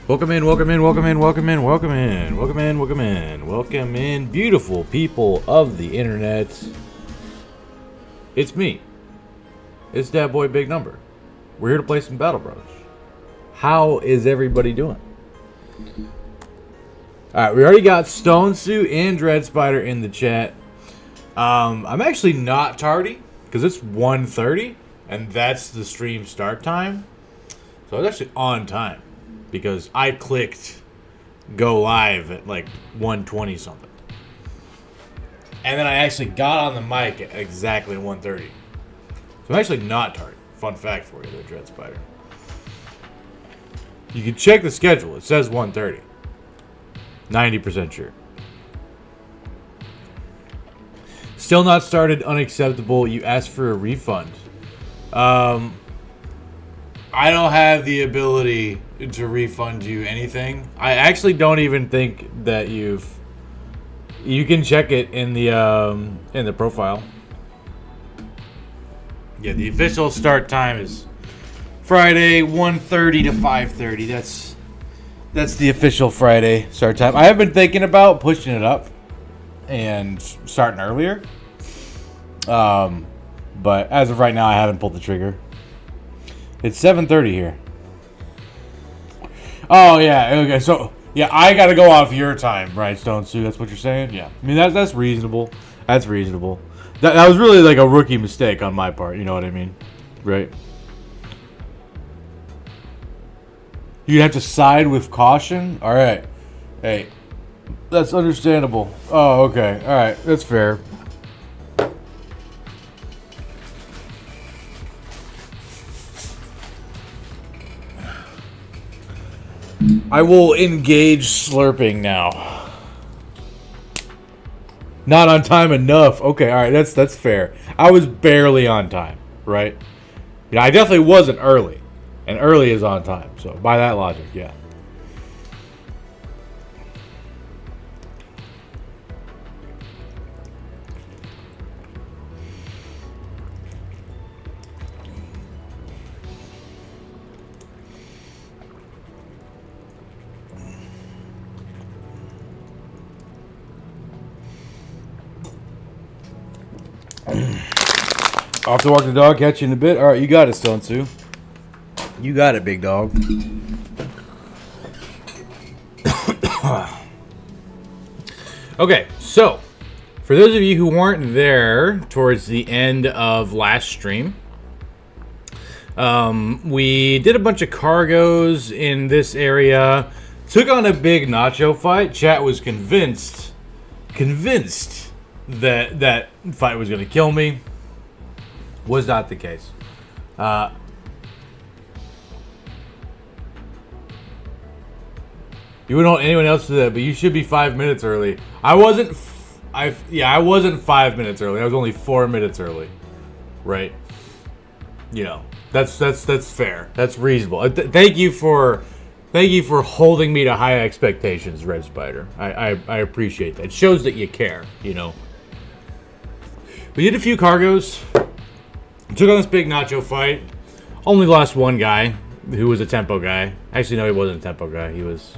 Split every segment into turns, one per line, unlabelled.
Welcome in, welcome in, welcome in, welcome in, welcome in, welcome in, welcome in, welcome in, beautiful people of the internet. It's me. It's that boy Big Number. We're here to play some Battle Bros. How is everybody doing? Alright, we already got Stone Suit and Dread Spider in the chat. I'm actually not tardy, because it's 1:30, and that's the stream start time. So I was actually on time. Because I clicked go live at like 1:20 something. And then I actually got on the mic at exactly 1:30. So I'm actually not tardy. Fun fact for you there, Dread Spider. You can check the schedule. It says 1:30. 90% sure. Still not started, unacceptable. You asked for a refund. I don't have the ability to refund you anything. I actually don't even think that you can check it in the profile. Yeah, the official start time is Friday 1:30 to 5:30. That's the official Friday start time. I have been thinking about pushing it up and starting earlier. But as of right now I haven't pulled the trigger. It's 7:30 here. Oh, yeah. Okay, so, yeah, I got to go off your time, right, Stone Sue? That's what you're saying? Yeah. I mean, that's reasonable. That's reasonable. That was really like a rookie mistake on my part. You know what I mean? Right? You'd have to side with caution? All right. Hey, that's understandable. Oh, okay. All right. That's fair. I will engage slurping now. Not on time enough. Okay, all right, that's fair. I was barely on time, right? Yeah, I definitely wasn't early, and early is on time. So by that logic, yeah. Off to walk the dog, catch you in a bit. All right, you got it, Stone Sue. You got it, big dog. Okay, so for those of you who weren't there towards the end of last stream, we did a bunch of cargos in this area. Took on a big nacho fight. Chat was convinced that fight was going to kill me. Was not the case. You wouldn't want anyone else to do that, but you should be 5 minutes early. I wasn't 5 minutes early. I was only 4 minutes early. Right? You know, that's fair. That's reasonable. Thank you for holding me to high expectations, Red Spider. I appreciate that. It shows that you care, you know. We did a few cargos. Took on this big nacho fight. Only lost one guy who was a tempo guy. Actually, no, he wasn't a tempo guy. He was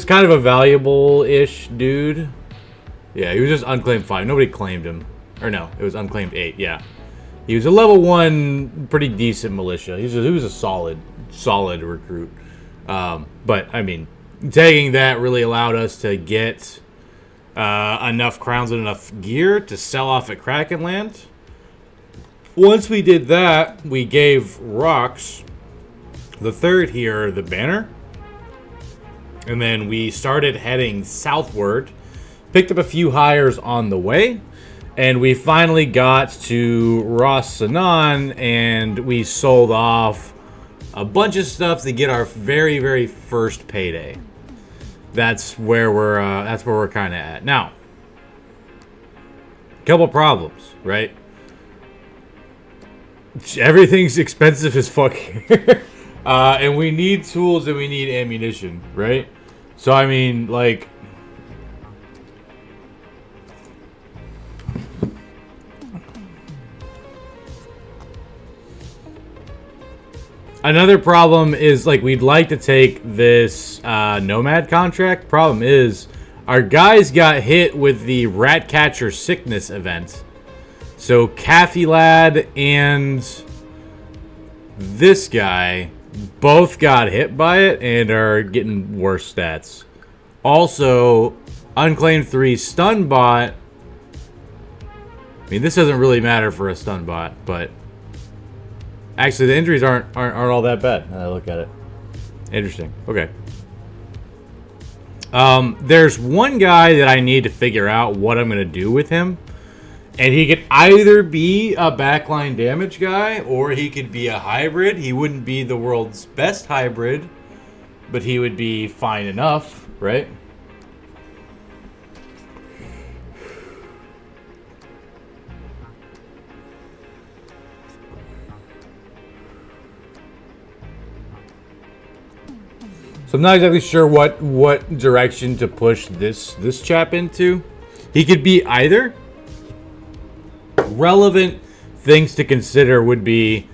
kind of a valuable-ish dude. Yeah, he was just unclaimed 5. Nobody claimed him. Or no, it was unclaimed 8, yeah. He was a level 1, pretty decent militia. He was a solid recruit. But, I mean, taking that really allowed us to get enough crowns and enough gear to sell off at Krakenland. Once we did that, we gave Rocks the third here the banner. And then we started heading southward. Picked up a few hires on the way. And we finally got to Ras Sanan, and we sold off a bunch of stuff to get our very, very first payday. That's where we're kind of at now. Couple problems, right? Everything's expensive as fuck here. And we need tools and we need ammunition, right? So, I mean, like... Another problem is, like, we'd like to take this Nomad contract. Problem is, our guys got hit with the Ratcatcher sickness event. So, Caffey Lad and this guy both got hit by it and are getting worse stats. Also, Unclaimed 3 Stun Bot. I mean, this doesn't really matter for a Stun Bot, but actually, the injuries aren't all that bad. I look at it. Interesting. Okay. There's one guy that I need to figure out what I'm gonna do with him, and he could either be a backline damage guy or he could be a hybrid. He wouldn't be the world's best hybrid, but he would be fine enough, right? So I'm not exactly sure what direction to push this chap into. He could be either. Relevant things to consider would be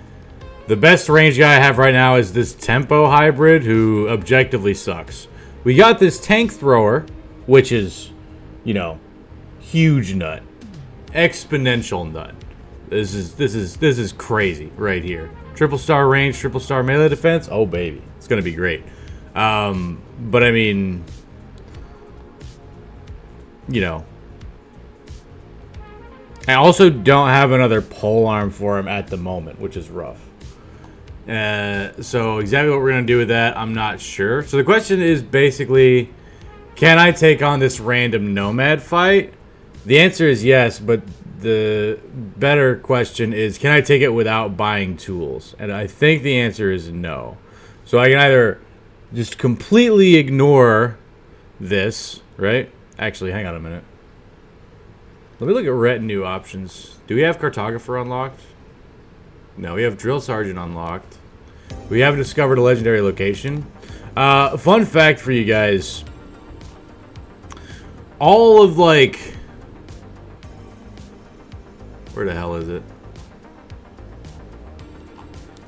the best range guy I have right now is this Tempo hybrid who objectively sucks. We got this Tank Thrower, which is, you know, huge nut. Exponential nut. This is crazy right here. Triple star range, triple star melee defense. Oh baby. It's gonna be great. But I mean, you know, I also don't have another pole arm for him at the moment, which is rough. So exactly what we're going to do with that, I'm not sure. So the question is basically, can I take on this random Nomad fight? The answer is yes, but the better question is, can I take it without buying tools? And I think the answer is no. So I can either just completely ignore this, right? Actually, hang on a minute. Let me look at retinue options. Do we have Cartographer unlocked? No, we have Drill Sergeant unlocked. We haven't discovered a legendary location. Fun fact for you guys. All of, like... Where the hell is it?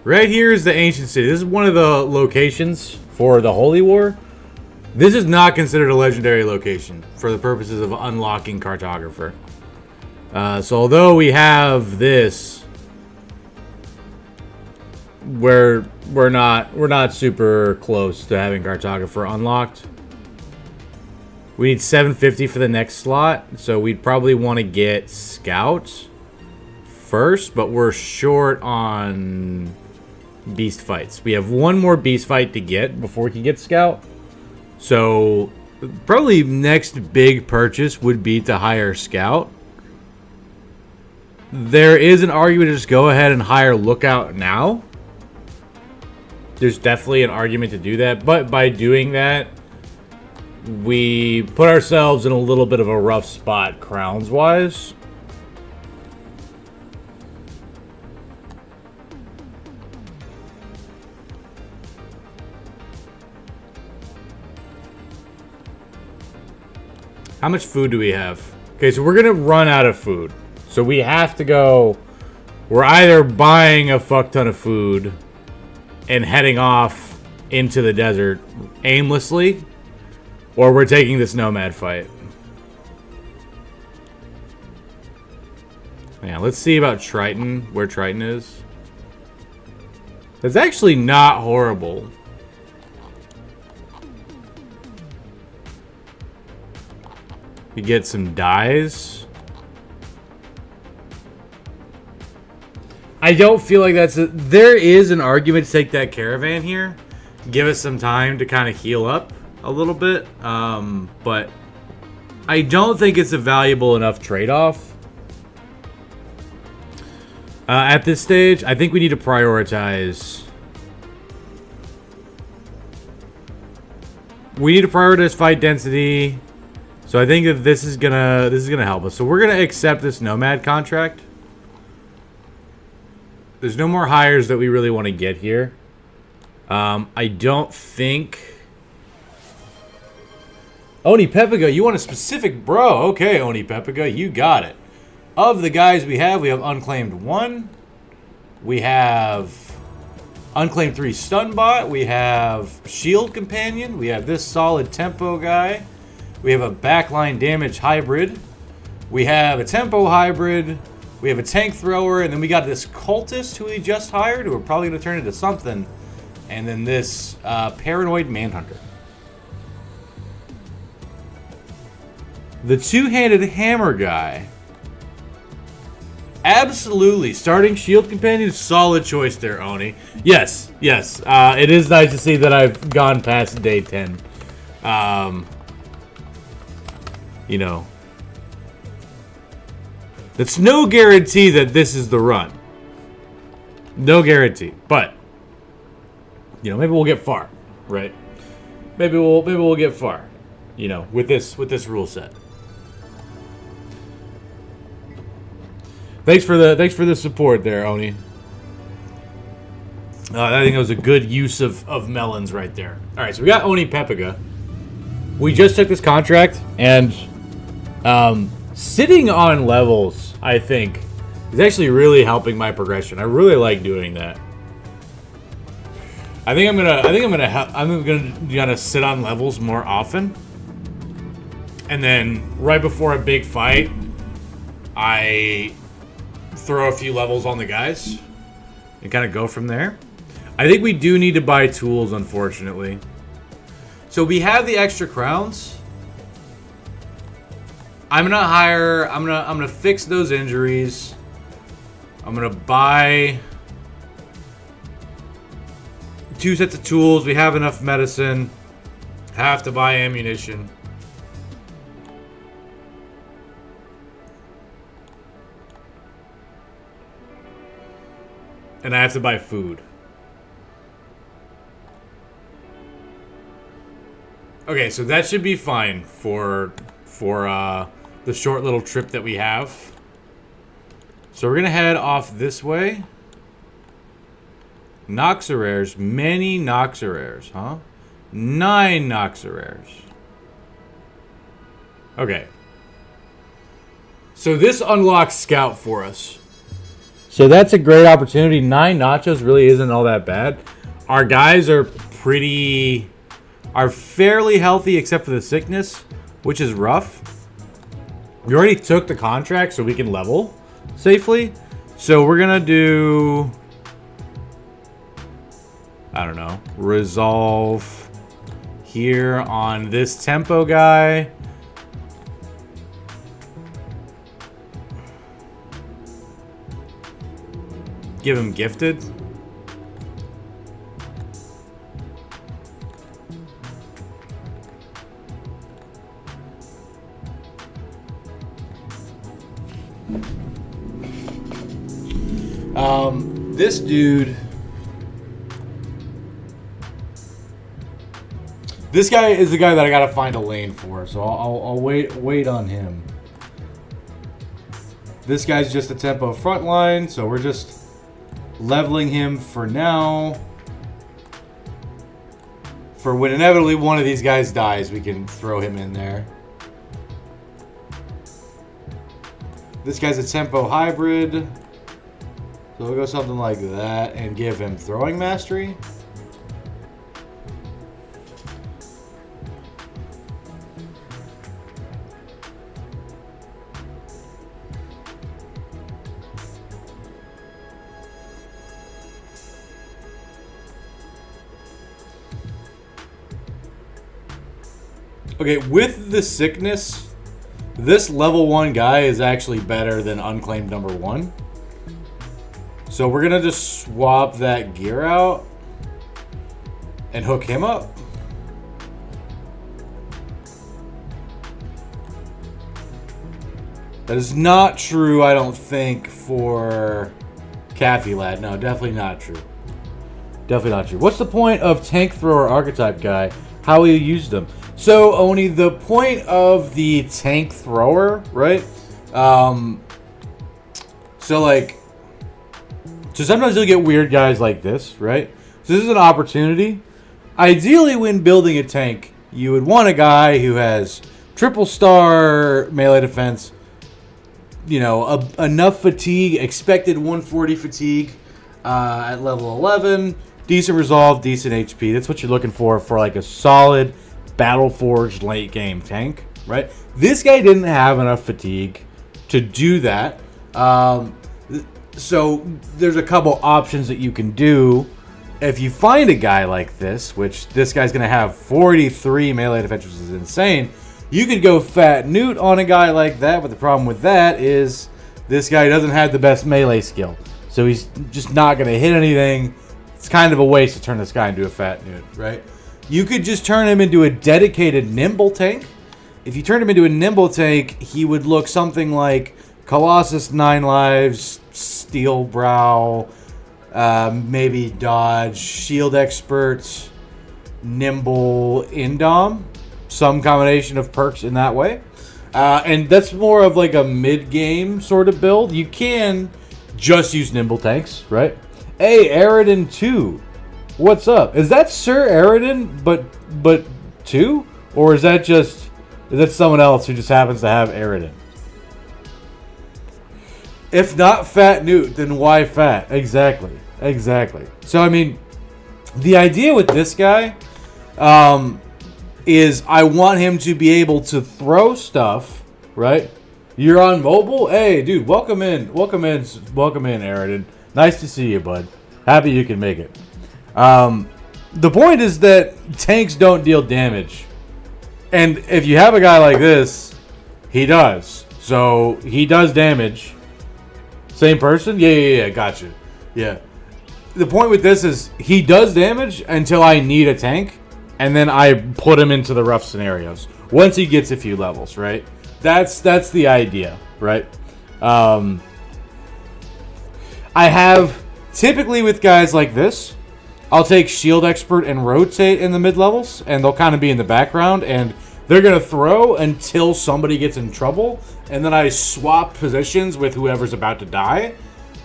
Right here is the Ancient City. This is one of the locations for the Holy War. This is not considered a legendary location for the purposes of unlocking Cartographer. So although we have this, we're not super close to having Cartographer unlocked. We need 750 for the next slot, so we'd probably want to get Scout first, but we're short on beast fights. We have one more beast fight to get before we can get Scout. So probably next big purchase would be to hire Scout. There is an argument to just go ahead and hire Lookout now. There's definitely an argument to do that, but by doing that, we put ourselves in a little bit of a rough spot crowns-wise. How much food do we have? Okay, so we're gonna run out of food. So we have to go... We're either buying a fuck ton of food and heading off into the desert aimlessly, or we're taking this Nomad fight. Yeah, let's see about Triton, where Triton is. It's actually not horrible. You get some dyes. I don't feel like that's... There is an argument to take that caravan here. Give us some time to kind of heal up a little bit. But I don't think it's a valuable enough trade-off. At this stage, I think we need to prioritize... We need to prioritize fight density. So I think that this is gonna help us. So we're gonna accept this Nomad contract. There's no more hires that we really want to get here. I don't think... Oni Pepiga, you want a specific bro? Okay, Oni Pepiga, you got it. Of the guys we have Unclaimed 1. We have Unclaimed 3 stun bot. We have shield companion. We have this solid tempo guy. We have a backline damage hybrid. We have a tempo hybrid. We have a tank thrower. And then we got this cultist who we just hired, who we're probably going to turn into something. And then this paranoid manhunter. The two-handed hammer guy. Absolutely. Starting shield companion, solid choice there, Oni. Yes, yes. It is nice to see that I've gone past day 10. You know. That's no guarantee that this is the run. No guarantee. But, you know, maybe we'll get far, right? Maybe we'll get far, you know, with this rule set. Thanks for the support there, Oni. I think it was a good use of melons right there. All right, so we got Oni Pepiga. We just took this contract, and sitting on levels, I think, is actually really helping my progression. I really like doing that. I'm gonna sit on levels more often, and then right before a big fight, I throw a few levels on the guys and kind of go from there. I think we do need to buy tools, unfortunately. So we have the extra crowns. I'm gonna fix those injuries. I'm gonna buy 2 sets of tools. We have enough medicine. Have to buy ammunition. And I have to buy food. Okay, so that should be fine for the short little trip that we have. So we're gonna head off this way. Noxerares, many Noxerares, huh? 9 Noxerares. Okay. So this unlocks Scout for us. So that's a great opportunity. 9 nachos really isn't all that bad. Our guys are fairly healthy except for the sickness, which is rough. We already took the contract so we can level safely. So we're gonna do, I don't know, resolve here on this tempo guy. Give him gifted. This dude. This guy is the guy that I gotta find a lane for, so I'll wait on him. This guy's just a tempo frontline, so we're just leveling him for now. For when inevitably one of these guys dies, we can throw him in there. This guy's a tempo hybrid. So we'll go something like that and give him throwing mastery. Okay, with the sickness, this level 1 guy is actually better than unclaimed number 1. So we're gonna just swap that gear out and hook him up. That is not true, I don't think, for Caffey Lad. No, definitely not true. Definitely not true. What's the point of tank thrower archetype guy? How will you use them? So, Oni, the point of the tank thrower, right? So sometimes you'll get weird guys like this, right? So this is an opportunity. Ideally, when building a tank, you would want a guy who has triple star melee defense, you know, enough fatigue, expected 140 fatigue at level 11, decent resolve, decent HP. That's what you're looking for like a solid battle-forged late game tank, right? This guy didn't have enough fatigue to do that. So there's a couple options that you can do. If you find a guy like this, which this guy's going to have 43 melee defense, which is insane, you could go Fat Newt on a guy like that, but the problem with that is this guy doesn't have the best melee skill. So he's just not going to hit anything. It's kind of a waste to turn this guy into a Fat Newt, right? You could just turn him into a dedicated nimble tank. If you turn him into a nimble tank, he would look something like Colossus 9 Lives, Steel Brow, maybe Dodge, Shield Expert, Nimble, Indom. Some combination of perks in that way. And that's more of like a mid-game sort of build. You can just use Nimble tanks, right? Hey, Aridin 2. What's up? Is that Sir Aridin, but 2? Or is that someone else who just happens to have Aridin? If not Fat Newt, then why Fat? Exactly. So, I mean, the idea with this guy is I want him to be able to throw stuff, right? You're on mobile? Hey, dude, welcome in, Aridin. Nice to see you, bud. Happy you can make it. The point is that tanks don't deal damage. And if you have a guy like this, he does. So, he does damage. Same person? Yeah, gotcha. Yeah. The point with this is he does damage until I need a tank, and then I put him into the rough scenarios. Once he gets a few levels, right? That's the idea, right? I have, typically with guys like this, I'll take Shield Expert and rotate in the mid-levels, and they'll kind of be in the background, and they're going to throw until somebody gets in trouble, and then I swap positions with whoever's about to die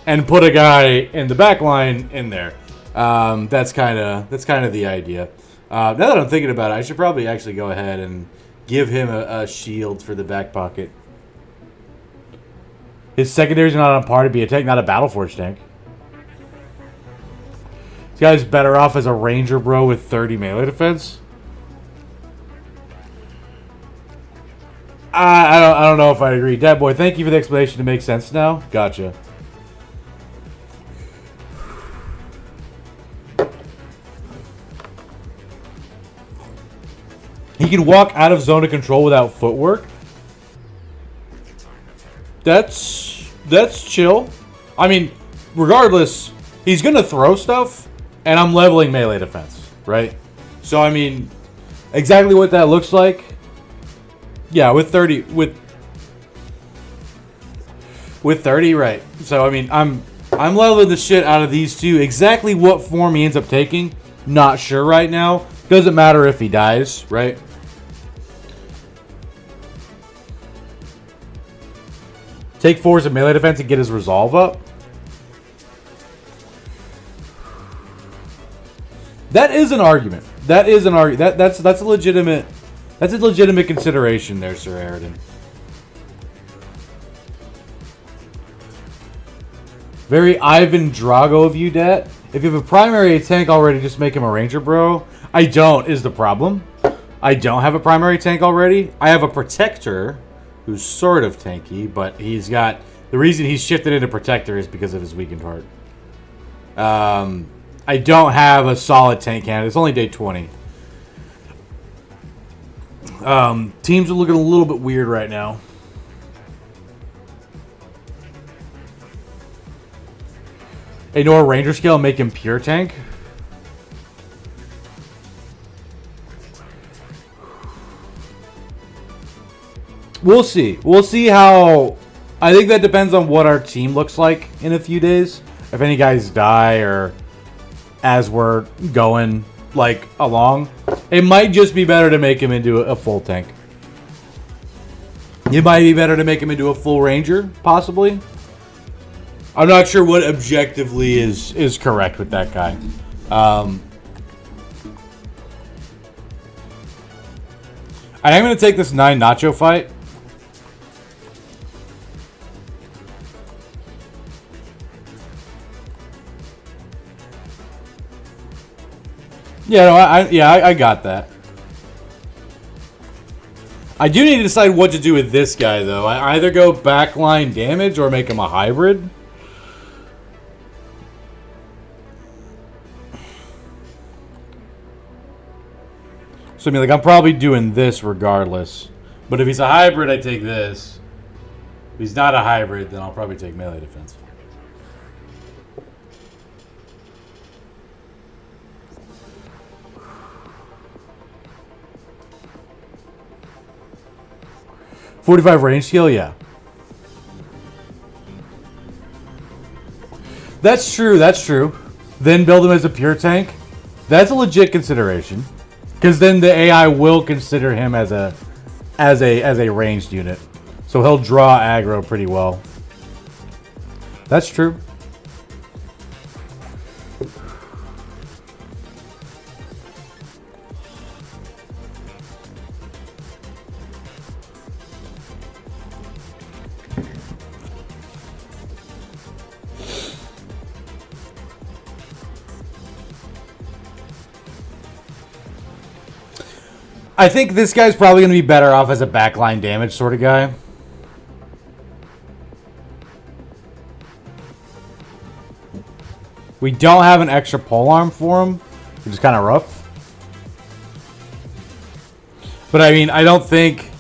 and put a guy in the back line in there. That's kind of the idea. Now that I'm thinking about it, I should probably actually go ahead and give him a shield for the back pocket. His secondaries are not on par to be a tank, not a Battleforge tank. This guy's better off as a Ranger bro with 30 melee defense. I don't know if I agree. Dad boy, thank you for the explanation. It makes sense now. Gotcha. He can walk out of zone of control without footwork. That's chill. I mean, regardless, he's gonna throw stuff, and I'm leveling melee defense, right? So I mean, exactly what that looks like. Yeah, with 30, right? So I mean, I'm leveling the shit out of these two. Exactly what form he ends up taking, not sure right now. Doesn't matter if he dies, right? Take 4 as a melee defense and get his resolve up. That is an argument. That's a legitimate. That's a legitimate consideration there, Sir Aridin. Very Ivan Drago of you, Dat. If you have a primary tank already, just make him a Ranger, bro. I don't, is the problem. I don't have a primary tank already. I have a Protector, who's sort of tanky, but he's got... The reason he's shifted into Protector is because of his weakened heart. I don't have a solid tank candidate. It's only day 20. Teams are looking a little bit weird right now. Ignore Ranger scale, make him pure tank. We'll see. We'll see how... I think that depends on what our team looks like in a few days. If any guys die or as we're going like along, it might just be better to make him into a full tank. It might be better to make him into a full Ranger, possibly. I'm not sure what objectively is correct with that guy. I am going to take this 9 Nacho fight. Yeah, no, I got that. I do need to decide what to do with this guy, though. I either go backline damage or make him a hybrid. So, I mean, like, I'm probably doing this regardless. But if he's a hybrid, I take this. If he's not a hybrid, then I'll probably take melee defense. .45 range skill, yeah. That's true, that's true. Then build him as a pure tank. That's a legit consideration. Because then the AI will consider him as a ranged unit. So he'll draw aggro pretty well. That's true. I think this guy's probably going to be better off as a backline damage sort of guy. We don't have an extra polearm for him, which is kind of rough. But I mean, I don't think...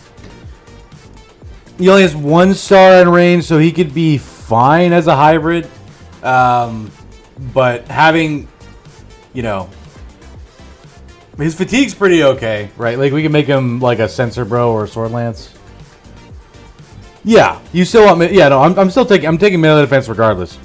He only has 1 star in range, so he could be fine as a hybrid. But having, you know... His fatigue's pretty okay, right? Like, we can make him like a Sensor Bro or a Sword Lance. Yeah, you still want me? Yeah, no, I'm still taking. I'm taking melee defense regardless.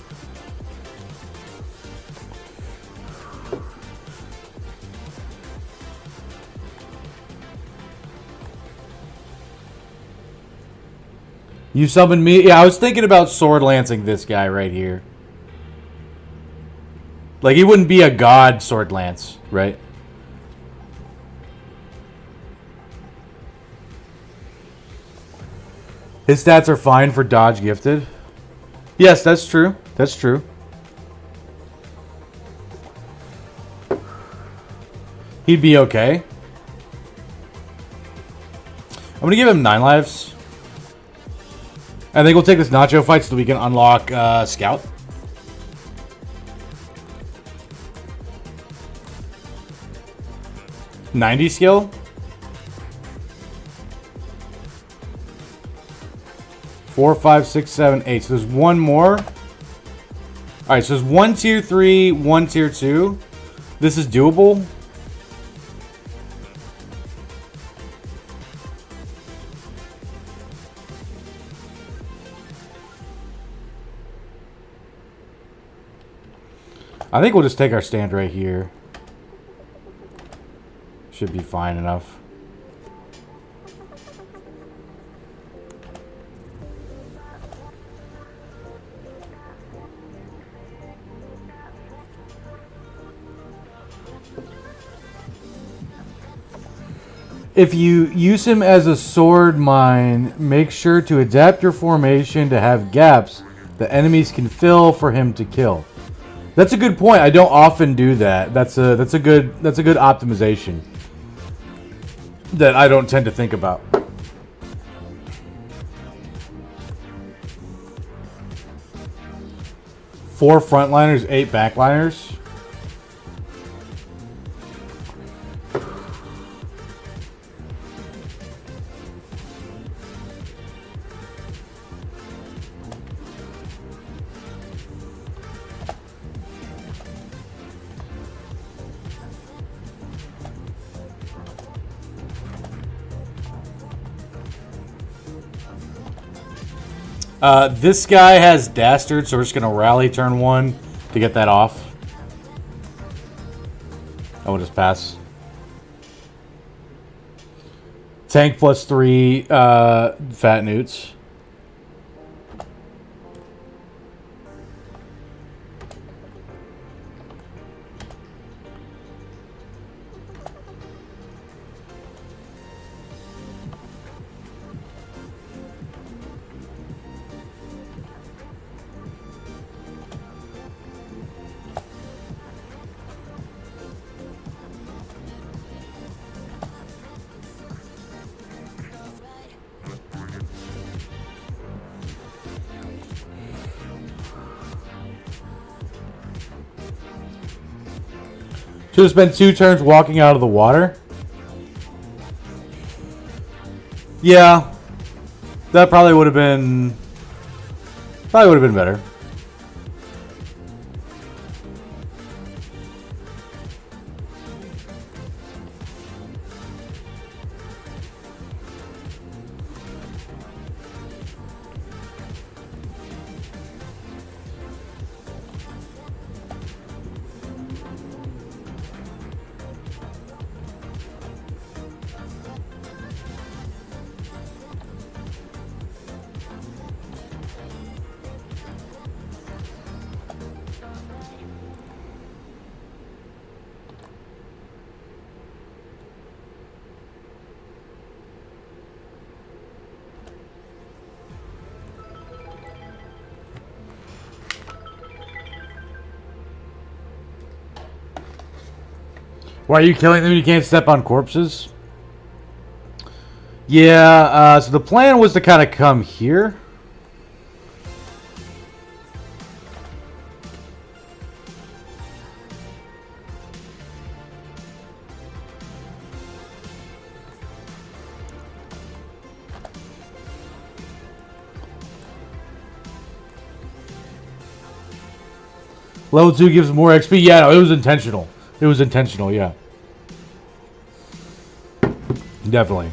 You summoned me? Yeah, I was thinking about Sword Lancing this guy right here. Like, he wouldn't be a god Sword Lance, right? His stats are fine for dodge gifted. Yes, that's true. That's true. He'd be okay. I'm going to give him 9 lives. I think we'll take this Nacho fight so that we can unlock Scout. .90 skill. 4, 5, 6, 7, 8. So there's one more. Alright, so there's 1 tier 3, 1 tier 2. This is doable. I think we'll just take our stand right here. Should be fine enough. If you use him as a sword mine, make sure to adapt your formation to have gaps that enemies can fill for him to kill. That's a good point. I don't often do that. That's a good optimization that I don't tend to think about. Four frontliners, 8 backliners. This guy has Dastard, so we're just going to rally turn 1 to get that off. I will just pass. Tank plus 3 fat newts. Should have spent 2 turns walking out of the water. Yeah. That probably would have been... better. Why are you killing them? You can't step on corpses? Yeah, so the plan was to kind of come here. Level 2 gives more XP. Yeah, no, it was intentional. It was intentional, yeah. Definitely.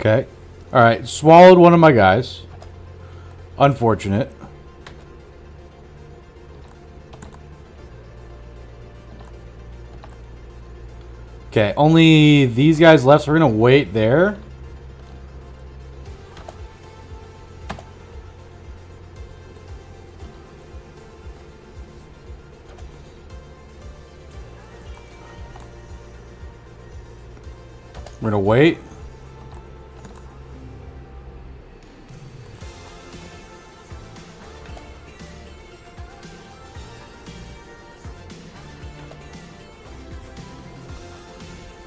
Okay. Alright, swallowed one of my guys. Unfortunate. Okay, only these guys left, so we're gonna wait there. We're gonna wait.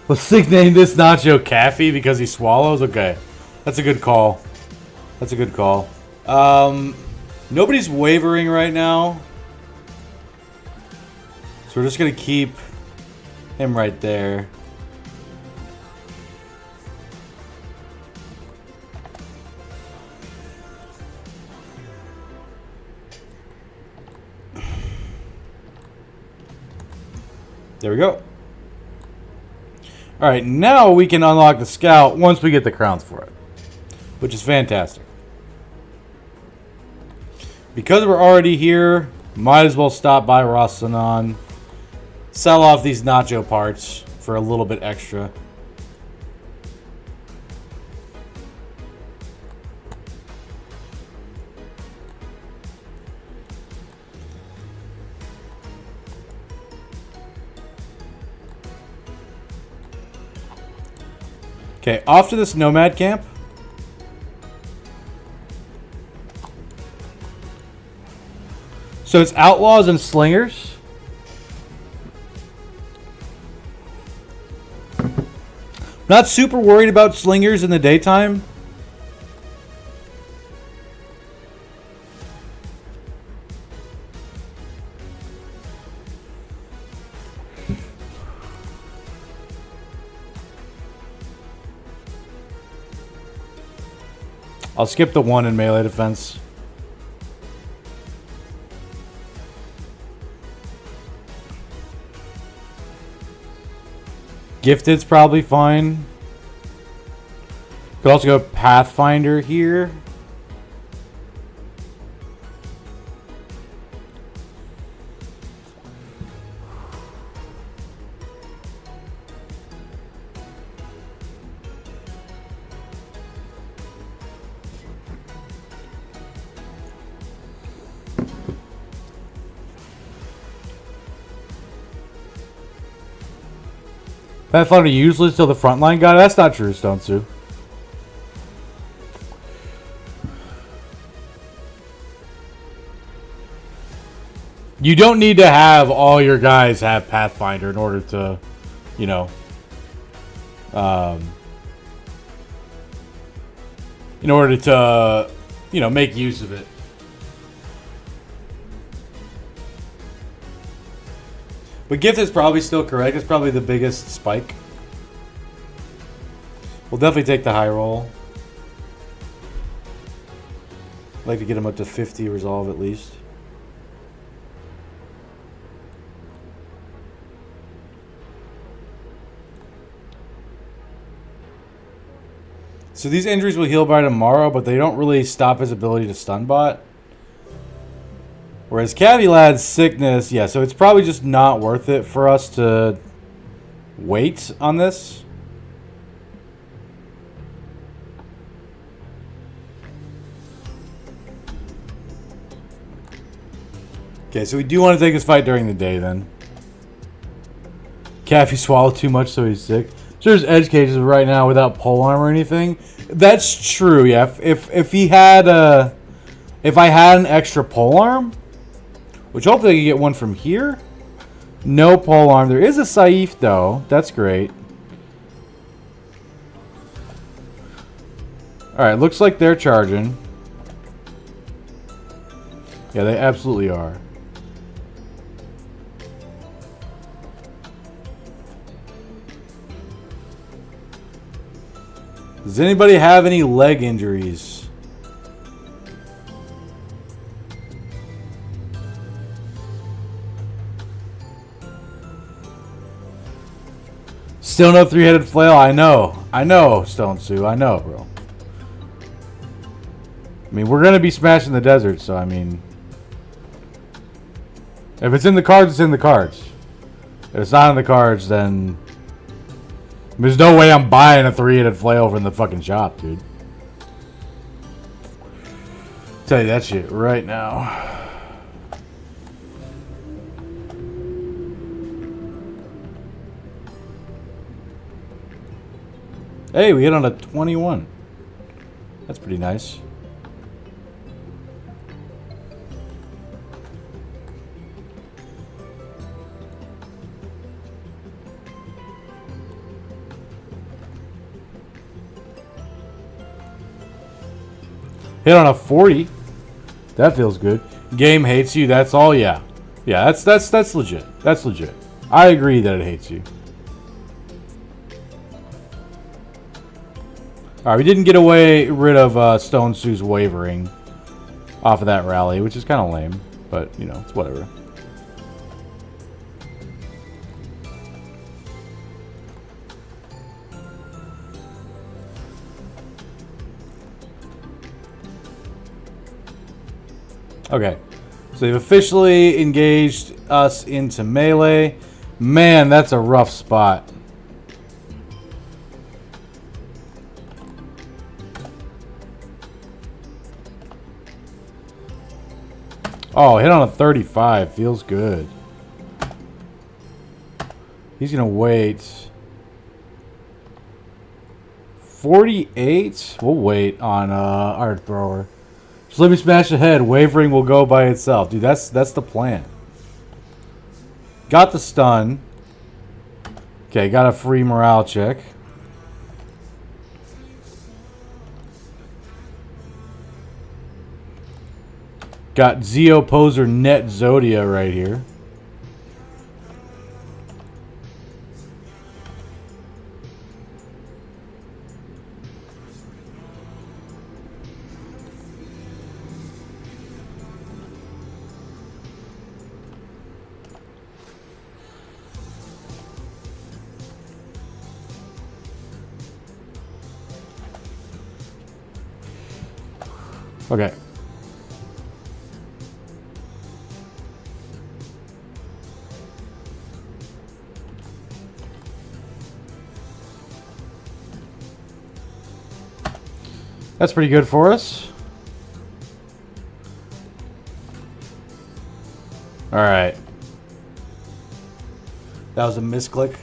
Let's nickname this Nacho Caffey because he swallows? Okay. That's a good call. That's a good call. Nobody's wavering right now. So we're just going to keep him right there. There we go. Alright, now we can unlock the scout once we get the crowns for it. Which is fantastic. Because we're already here, might as well stop by Rasanan. Sell off these nacho parts for a little bit extra. Okay, off to this nomad camp. So it's outlaws and slingers. Not super worried about slingers in the daytime. I'll skip the 1 in melee defense. Gifted's probably fine. Could also go Pathfinder here. Pathfinder useless till the frontline guy. That's not true, Stone Sue. You don't need to have all your guys have Pathfinder in order to, you know, make use of it. But Gift is probably still correct. It's probably the biggest spike. We'll definitely take the high roll. I'd like to get him up to 50 resolve at least. So these injuries will heal by tomorrow, but they don't really stop his ability to stun bot. Whereas Cavi Lad's sickness, yeah, so it's probably just not worth it for us to wait on this. Okay, so we do want to take this fight during the day then. Cavi swallowed too much, so he's sick. So there's edge cages right now without pole arm or anything. That's true, yeah. If he had if I had an extra pole arm, which hopefully I can get one from here. No pole arm. There is a Saif though. That's great. Alright, looks like they're charging. Yeah, they absolutely are. Does anybody have any leg injuries? Still no three-headed flail? I know, Stone Sue. I know, bro. I mean, we're going to be smashing the desert, so I mean... If it's in the cards, it's in the cards. If it's not in the cards, then... There's no way I'm buying a three-headed flail from the fucking shop, dude. Tell you that shit right now. Hey, we hit on a 21. That's pretty nice. Hit on a 40. That feels good. Game hates you. That's all. Yeah, yeah. That's legit. That's legit. I agree that it hates you. All right, we didn't get rid of Stone Sue's wavering off of that rally, which is kind of lame, but you know, it's whatever. Okay, so they've officially engaged us into melee. Man, that's a rough spot. Oh, hit on a 35. Feels good. He's going to wait. 48? We'll wait on our thrower. Just let me smash the head. Wavering will go by itself. Dude, that's the plan. Got the stun. Okay, got a free morale check. Got Zeo Poser Net Zodia right here. Okay. That's pretty good for us. All right. That was a misclick.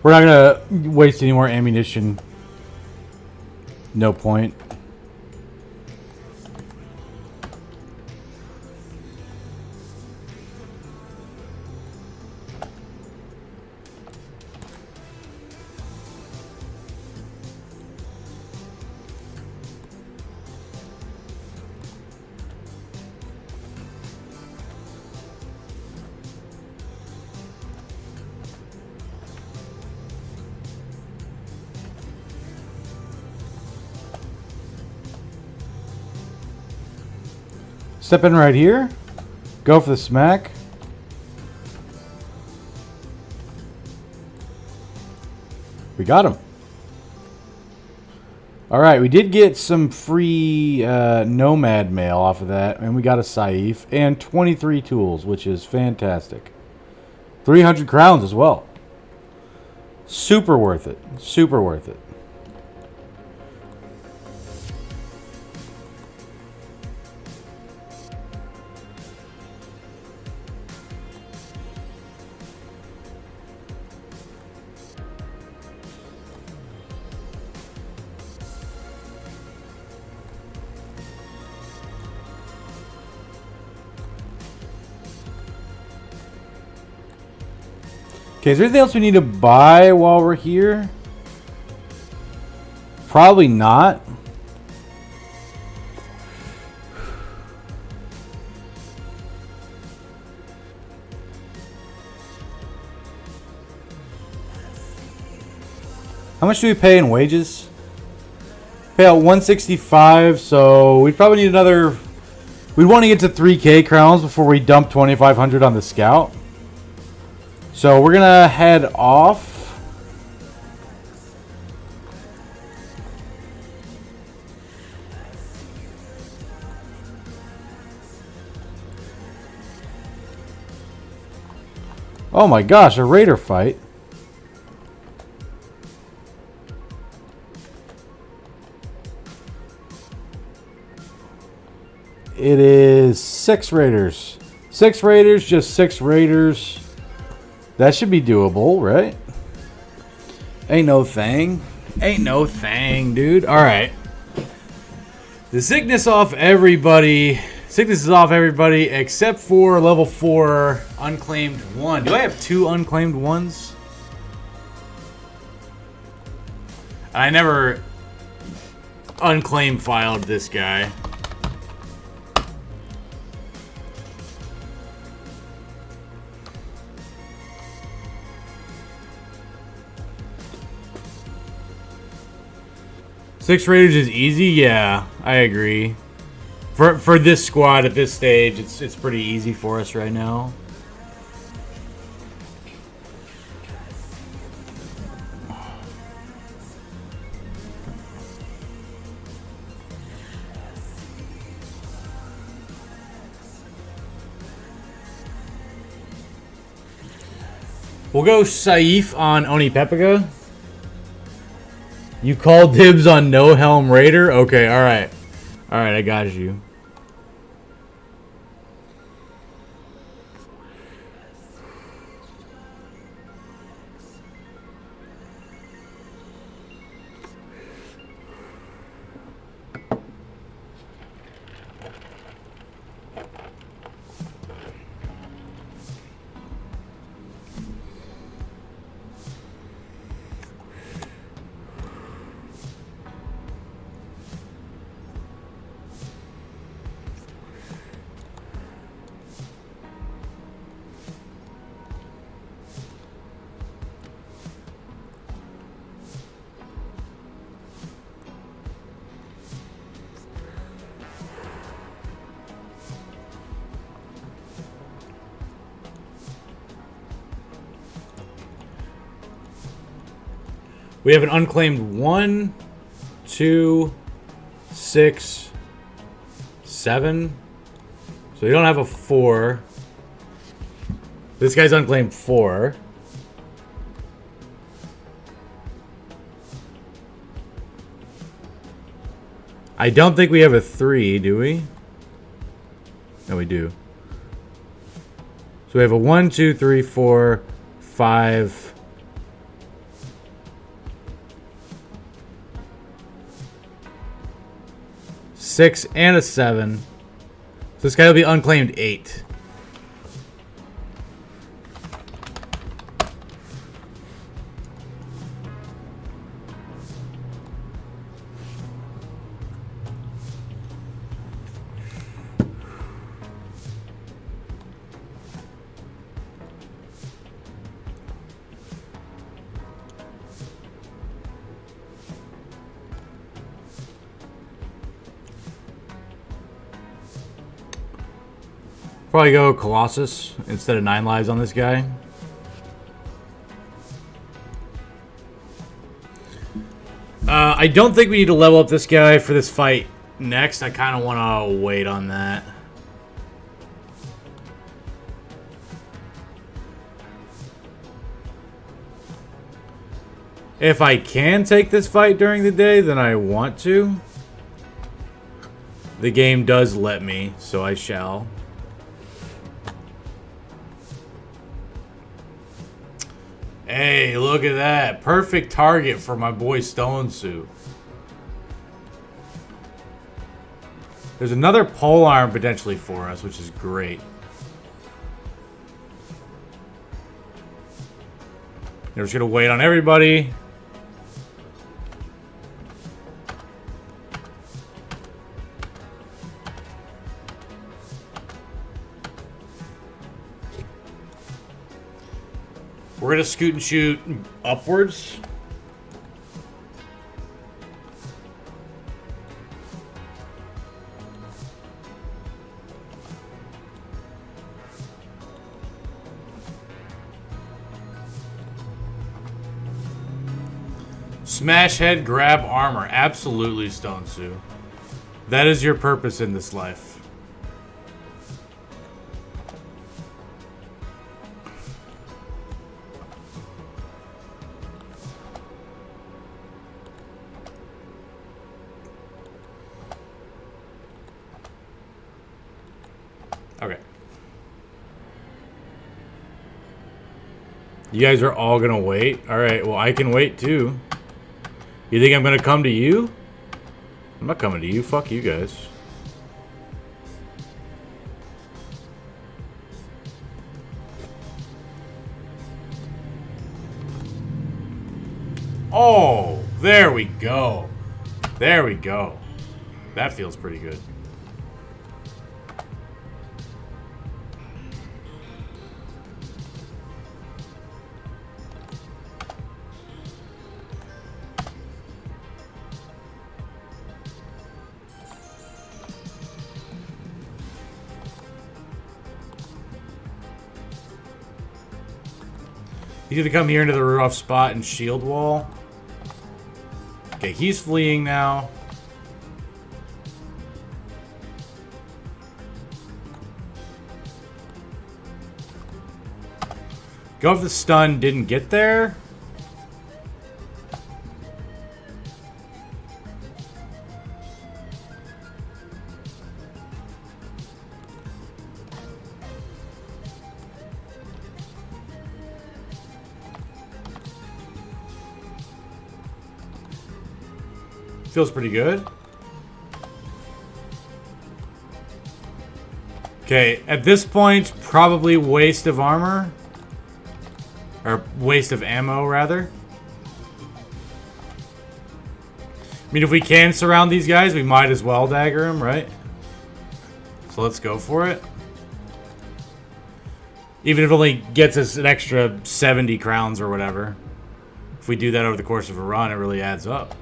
We're not gonna waste any more ammunition. No point. Step in right here. Go for the smack. We got him. All right, we did get some free Nomad mail off of that, and we got a Saif and 23 tools, which is fantastic. 300 crowns as well. Super worth it. Super worth it. Okay, is there anything else we need to buy while we're here? Probably not. How much do we pay in wages? Pay out 165, so we'd probably need another... We'd want to get to 3K crowns before we dump 2,500 on the scout. So we're gonna head off. Oh my gosh, a raider fight. It is 6 raiders. 6 raiders, just 6 raiders. That should be doable, right? Ain't no thing. Ain't no thing, dude. All right. The sickness off everybody. Sickness is off everybody except for level 4 unclaimed 1. Do I have 2 unclaimed 1s? I never unclaimed filed this guy. Six raiders is easy, yeah, I agree. For this squad at this stage, it's pretty easy for us right now. We'll go Saif on Onipepica. You call dibs on No Helm Raider? Okay, alright. Alright, I got you. We have an unclaimed 1, 2, 6, 7. So we don't have a 4. This guy's unclaimed 4. I don't think we have a 3, do we? No, we do. So we have a 1, 2, 3, 4, 5. 6 and a 7. So this guy will be unclaimed 8. Probably go Colossus instead of 9 lives on this guy. I don't think we need to level up this guy for this fight next. I kind of want to wait on that. If I can take this fight during the day, then I want to. The game does let me, so I shall. Hey, look at that. Perfect target for my boy Stone Suit. There's another pole arm potentially for us, which is great. We're just going to wait on everybody. We're going to scoot and shoot upwards. Smash head, grab armor. Absolutely, Stone Sue. That is your purpose in this life. Okay. You guys are all gonna wait? Alright, well I can wait too. You think I'm gonna come to you? I'm not coming to you. Fuck you guys. Oh, there we go. There we go. That feels pretty good. He's gonna come here into the rough spot and shield wall. Okay, he's fleeing now. Go if the stun didn't get there. Feels pretty good. Okay, at this point, probably waste of armor. Or waste of ammo, rather. I mean, if we can surround these guys, we might as well dagger them, right? So let's go for it. Even if it only gets us an extra 70 crowns or whatever. If we do that over the course of a run, it really adds up.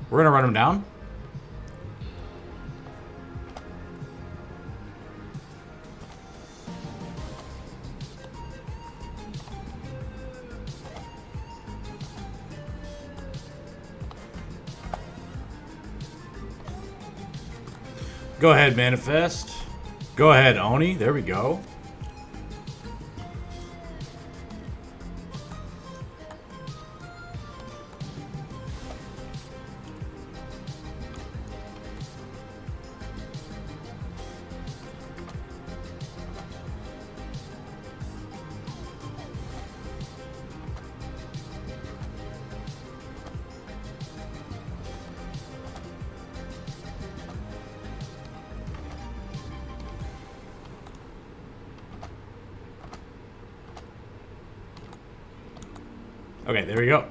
We're gonna run him down. Go ahead, manifest. Go ahead, Oni. There we go. Okay, there we go.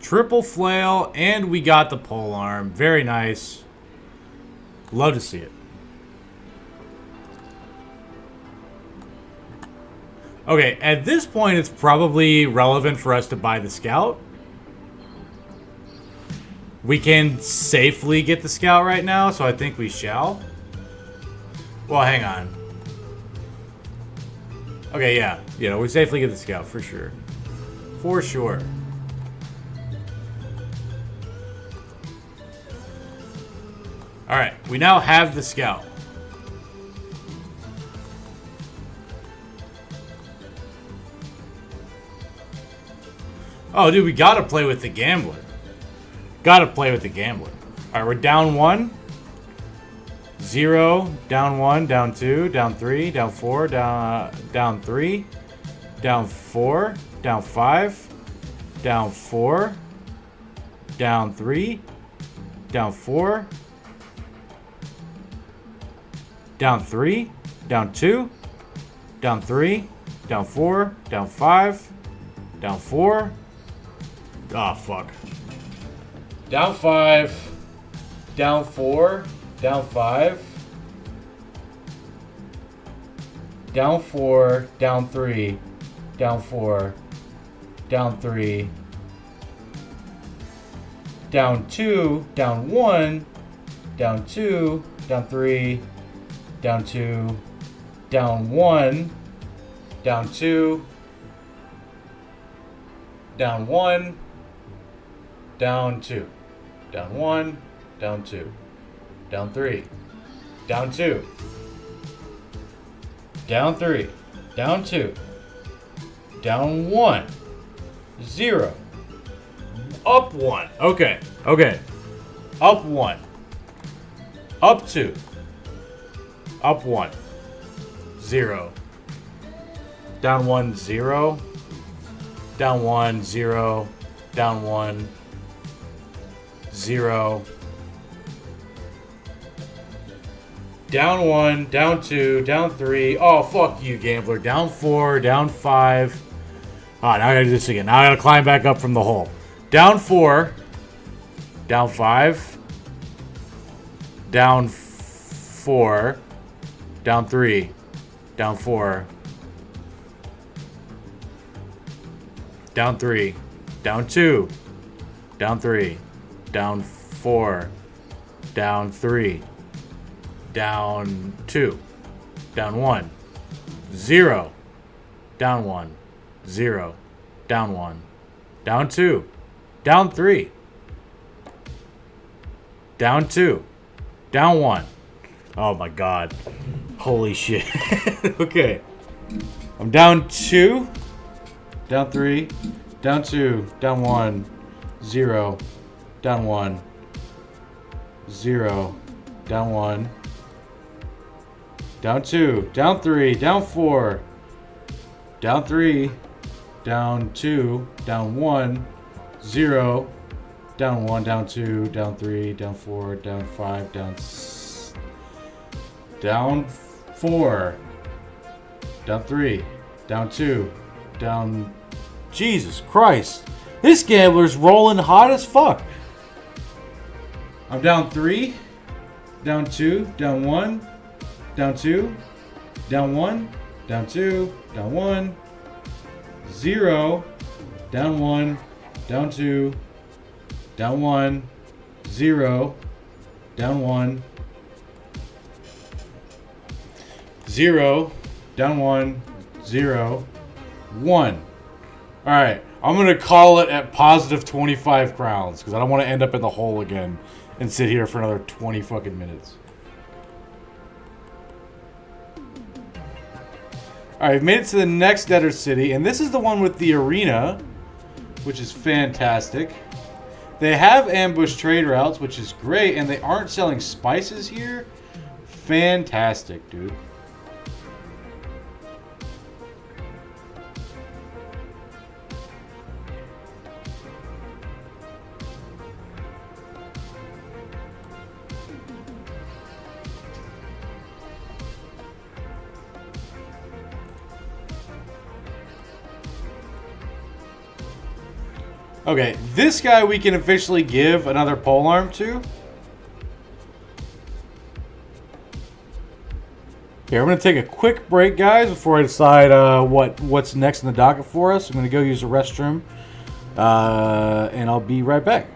Triple flail, and we got the pole arm. Very nice. Love to see it. Okay, at this point, it's probably relevant for us to buy the scout. We can safely get the scout right now, so I think we shall. Well, hang on. Okay, yeah. You know, we safely get the scout, for sure. For sure. Alright, we now have the scout. Oh, dude, we gotta play with the gambler. Gotta play with the gambler. Alright, we're down 1. 0, down 1, down 2, down 3, down 4, down 3, down 4, down 5, down 4, down 3, down 4, down 3, down 2, down 3, down 4, down 5, down 4. Oh, fuck. Down 5, down 4, down 5, down 4, down 3, down 4, down 3, down 2, down 1, down 2, down 3, down 2, down 1, down 2, down 1, down 2, down 1, down 2, down 3, down 2, down 3, down 2, down 1, 0, up 1. Okay, okay. Up 1, up 2, up 1, 0, down 1, 0, down 1, 0, down 1, 0, down 1, down 2, down 3. Oh, fuck you, gambler. Down 4, down 5. Ah, now I gotta do this again. Now I gotta climb back up from the hole. Down 4, down 5, down 4, down 3, down 4, down 3, down 2, down 3, down 4, down 3, down 2, down 1, 0, down 1, 0, down 1, down 2, down 3, down 2, down 1. Oh my god. Holy shit. Okay. I'm down 2, down 3, down 2, down 1, 0, down 1, 0, down 1, down 2, down 3, down 4, down 3, down 2, down 1, 0, down 1, down 2, down 3, down 4, down 5, down 4, down 3, down 2, down... Jesus Christ. This gambler's rolling hot as fuck. I'm down 3, down 2, down 1, down 2, down 1, down 2, down 1, 0, down 1, down 2, down 1, 0, down 1, 0, down 1, 0, 1. Alright, I'm going to call it at positive 25 crowns because I don't want to end up in the hole again and sit here for another 20 fucking minutes. Alright, we've made it to the next debtor city, and this is the one with the arena, which is fantastic. They have ambush trade routes, which is great, and they aren't selling spices here. Fantastic, dude. Okay, this guy we can officially give another polearm to. Here, I'm going to take a quick break, guys, before I decide what's next in the docket for us. I'm going to go use the restroom, and I'll be right back.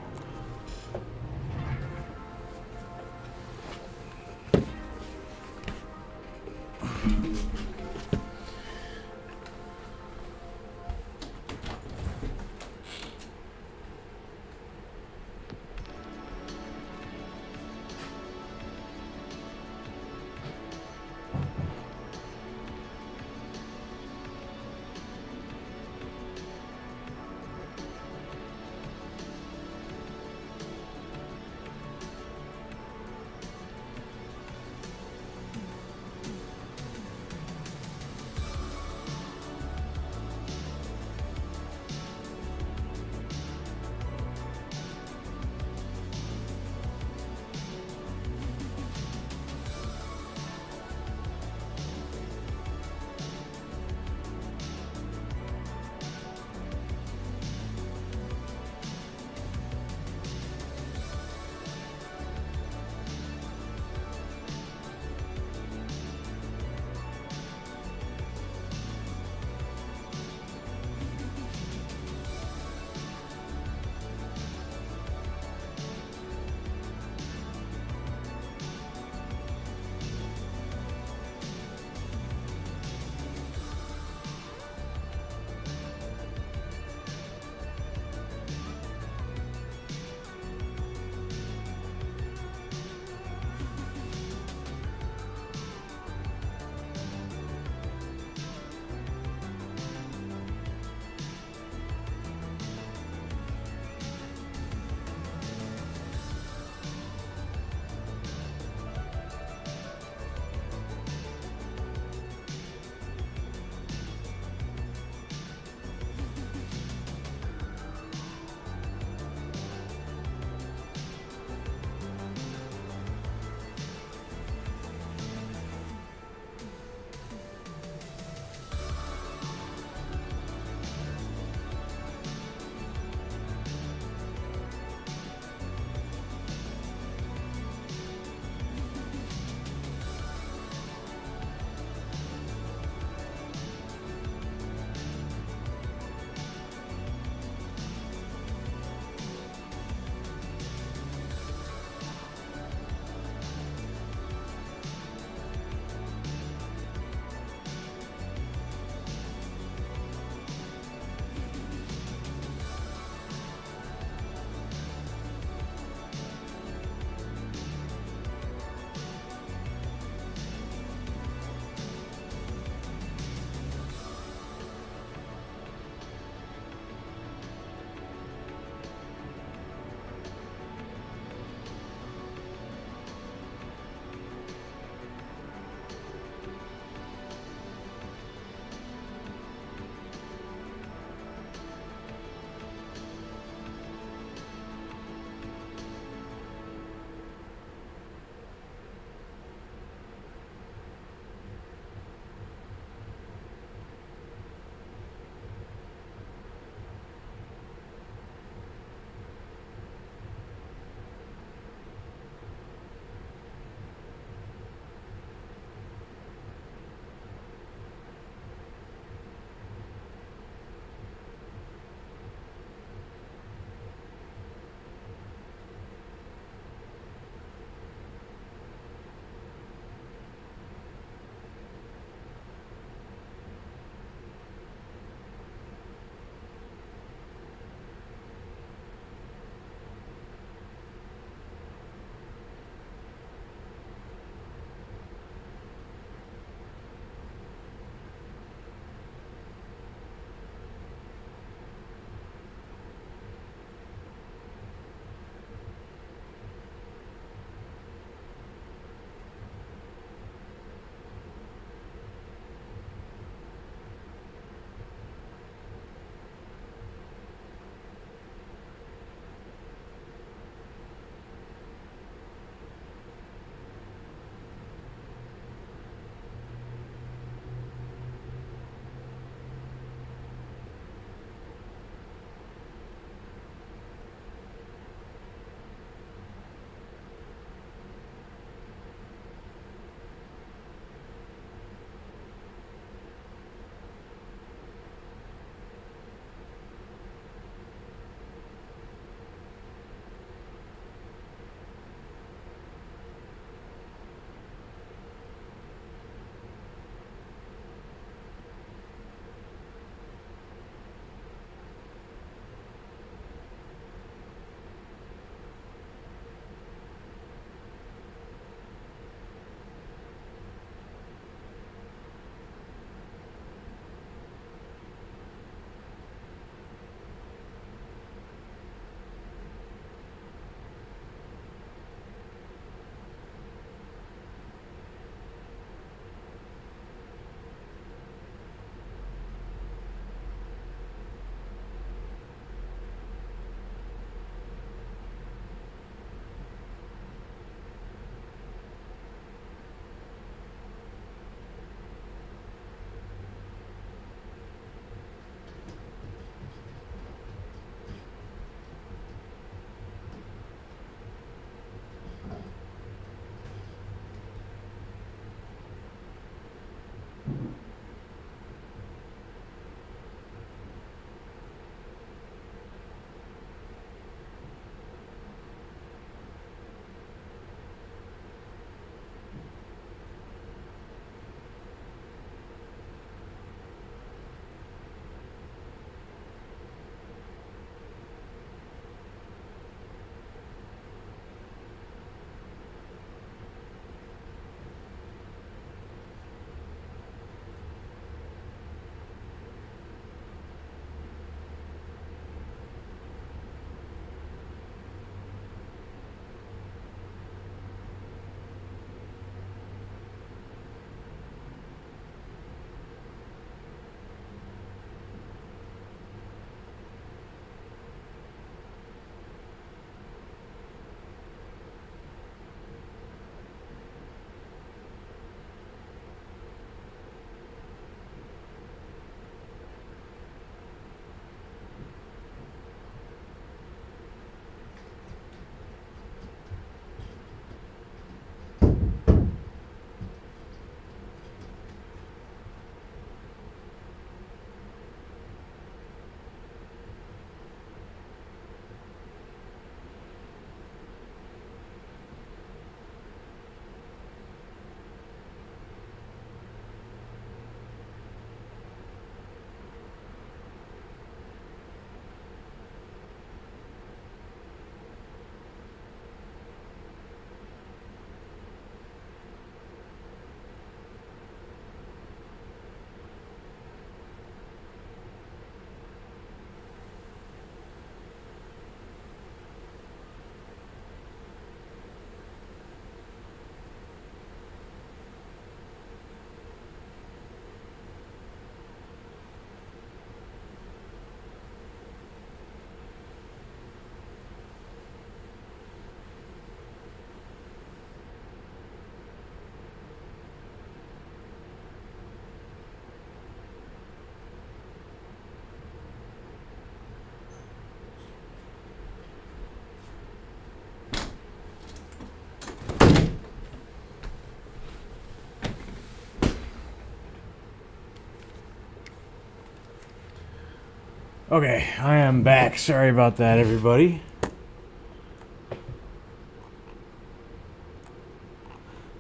Okay, I am back. Sorry about that, everybody.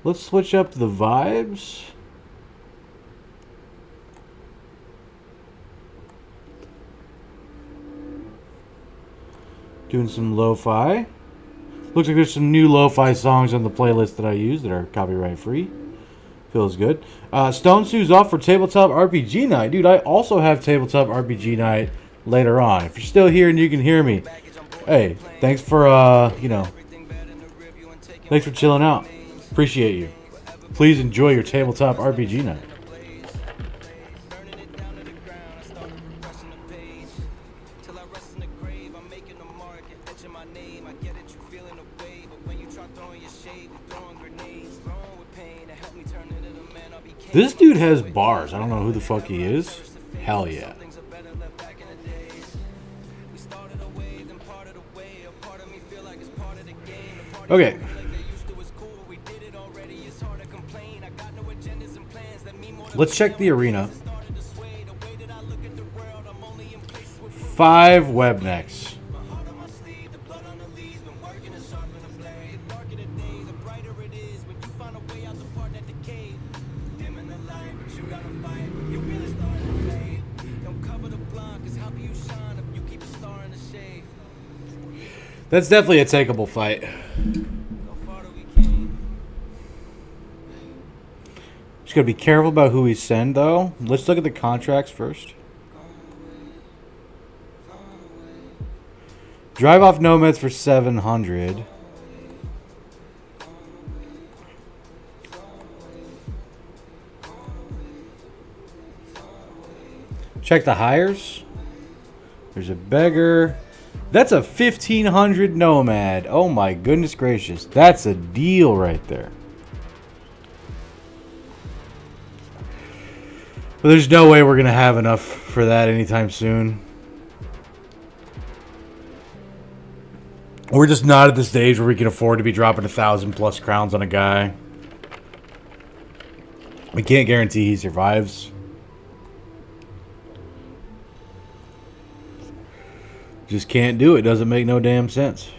Let's switch up the vibes. Doing some lo-fi. Looks like there's some new lo-fi songs on the playlist that I use that are copyright free. Feels good. Stone Sue's off for Tabletop RPG Night. Dude, I also have Tabletop RPG Night later on. If you're still here and you can hear me, hey, thanks for, thanks for chilling out. Appreciate you. Please enjoy your Tabletop RPG Night. This dude has bars. I don't know who the fuck he is. Hell yeah. Okay. Let's check the arena. 5 web necks. That's definitely a takeable fight. Just gotta be careful about who we send, though. Let's look at the contracts first. Drive off nomads for 700. Check the hires. There's a beggar. That's a 1,500 nomad. Oh my goodness gracious. That's a deal right there. But there's no way we're going to have enough for that anytime soon. We're just not at the stage where we can afford to be dropping 1,000 plus crowns on a guy. We can't guarantee he survives. Just can't do it. Doesn't make no damn sense.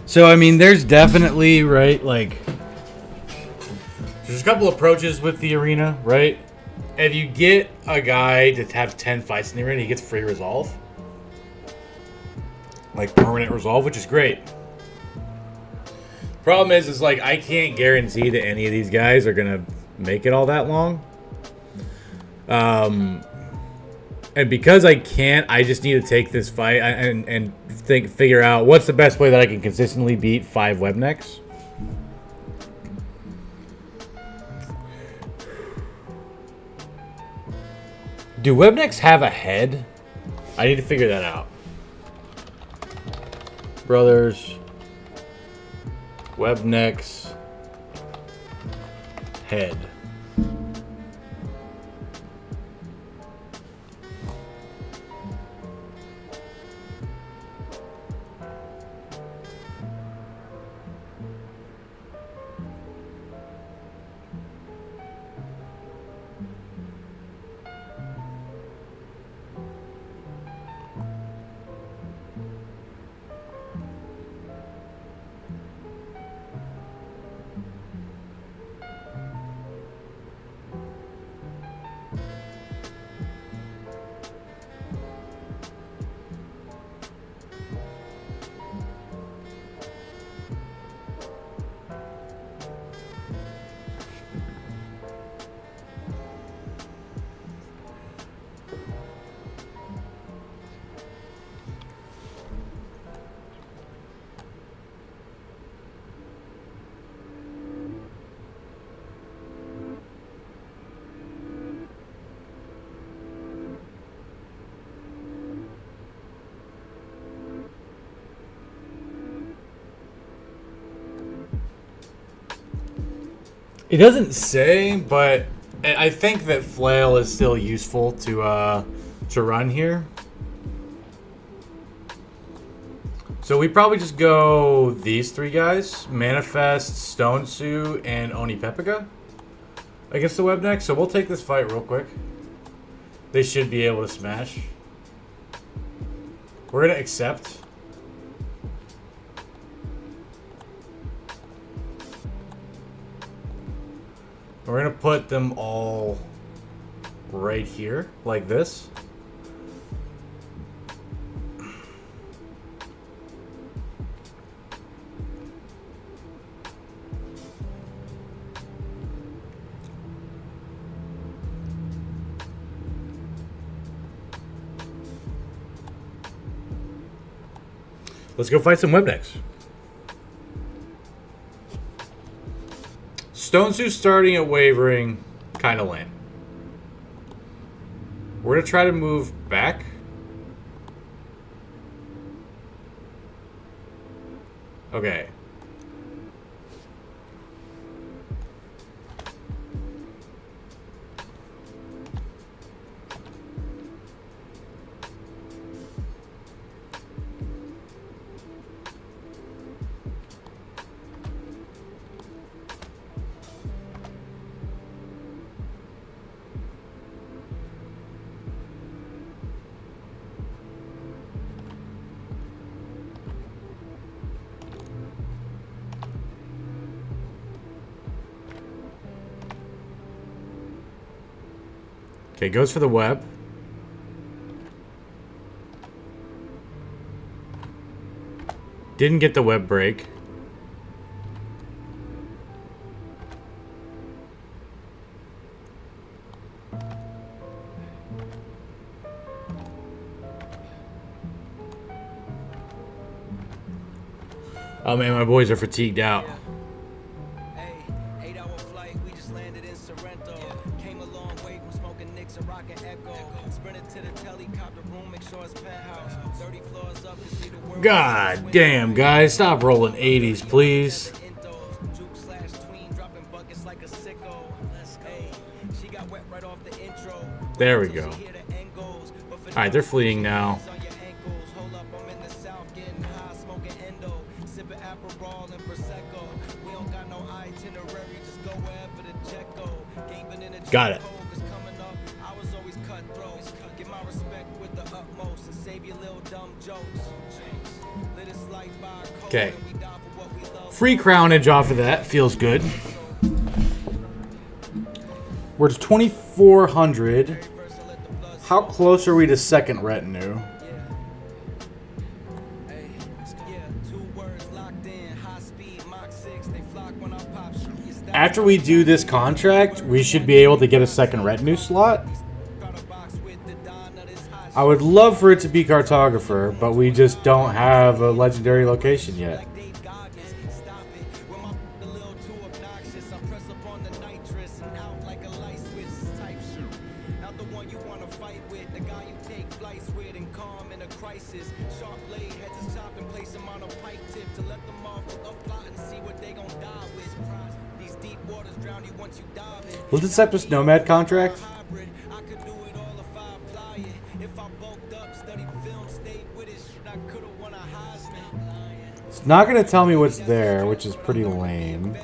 So, I mean, there's definitely, right, like, there's a couple approaches with the arena, right? If you get a guy to have 10 fights in the arena, he gets free resolve. Like, permanent resolve, which is great. Problem is like, I can't guarantee that any of these guys are going to make it all that long. And because I can't, I just need to take this fight and figure out what's the best way that I can consistently beat 5 web necks. Do web necks have a head? I need to figure that out. Brothers, web necks, head. It doesn't say, but I think that flail is still useful to run here. So we probably just go these three guys: Manifest, Stone Sue, and Oni Pepica against the web next. So we'll take this fight real quick. They should be able to smash. We're gonna accept. We're gonna put them all right here, like this. Let's go fight some webnecks. Stone Suit starting at wavering, kind of lame. We're going to try to move back. Okay. Okay, goes for the web. Didn't get the web break. Oh man, my boys are fatigued out. God damn, guys, stop rolling 80s, please. There we go. Alright, they're fleeing now. Got it. Okay. Free crownage off of that. Feels good. We're to 2,400. How close are we to second retinue? After we do this contract, we should be able to get a second retinue slot. I would love for it to be cartographer, but we just don't have a legendary location yet. Was the Septus Nomad contract? It's not going to tell me what's there, which is pretty lame.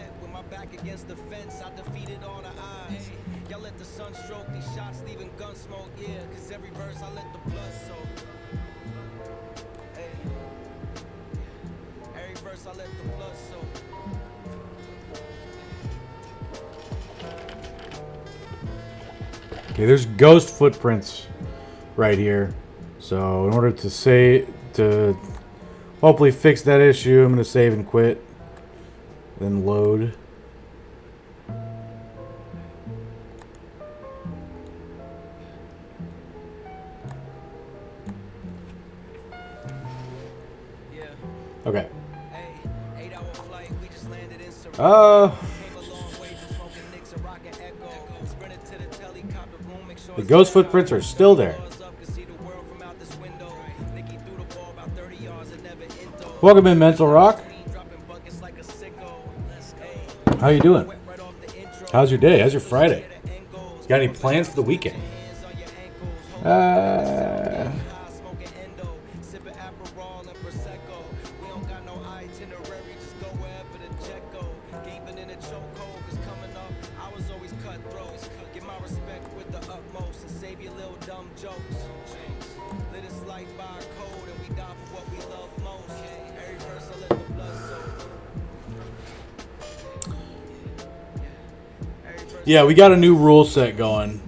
Okay, there's ghost footprints right here. So in order to hopefully fix that issue, I'm going to save and quit. Then load. Okay. The ghost footprints are still there. Welcome in, Mental Rock. How you doing? How's your day? How's your Friday? Got any plans for the weekend? Yeah, we got a new rule set going.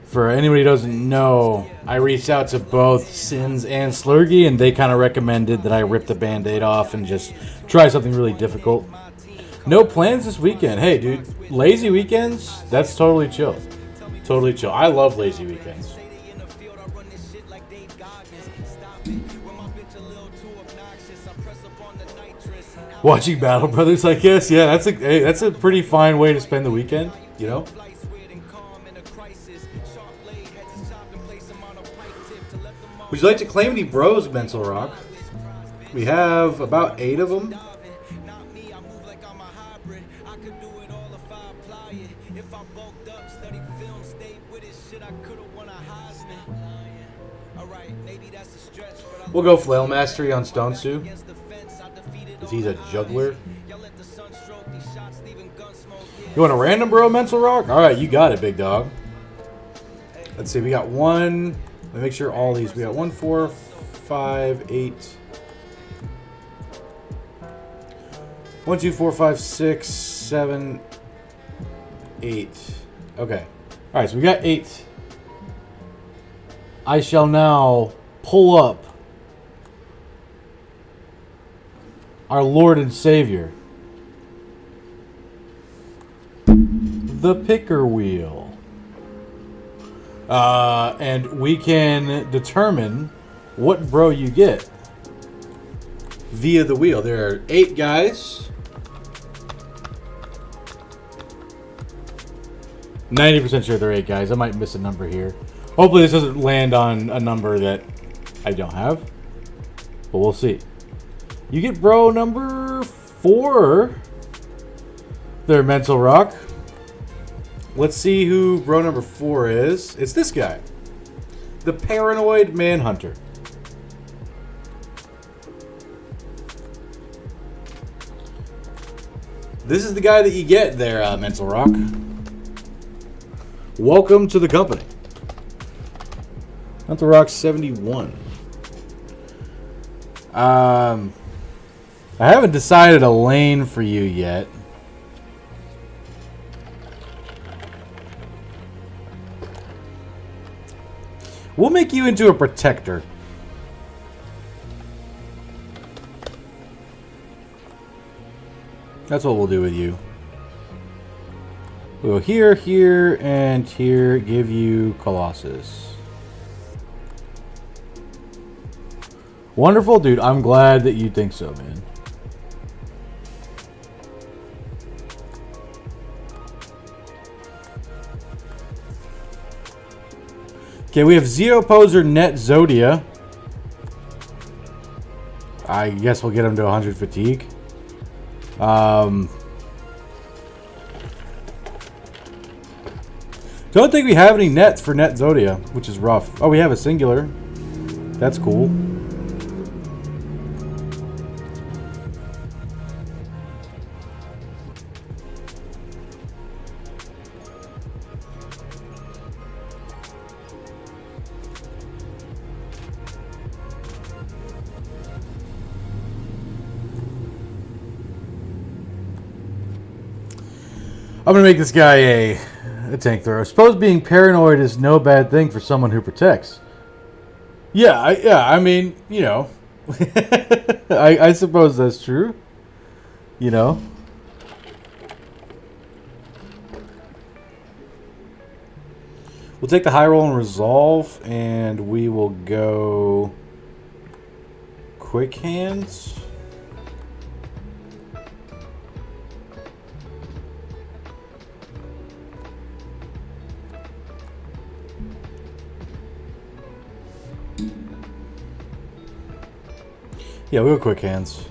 For anybody who doesn't know, I reached out to both Sins and Slurgy, and they kind of recommended that I rip the Band-Aid off and just try something really difficult. No plans this weekend. Hey, dude, lazy weekends, that's totally chill. Totally chill. I love lazy weekends. Watching Battle Brothers, I guess. Yeah, that's a pretty fine way to spend the weekend, you know? Would you like to claim any bros, Mental Rock? We have about 8 of them. We'll go Flail Mastery on Stone Sue, because he's a juggler. You want a random bro, Mental Rock? Alright, you got it, big dog. Let's see, we got one. Let me make sure all these. We got 1, 4, 5, 8. 1, 2, 4, 5, 6, 7, 8. Okay. Alright, so we got 8. I shall now pull up our Lord and Savior, the picker wheel. And we can determine what bro you get via the wheel. There are 8 guys. 90% sure there are 8 guys. I might miss a number here. Hopefully this doesn't land on a number that I don't have, but we'll see. You get bro number 4 there, Mental Rock. Let's see who bro number 4 is. It's this guy, the Paranoid Manhunter. This is the guy that you get there, Mental Rock. Welcome to the company. Mental Rock 71. I haven't decided a lane for you yet. We'll make you into a protector. That's what we'll do with you. We'll here, here, and here give you Colossus. Wonderful, dude. I'm glad that you think so, man. Okay, we have Zeo Poser Net Zodia. I guess we'll get him to 100 fatigue. Don't think we have any nets for Net Zodia, which is rough. Oh, we have a singular. That's cool. I'm gonna make this guy a tank thrower. I suppose being paranoid is no bad thing for someone who protects. Yeah, I mean, you know, I suppose that's true. You know. We'll take the high roll and resolve, and we will go quick hands. Yeah, we'll go quick hands.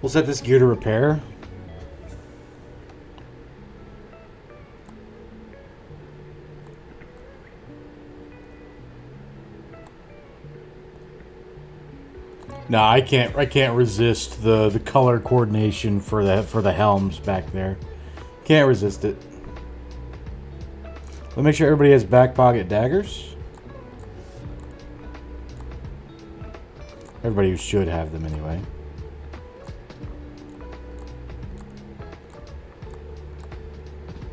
We'll set this gear to repair. No, I can't resist the color coordination for the helms back there. Can't resist it. Let's make sure everybody has back pocket daggers. Everybody should have them anyway.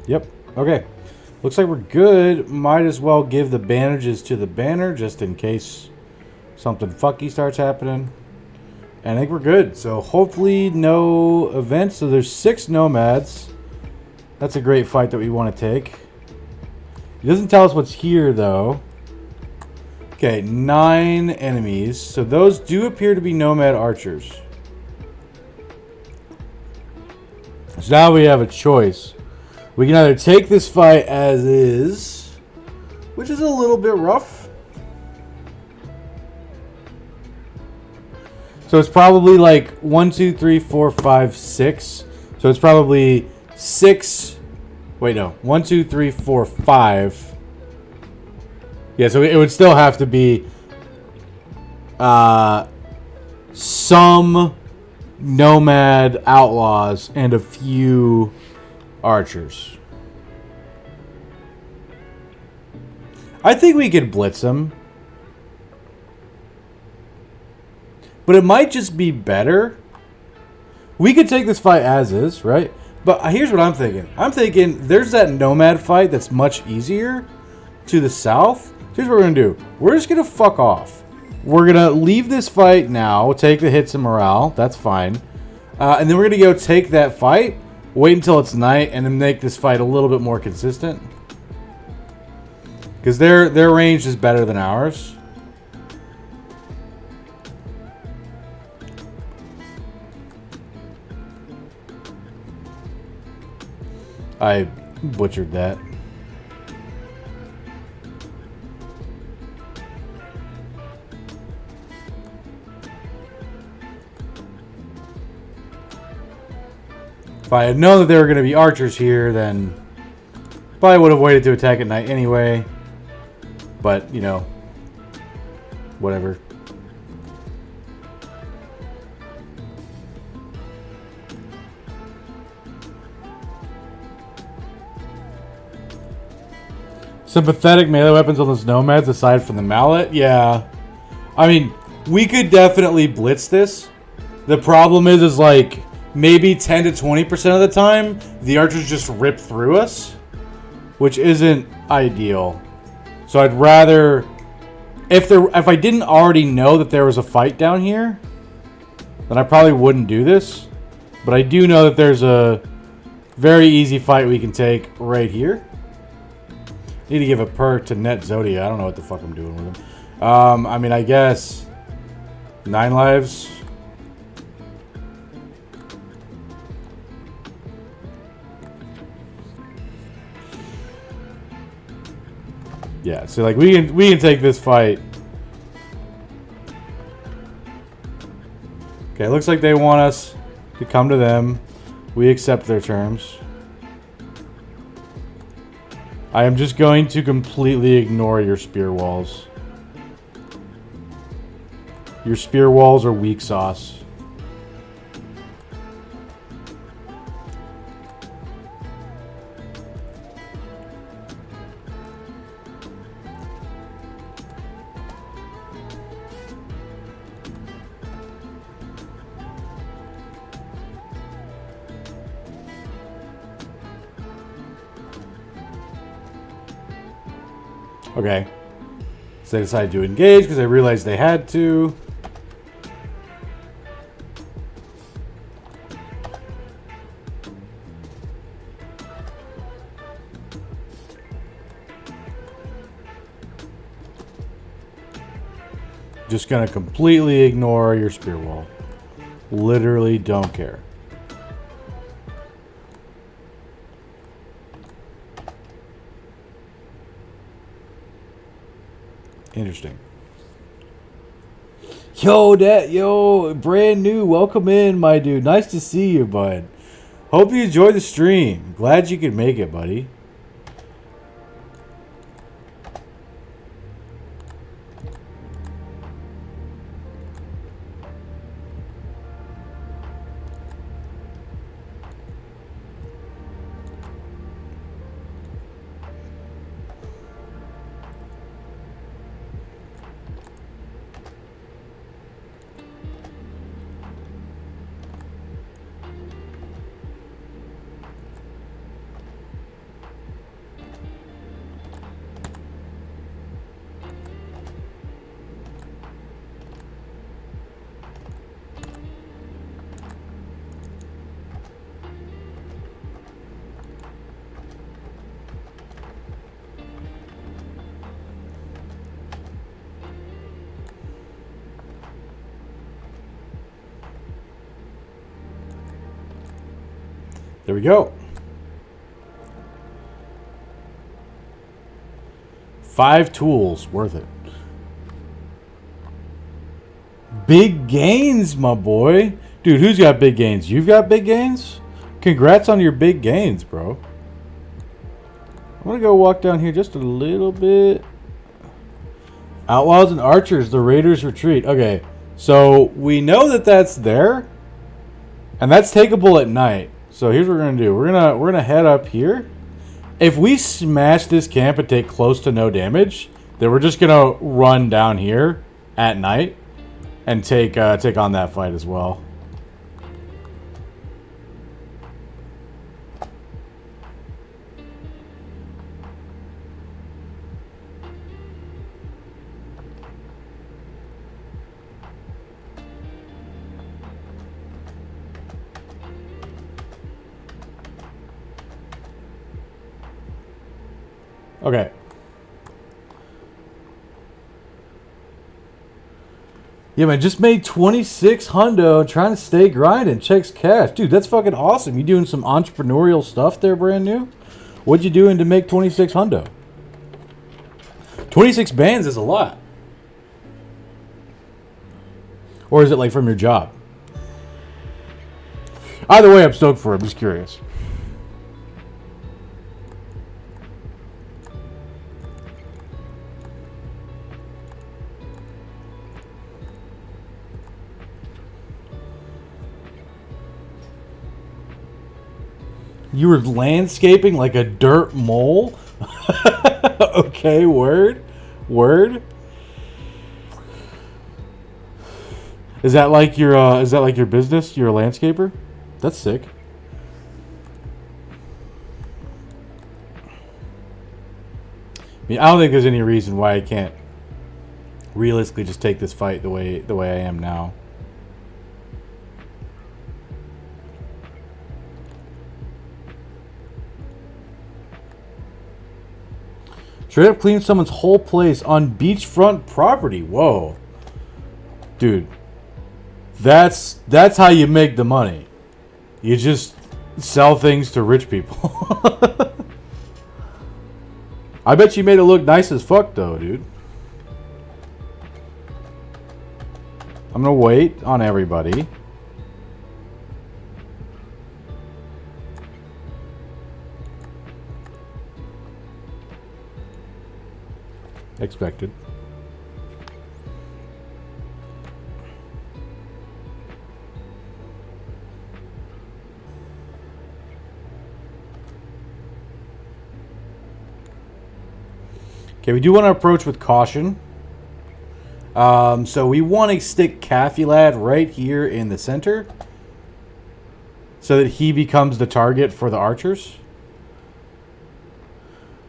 Yep. Okay. Looks like we're good. Might as well give the bandages to the banner just in case something fucky starts happening. And I think we're good. So hopefully no events. So there's 6 nomads. That's a great fight that we want to take. It doesn't tell us what's here though. Okay, 9 enemies. So those do appear to be nomad archers. So now we have a choice. We can either take this fight as is, which is a little bit rough. So it's probably like 1, 2, 3, 4, 5, 6. So it's probably 6. Wait, no. 1, 2, 3, 4, 5. Yeah, so it would still have to be some nomad outlaws and a few archers. I think we could blitz them. But it might just be better. We could take this fight as is, right? But here's what I'm thinking. I'm thinking there's that nomad fight that's much easier to the south. Here's what we're going to do. We're just going to fuck off. We're going to leave this fight now. Take the hits of morale. That's fine. And then we're going to go take that fight. Wait until it's night and then make this fight a little bit more consistent. Because their range is better than ours. I butchered that. If I had known that there were going to be archers here, then probably would have waited to attack at night anyway. But, you know, whatever. Sympathetic melee weapons on those nomads aside from the mallet? Yeah. I mean, we could definitely blitz this. The problem is like, maybe 10 to 20% of the time, the archers just rip through us, which isn't ideal. So I'd rather, if I didn't already know that there was a fight down here, then I probably wouldn't do this. But I do know that there's a very easy fight we can take right here. Need to give a perk to Net Zodia. I don't know what the fuck I'm doing with him. I mean, I guess 9 lives. Yeah, so like we can take this fight. Okay, looks like they want us to come to them. We accept their terms. I am just going to completely ignore your spear walls. Your spear walls are weak sauce. Okay. So they decided to engage because they realized they had to. Just gonna completely ignore your spear wall. Literally don't care. Interesting. Yo, brand new. Welcome in, my dude. Nice to see you, bud. Hope you enjoyed the stream. Glad you could make it, buddy. There we go. 5 tools, worth it. Big gains, my boy. Dude, who's got big gains? You've got big gains? Congrats on your big gains, bro. I'm going to go walk down here just a little bit. Outlaws and Archers, the Raiders retreat. Okay, so we know that that's there. And that's takeable at night. So here's what we're going to do. We're going to head up here. If we smash this camp and take close to no damage, then we're just going to run down here at night and take on that fight as well. Okay. Yeah, man, just made 26 hundo trying to stay grinding. Checks cash. Dude, that's fucking awesome. You doing some entrepreneurial stuff there, brand new? What'd you doing to make 26 hundo? 26 bands is a lot. Or is it like from your job? Either way, I'm stoked for it. I'm just curious. You were landscaping like a dirt mole? Okay, word. Word. Is that like your business? You're a landscaper? That's sick. I mean, I don't think there's any reason why I can't realistically just take this fight the way I am now. Straight up clean someone's whole place on beachfront property. Whoa. Dude. That's how you make the money. You just sell things to rich people. I bet you made it look nice as fuck though, dude. I'm gonna wait on everybody. Expected. Okay, we do want to approach with caution. So we want to stick Caffeylad right here in the center so that he becomes the target for the archers.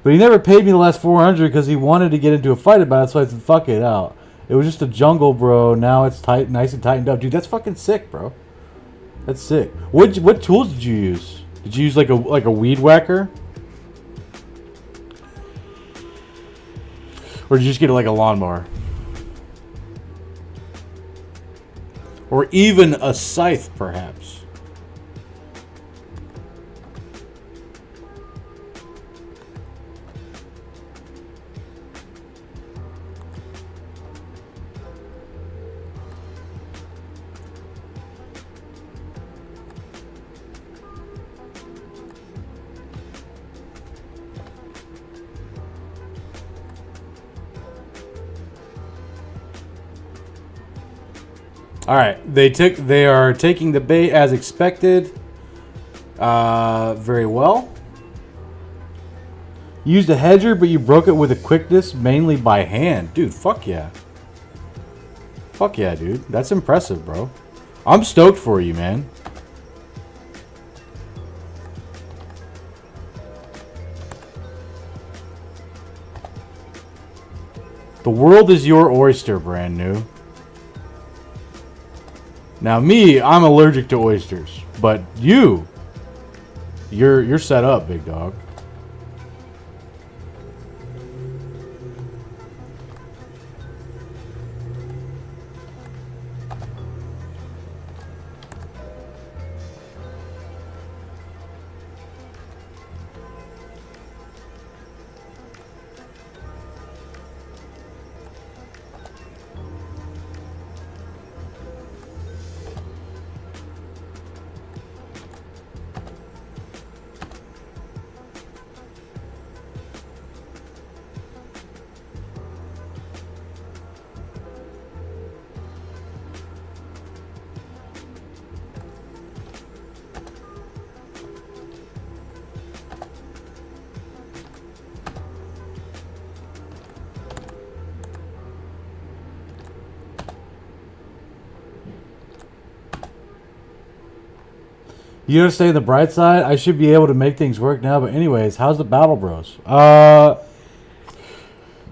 But he never paid me the last 400 because he wanted to get into a fight about it, so I said, fuck it out. It was just a jungle, bro. Now it's tight, nice and tightened up. Dude, that's fucking sick, bro. That's sick. What tools did you use? Did you use like a weed whacker? Or did you just get like a lawnmower? Or even a scythe, perhaps? All right, they are taking the bait as expected. Very well. Used a hedger, but you broke it with a quickness, mainly by hand. Dude, fuck yeah. Fuck yeah, dude. That's impressive, bro. I'm stoked for you, man. The world is your oyster, brand new. Now me, I'm allergic to oysters, but you're set up, big dog. You gotta stay on the bright side. I should be able to make things work now. But anyways, how's the Battle Bros?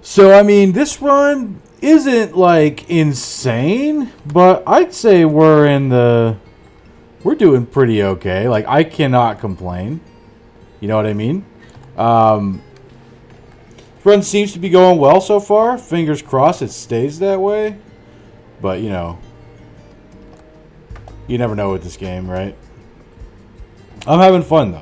So I mean, this run isn't like insane, but I'd say we're doing pretty okay. Like I cannot complain. You know what I mean? Run seems to be going well so far. Fingers crossed it stays that way. But you know, you never know with this game, right? I'm having fun though.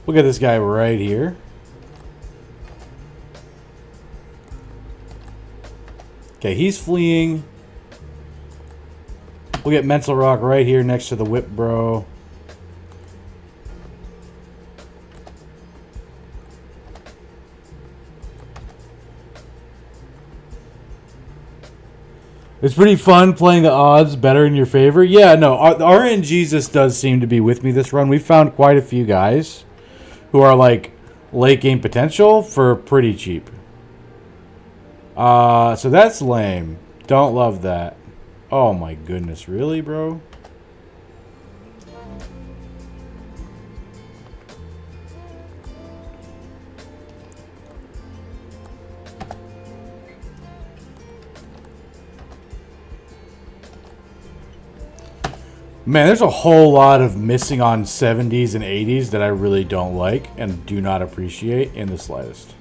Look at this guy right here. Okay, he's fleeing. We'll get Mental Rock right here next to the Whip Bro. It's pretty fun playing the odds better in your favor. Yeah, no, RNGesus does seem to be with me this run. We've found quite a few guys who are like late game potential for pretty cheap. So that's lame. Don't love that. Oh my goodness, really, bro? Man, there's a whole lot of missing on 70s and 80s that I really don't like and do not appreciate in the slightest.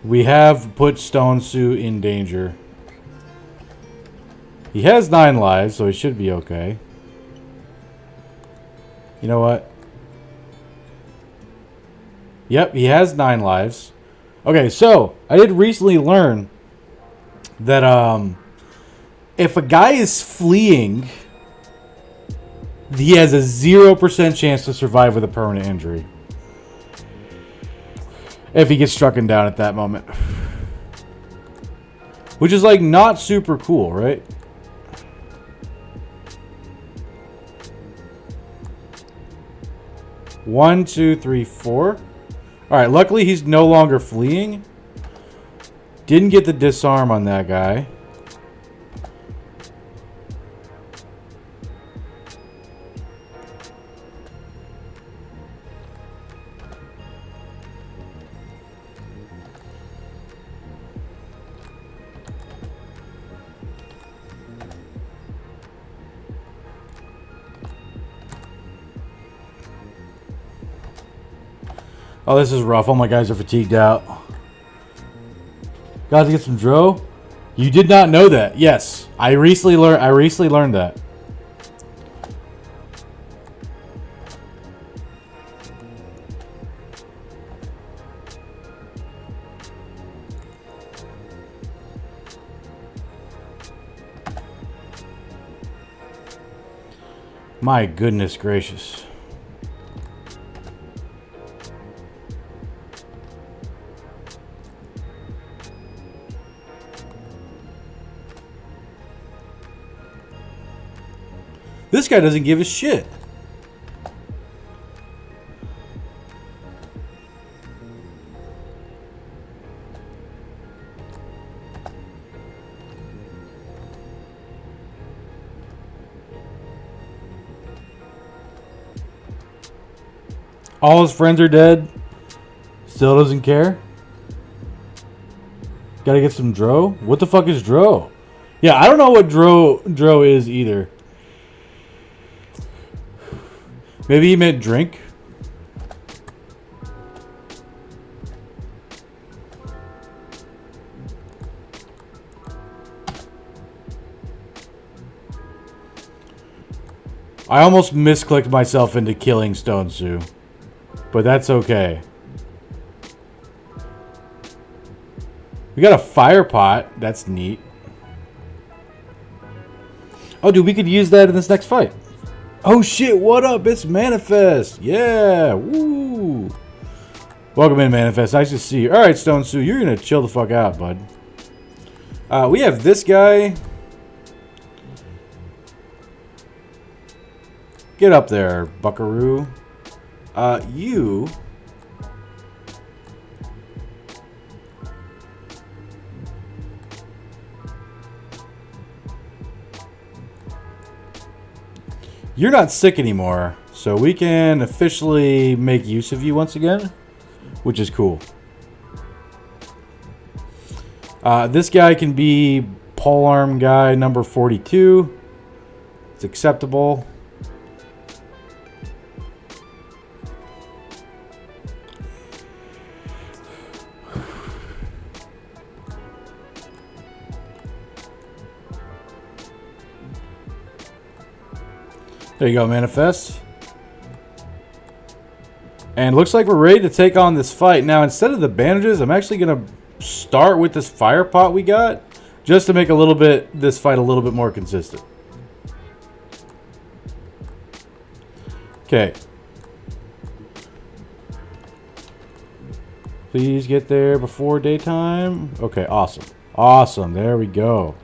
We have put Stone Sue in danger. He has 9 lives, so he should be okay. You know what? Yep, he has 9 lives. Okay, so I did recently learn that if a guy is fleeing, he has a 0% chance to survive with a permanent injury. If he gets struck down at that moment. Which is like not super cool, right? One, two, three, four. Alright, luckily he's no longer fleeing. Didn't get the disarm on that guy. Oh, this is rough. All my guys are fatigued out. Got to get some dro. You did not know that. Yes, I recently learned that. My goodness gracious. This guy doesn't give a shit. All his friends are dead. Still doesn't care. Gotta get some dro. What the fuck is dro? Yeah, I don't know what dro is either. Maybe he meant drink. I almost misclicked myself into killing Stone Sue. But that's okay. We got a fire pot. That's neat. Oh, dude, we could use that in this next fight. Oh shit, what up? It's Manifest. Yeah, woo. Welcome in, Manifest. Nice to see you. Alright, Stone Sue, you're gonna chill the fuck out, bud. We have this guy. Get up there, buckaroo. You... You're not sick anymore, so we can officially make use of you once again, which is cool. This guy can be polearm guy number 42. It's acceptable. There you go, Manifest. And looks like we're ready to take on this fight. Now, instead of the bandages, I'm actually going to start with this fire pot we got, just to make this fight a little bit more consistent. Okay. Please get there before daytime. Okay, awesome. Awesome, there we go.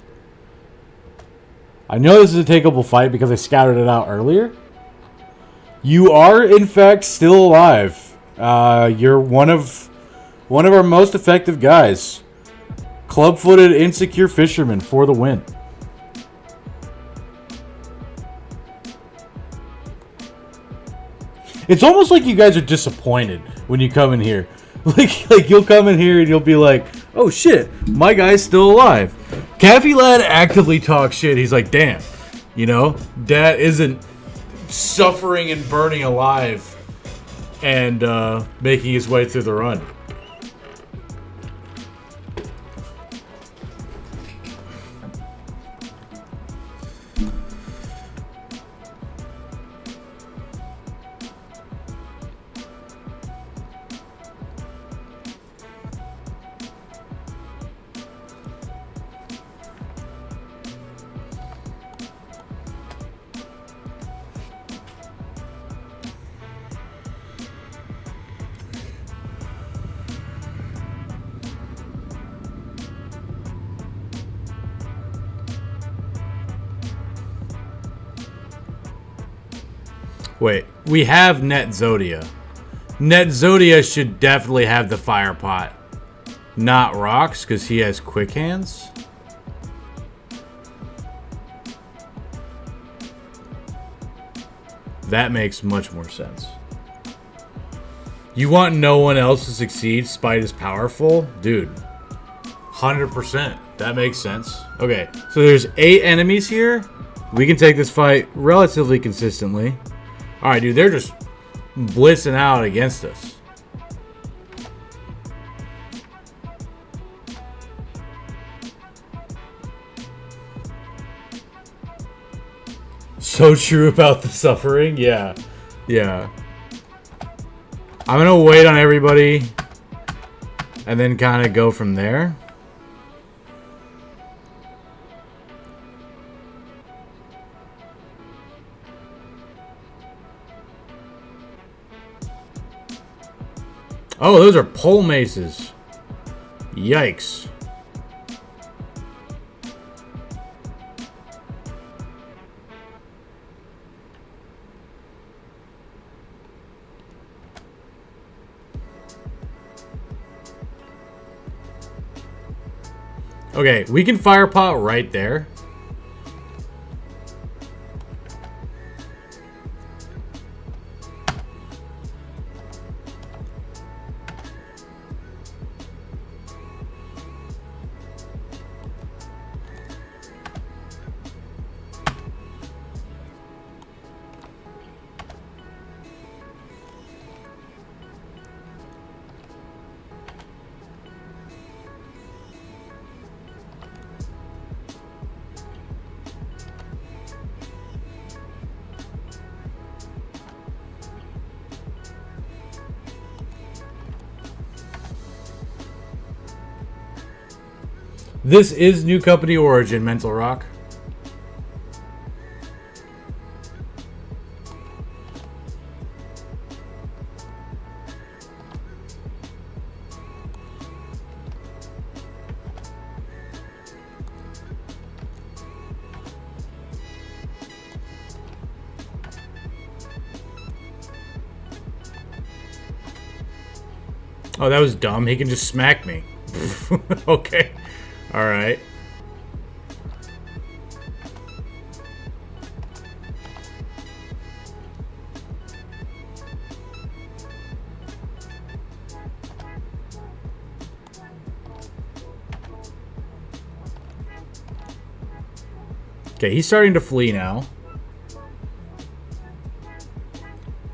I know this is a takeable fight because I scouted it out earlier. You are, in fact, still alive. You're one of our most effective guys. Club-footed, insecure fisherman for the win. It's almost like you guys are disappointed when you come in here. Like you'll come in here and you'll be like, oh shit, my guy's still alive. Caffey Lad actively talks shit. He's like, damn, you know, Dad isn't suffering and burning alive and making his way through the run.
Wait, we have Net Zodia. Net Zodia should definitely have the fire pot. Not Rocks, because he has quick hands. That makes much more sense. You want no one else to succeed? Spite is powerful? Dude, 100%. That makes sense. Okay, so there's 8 enemies here. We can take this fight relatively consistently. Alright, dude, they're just blitzing out against us. So true about the suffering. Yeah. Yeah. I'm gonna wait on everybody and then kind of go from there. Oh, those are pole maces. Yikes. Okay, we can fire pot right there. This is new company origin, Mental Rock. Oh, that was dumb. He can just smack me. Okay. Alright. Okay, he's starting to flee now.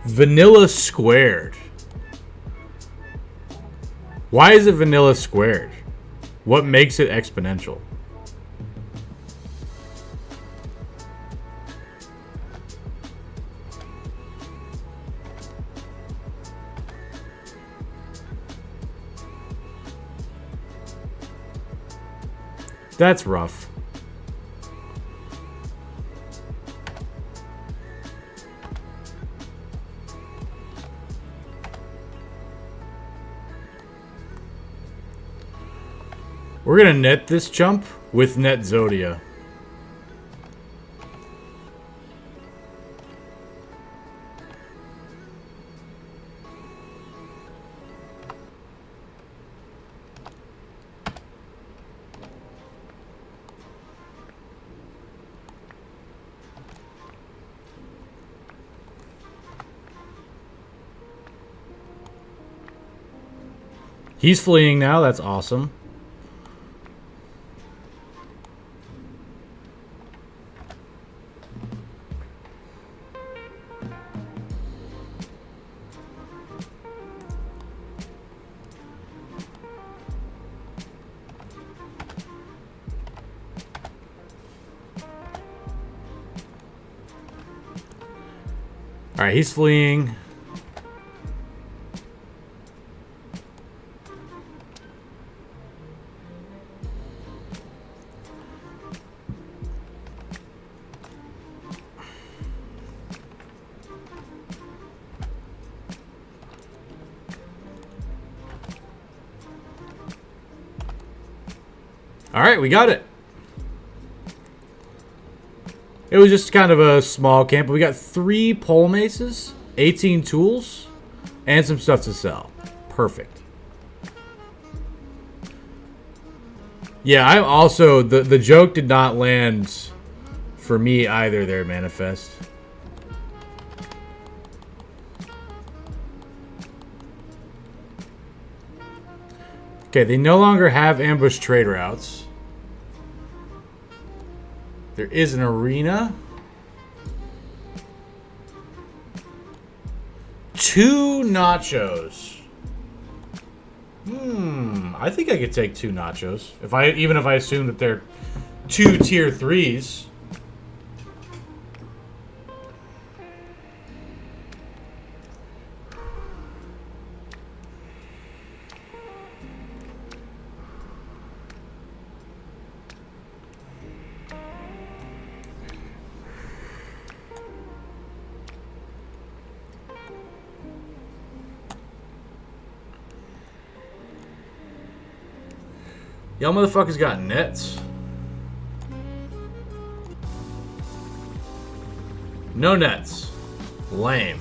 Vanilla squared. Why is it vanilla squared? What makes it exponential? That's rough. We're gonna net this jump with Net Zodia. He's fleeing now, that's awesome. Alright, he's fleeing. Alright, we got it. It was just kind of a small camp. But we got 3 pole maces, 18 tools, and some stuff to sell. Perfect. Yeah, I'm also... The joke did not land for me either there, Manifest. Okay, they no longer have ambush trade routes. There is an arena. 2 nachos. I think I could take 2 nachos. Even if I assume that they're 2 tier 3s. Y'all motherfuckers got nets. No nets. Lame.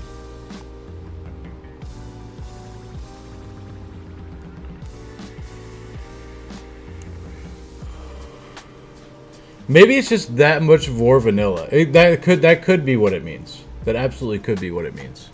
Maybe it's just that much more vanilla. That could be what it means. That absolutely could be what it means.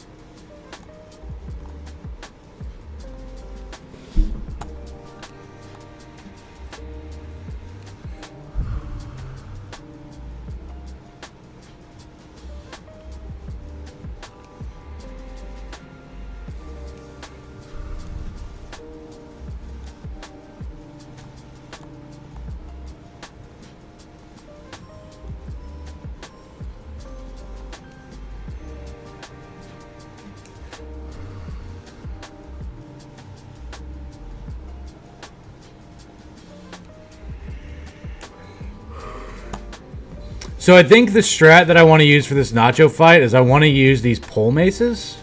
So I think the strat that I want to use for this nacho fight is I want to use these pole maces.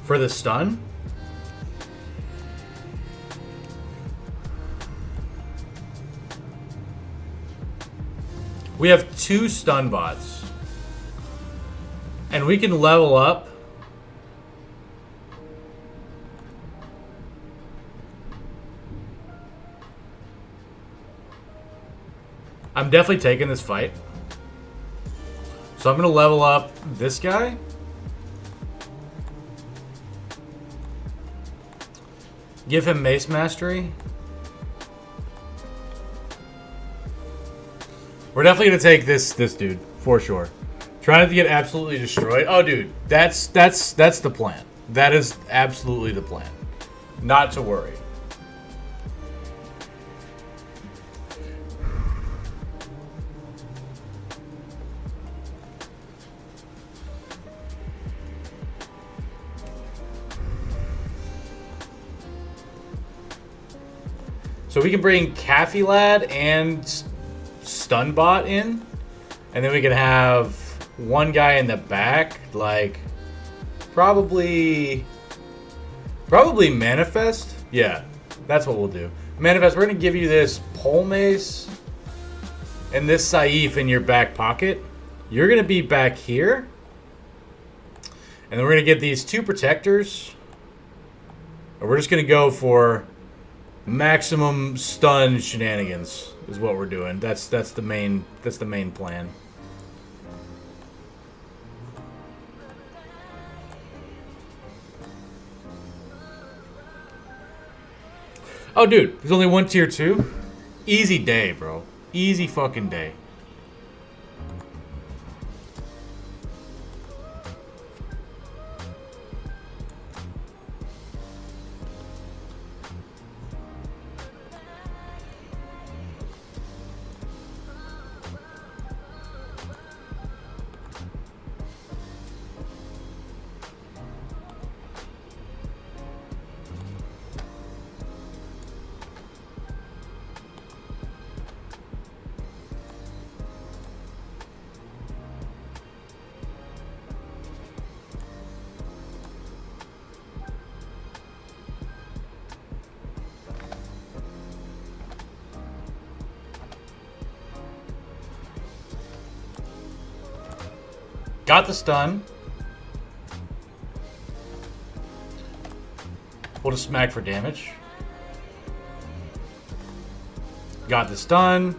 For the stun. We have 2 stun bots. And we can level up. I'm definitely taking this fight. So I'm going to level up this guy. Give him Mace Mastery. We're definitely going to take this dude, for sure. Try not to get absolutely destroyed. Oh, dude, that's the plan. That is absolutely the plan. Not to worry. So we can bring Caffey Lad and Stunbot in. And then we can have one guy in the back, like probably Manifest. Yeah, that's what we'll do. Manifest, we're gonna give you this pole mace and this Saif in your back pocket. You're gonna be back here. And then we're gonna get these 2 protectors. And we're just gonna go for maximum stun shenanigans is what we're doing. That's the main plan. Oh, dude, there's only 1 tier 2. Easy day, bro. Easy fucking day. Got the stun. We'll just smack for damage. Got the stun.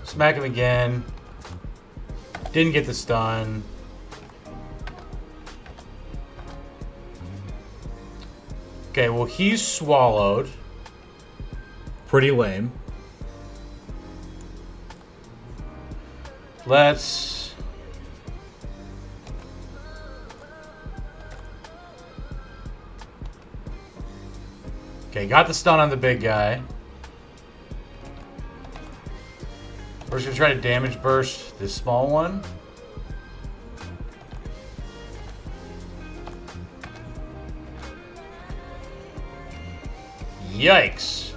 Smack him again. Didn't get the stun. Okay, well, he's swallowed. Pretty lame. Let's... Okay, got the stun on the big guy. We're just going to try to damage burst this small one. Yikes.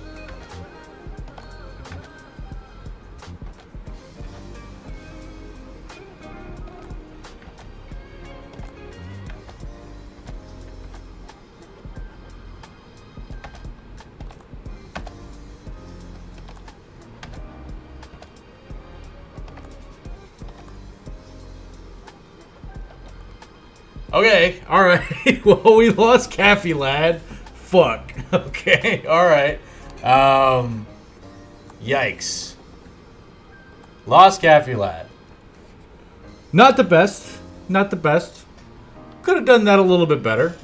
Okay, alright. Well, we lost Caffey Lad. Fuck. Okay, alright. Yikes. Lost Caffey Lad. Not the best. Not the best. Could have done that a little bit better.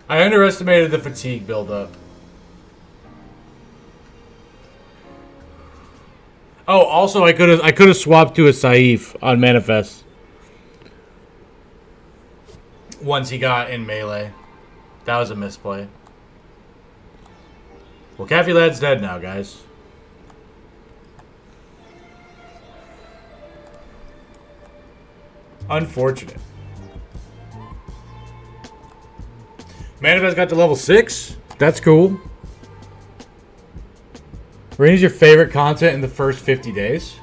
I underestimated the fatigue buildup. Oh, also I could have swapped to a Saif on Manifest once he got in melee. That was a misplay. Well, Caffey Lad's dead now, guys. Unfortunate. Manifest got to level 6. That's cool. Arena's your favorite content in the first 50 days.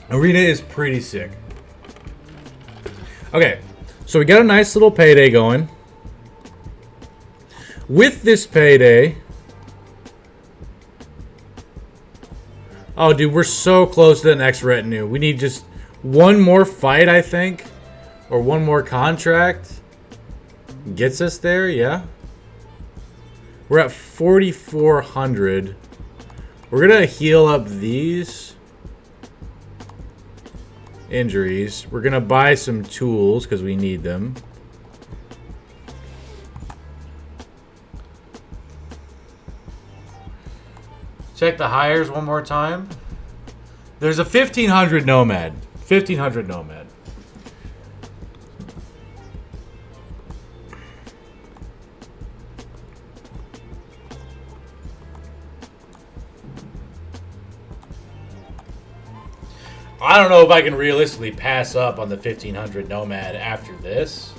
Arena is pretty sick. Okay, so we got a nice little payday going. With this payday... Oh, dude, we're so close to the next retinue. We need just one more fight, I think. Or one more contract. Gets us there, yeah. We're at 4,400. We're going to heal up these injuries. We're going to buy some tools because we need them. Check the hires one more time. There's a 1,500 Nomad. 1,500 Nomad. I don't know if I can realistically pass up on the 1,500 Nomad after this.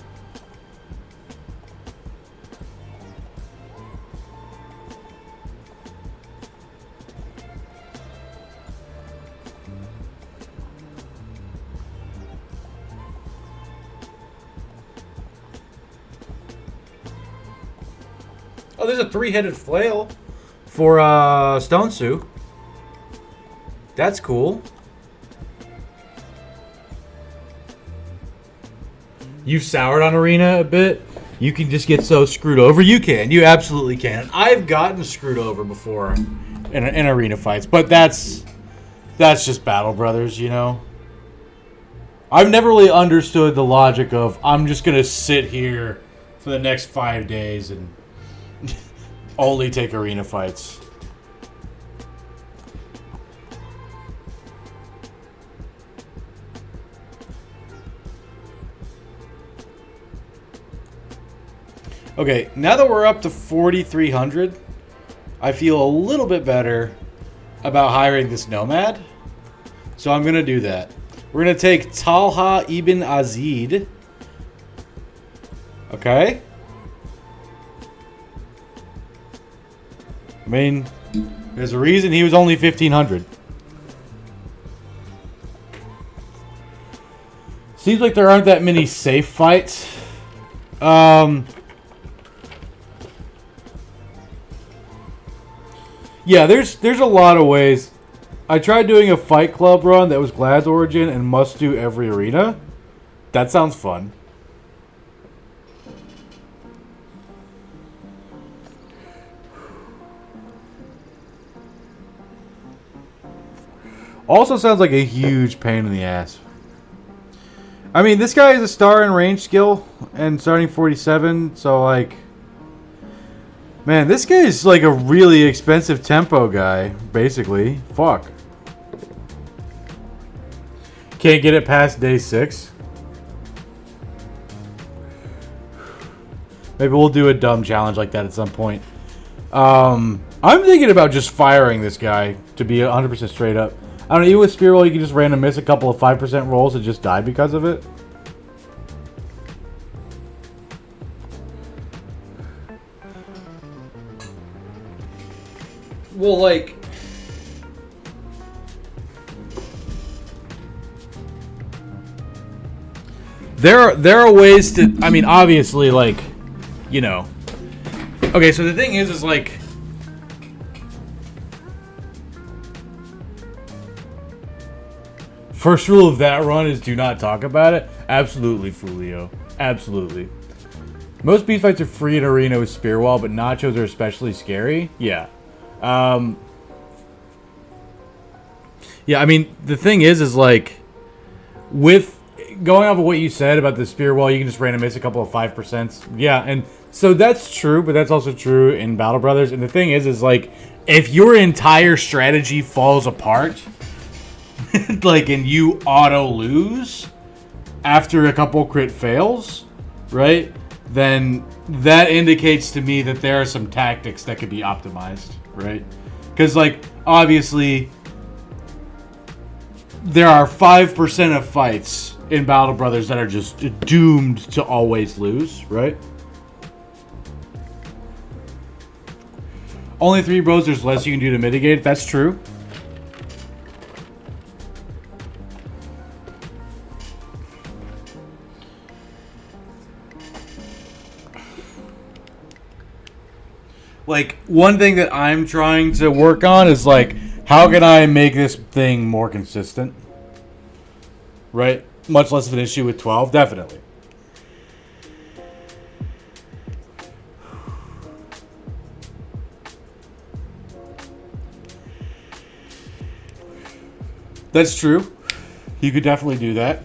Oh, there's a 3-headed flail for Stone Sue. That's cool. You've soured on Arena a bit. You can just get so screwed over. You can. You absolutely can. I've gotten screwed over before in Arena fights, but that's just Battle Brothers, you know. I've never really understood the logic of I'm just gonna sit here for the next 5 days and only take Arena fights. Okay, now that we're up to 4,300, I feel a little bit better about hiring this Nomad. So I'm going to do that. We're going to take Talha Ibn Azid. Okay. I mean, there's a reason he was only 1,500. Seems like there aren't that many safe fights.
Yeah, there's a lot of ways. I tried doing a Fight Club run that was Glad's Origin and must do every arena. That sounds fun. Also sounds like a huge pain in the ass. I mean, this guy is a star in range skill and starting 47, so like... Man, this guy is like a really expensive tempo guy, basically. Fuck. Can't get it past day 6. Maybe we'll do a dumb challenge like that at some point. I'm thinking about just firing this guy, to be 100% straight up. I don't know, even with Spear Roll, you can just random miss a couple of 5% rolls and just die because of it. Well, like... There are ways to... I mean, obviously, like... You know... Okay, so the thing is like... First rule of that run is do not talk about it. Absolutely, Fulio. Absolutely. Most beast fights are free in arena with Spear Wall, but nachos are especially scary. Yeah. Yeah, I mean, the thing is like, with going off of what you said about the Spear Wall, you can just random miss a couple of 5%. Yeah, and so that's true, but that's also true in Battle Brothers. And the thing is like, if your entire strategy falls apart, like, and you auto lose after a couple crit fails, right? Then that indicates to me that there are some tactics that could be optimized, right? Because, like, obviously, there are 5% of fights in Battle Brothers that are just doomed to always lose, right? Only 3 bros, there's less you can do to mitigate it. That's true. Like, one thing that I'm trying to work on is, like, how can I make this thing more consistent? Right? Much less of an issue with 12, definitely. That's true. You could definitely do that.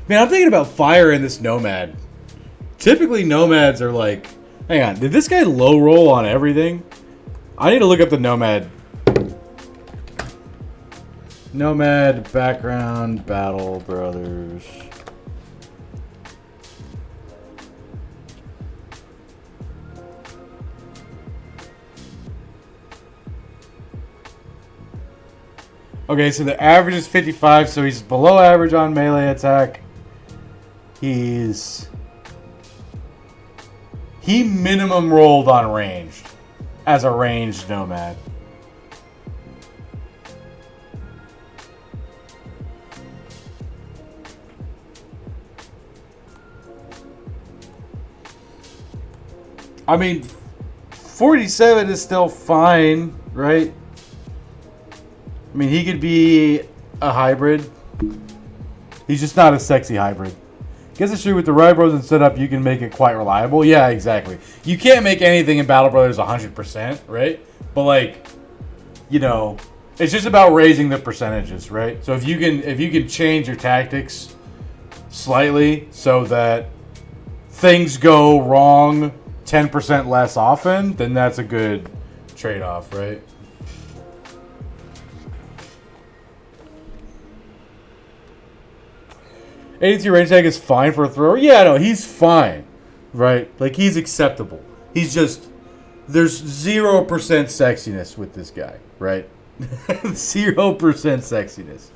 Man, I'm thinking about fire in this Nomad. Typically, Nomads are like... Hang on, did this guy low roll on everything? I need to look up the Nomad. Nomad background Battle Brothers. Okay, so the average is 55, so he's below average on melee attack. He minimum rolled on ranged as a ranged Nomad. I mean, 47 is still fine, right? I mean, he could be a hybrid. He's just not a sexy hybrid. Guess it's true with the right bros and setup, you can make it quite reliable. Yeah, exactly. You can't make anything in Battle Brothers 100%, right? But like, you know, it's just about raising the percentages, right? So if you can change your tactics slightly so that things go wrong 10% less often, then that's a good trade-off, right? ADT range tag is fine for a thrower. Yeah, no, he's fine, right? Like, he's acceptable. He's just, there's 0% sexiness with this guy, right? 0% sexiness.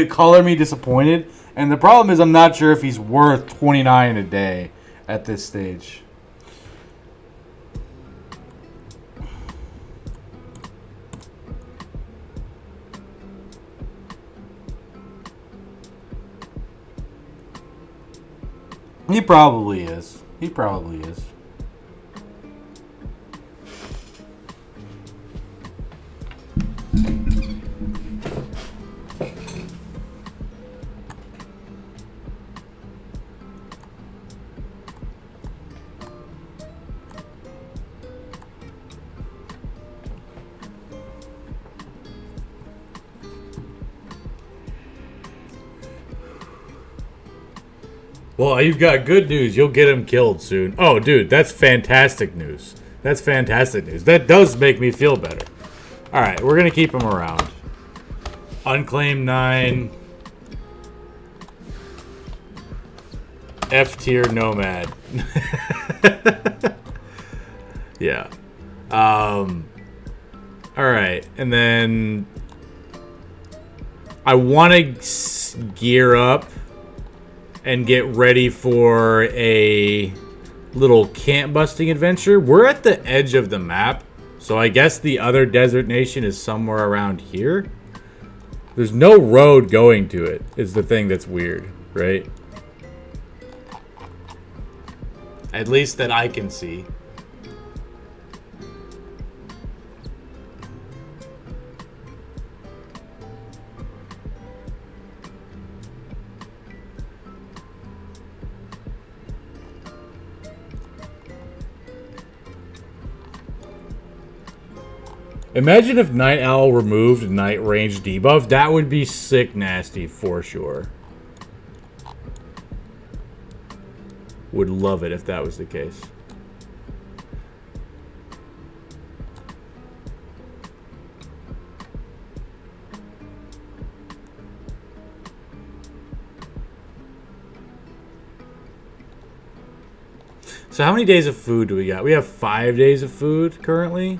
Color me disappointed. And the problem is I'm not sure if he's worth 29 a day at this stage. He probably is. He probably is.
Well, you've got good news. You'll get him killed soon. Oh, dude, that's fantastic news. That's fantastic news. That does make me feel better. All right, we're going to keep him around. Unclaimed 9. F tier nomad. Yeah. All right, and then I want to gear up and get ready for a little camp busting adventure. We're at the edge of the map, so I guess the other desert nation is somewhere around here. There's no road going to it, is the thing that's weird, right? At least that I can see. Imagine if Night Owl removed Night Range debuff. That would be sick nasty for sure. Would love it if that was the case. So how many days of food do we got? We have 5 days of food currently.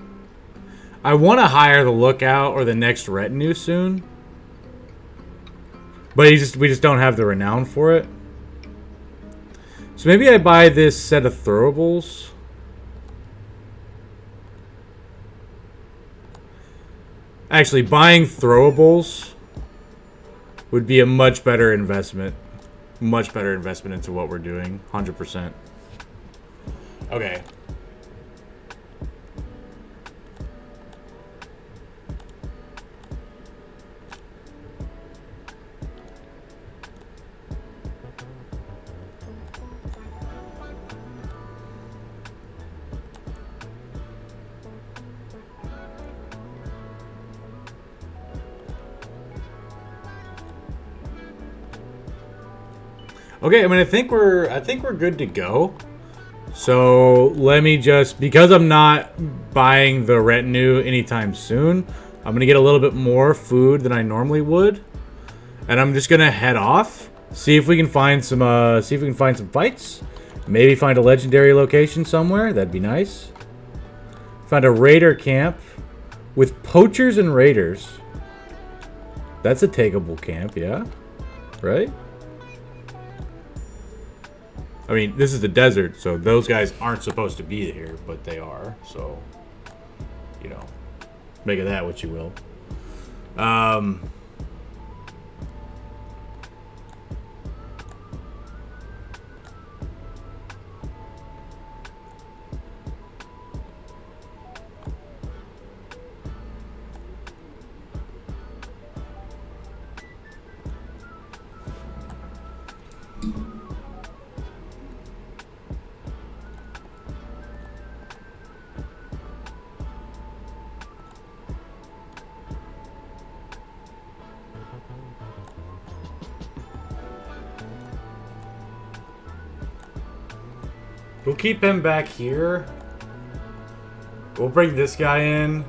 I want to hire the lookout or the next retinue soon. But we just don't have the renown for it. So maybe I buy this set of throwables. Actually, buying throwables would be a much better investment. Much better investment into what we're doing. 100%. Okay. Okay, I mean, I think we're good to go. So let me just, because I'm not buying the retinue anytime soon, I'm gonna get a little bit more food than I normally would, and I'm just gonna head off, see if we can find some fights, maybe find a legendary location somewhere. That'd be nice. Find a raider camp with poachers and raiders. That's a takeable camp, yeah, right? I mean, this is the desert, so those guys aren't supposed to be here, but they are. So, you know, make of that what you will. We'll keep him back here. We'll bring this guy in.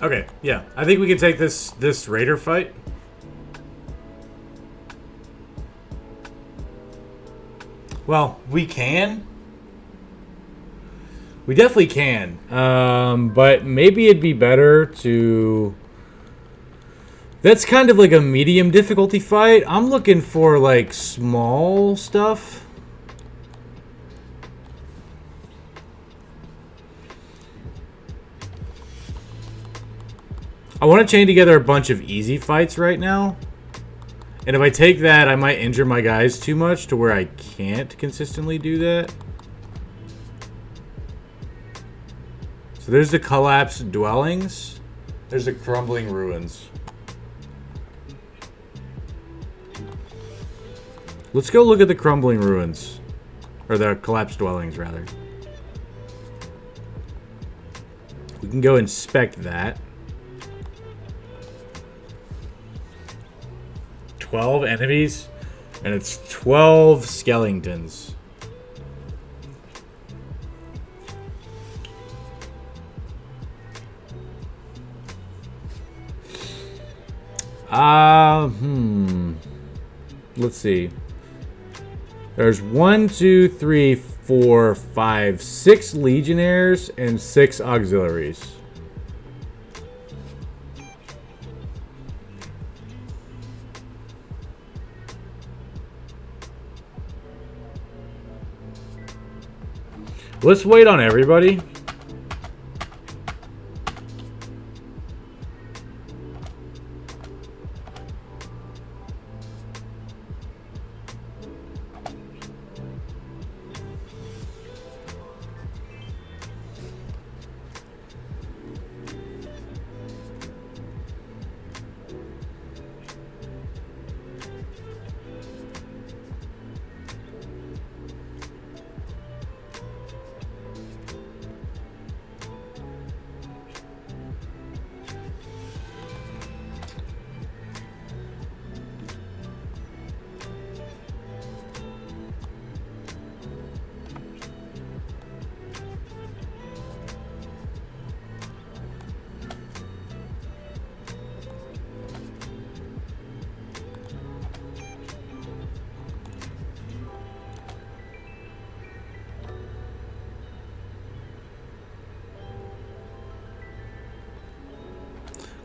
Okay, yeah. I think we can take this Raider fight. Well, we can. We definitely can. But maybe it'd be better to... That's kind of like a medium difficulty fight. I'm looking for, like, small stuff. I want to chain together a bunch of easy fights right now. And if I take that, I might injure my guys too much to where I can't consistently do that. So there's the collapsed dwellings. There's the crumbling ruins. Let's go look at the crumbling ruins. Or the collapsed dwellings, rather. We can go inspect that. 12 enemies, and it's 12 skeletons. Let's see. There's 1, 2, 3, 4, 5, 6 legionnaires and 6 auxiliaries. Let's wait on everybody.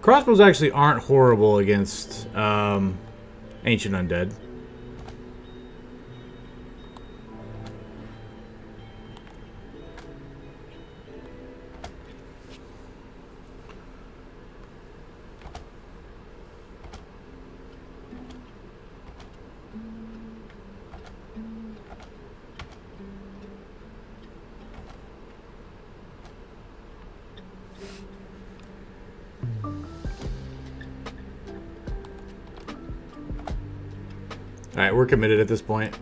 Crossbows actually aren't horrible against ancient undead. Alright, we're committed at this point.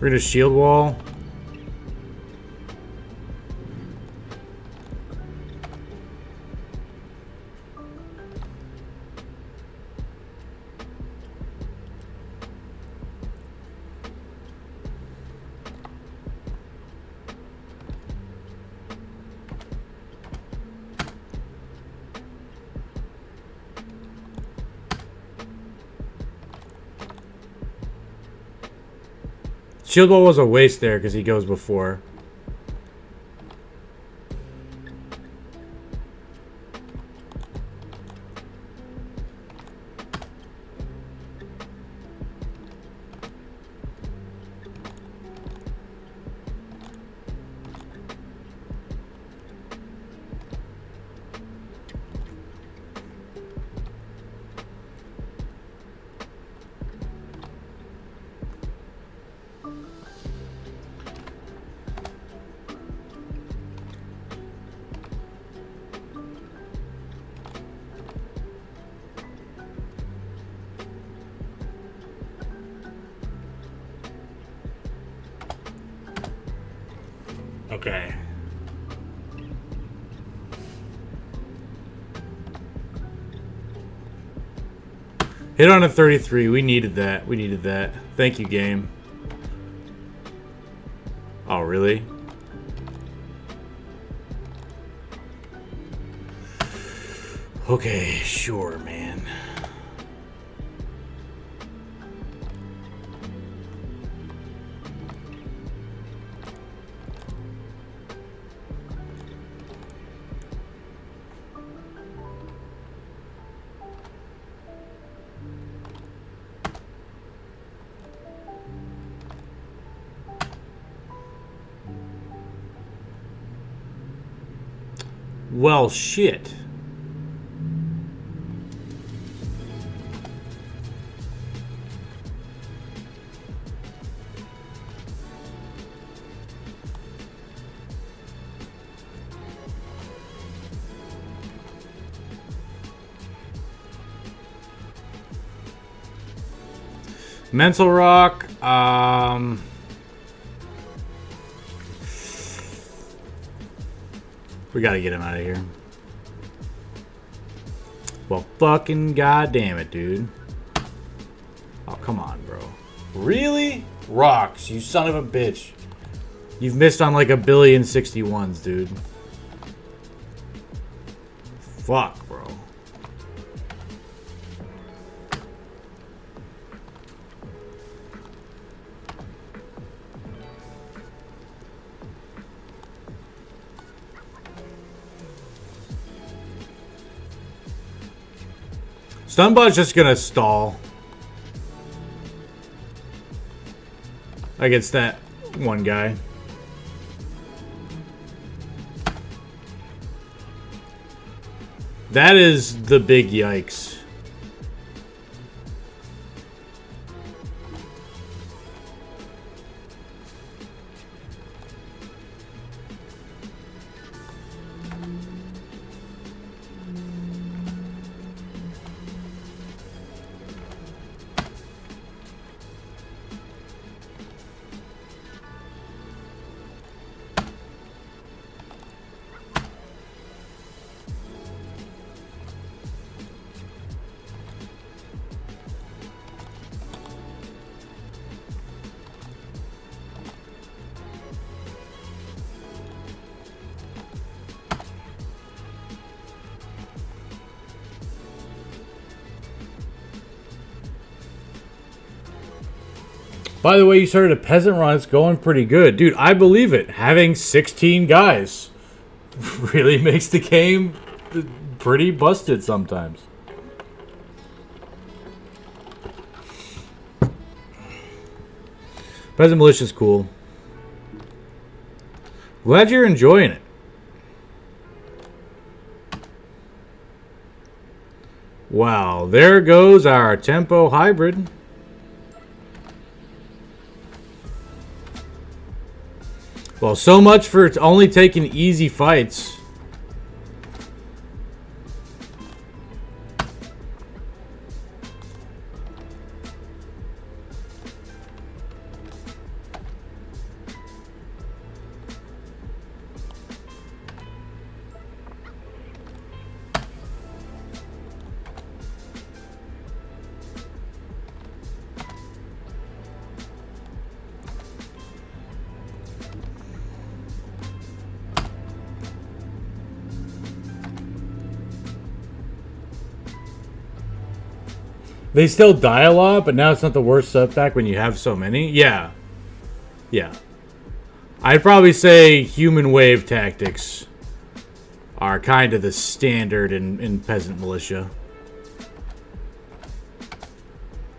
We're gonna shield wall. Shield wall was a waste there because he goes before. Okay. Hit on a 33. We needed that. We needed that. Thank you, game. Oh, really? Okay, sure, man. Well, shit. Mental Rock, we gotta get him out of here. Well, fucking goddamn it, dude. Oh, come on, bro. Really? Rocks, you son of a bitch. You've missed on like 1,061,000,000, dude. Fuck, bro. Stunbot's just gonna stall against that one guy. That is the big yikes. By the way, you started a peasant run. It's going pretty good. Dude, I believe it. Having 16 guys really makes the game pretty busted sometimes. Peasant Militia's cool. Glad you're enjoying it. Wow, there goes our tempo hybrid. Well, so much for only taking easy fights. They still die a lot, but now it's not the worst setback when you have so many. Yeah. Yeah. I'd probably say human wave tactics are kind of the standard in peasant militia.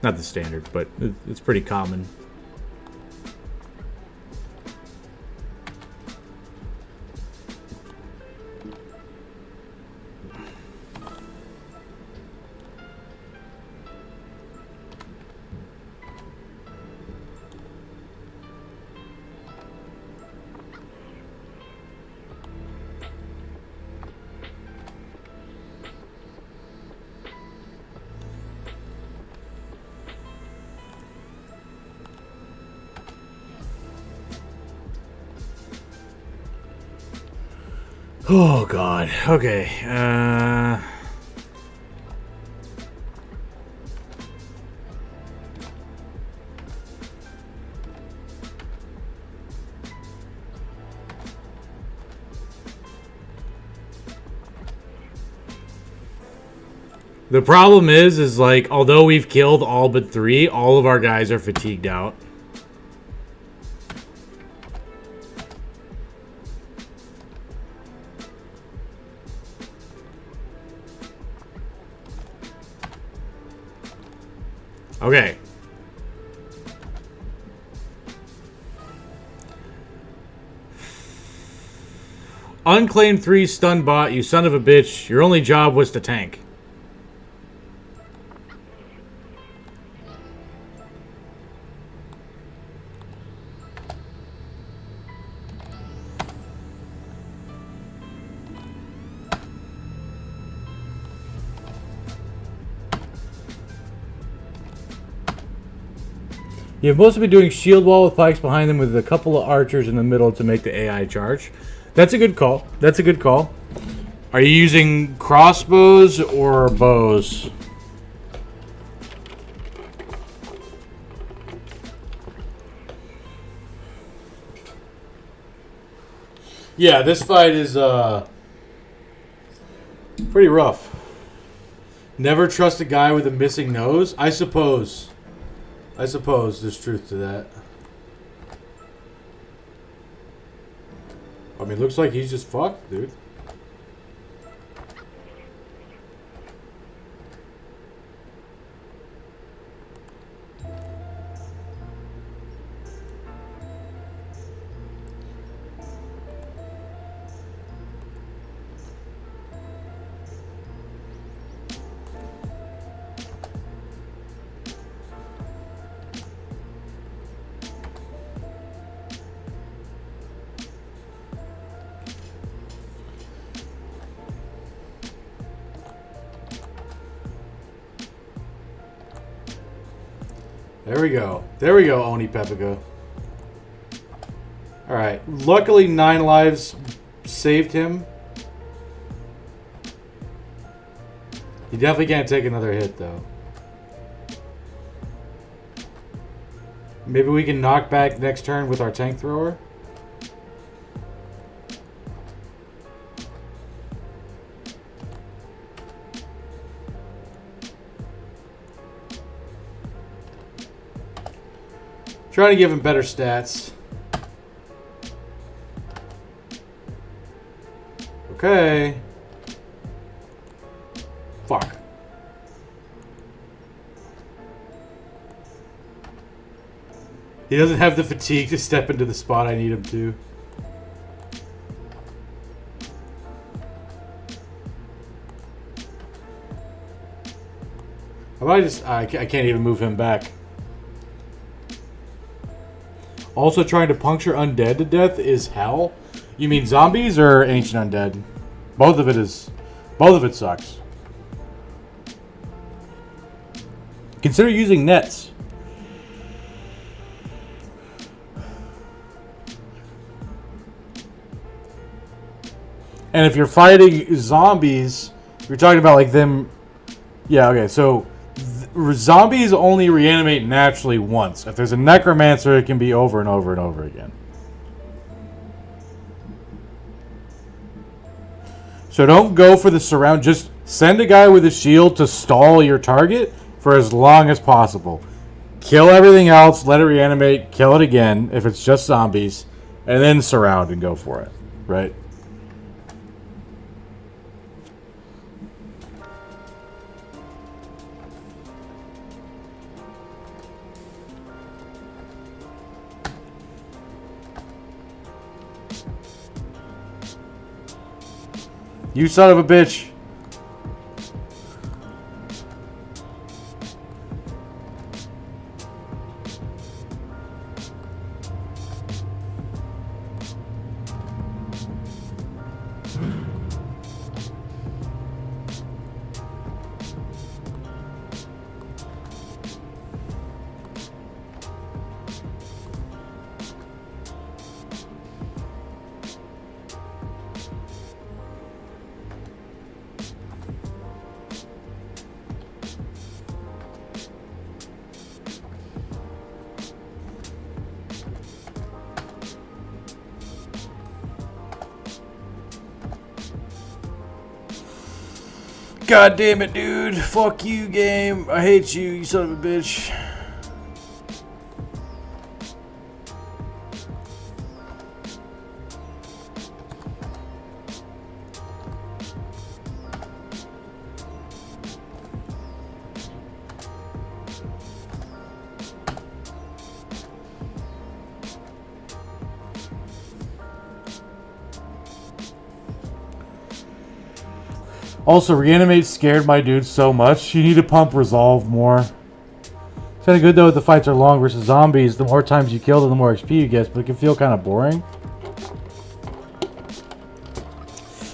Not the standard, but it's pretty common. Oh God. Okay. The problem is like, although we've killed all but 3, all of our guys are fatigued out. Okay. Unclaimed 3 stun bot, you son of a bitch. Your only job was to tank. You've mostly been doing shield wall with pikes behind them with a couple of archers in the middle to make the AI charge. That's a good call. That's a good call. Are you using crossbows or bows? Yeah, this fight is pretty rough. Never trust a guy with a missing nose? I suppose there's truth to that. I mean, looks like he's just fucked, dude. There we go. There we go, Oni Pepico. Alright. Luckily, 9 lives saved him. He definitely can't take another hit, though. Maybe we can knock back next turn with our tank thrower. Trying to give him better stats. Okay. Fuck. He doesn't have the fatigue to step into the spot I need him to. How about I can't even move him back. Also trying to puncture undead to death is hell. You mean zombies or ancient undead? Both of it sucks. Consider using nets. And if you're fighting zombies, you're talking about like them. Yeah, okay, so zombies only reanimate naturally once. If there's a necromancer, it can be over and over and over again. So don't go for the surround. Just send a guy with a shield to stall your target for as long as possible. Kill everything else, let it reanimate, kill it again if it's just zombies, and then surround and go for it, right? You son of a bitch.
God damn it, dude. Fuck you, game. I hate you, you son of a bitch. Also, Reanimate scared my dude so much. You need to pump Resolve more. It's kind of good, though, if the fights are long versus zombies. The more times you kill them, the more XP you get, but it can feel kind of boring.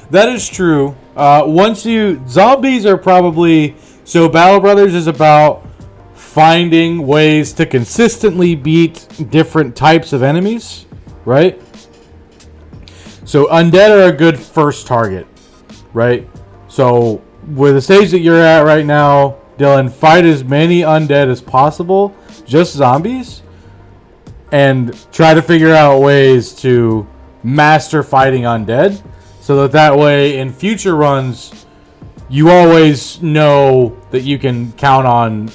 That is true. Zombies are probably... So, Battle Brothers is about finding ways to consistently beat different types of enemies, right? So, undead are a good first target, right? So, with the stage that you're at right now, Dylan, fight as many undead as possible, just zombies, and try to figure out ways to master fighting undead, so that way in future runs, you always know that you can count on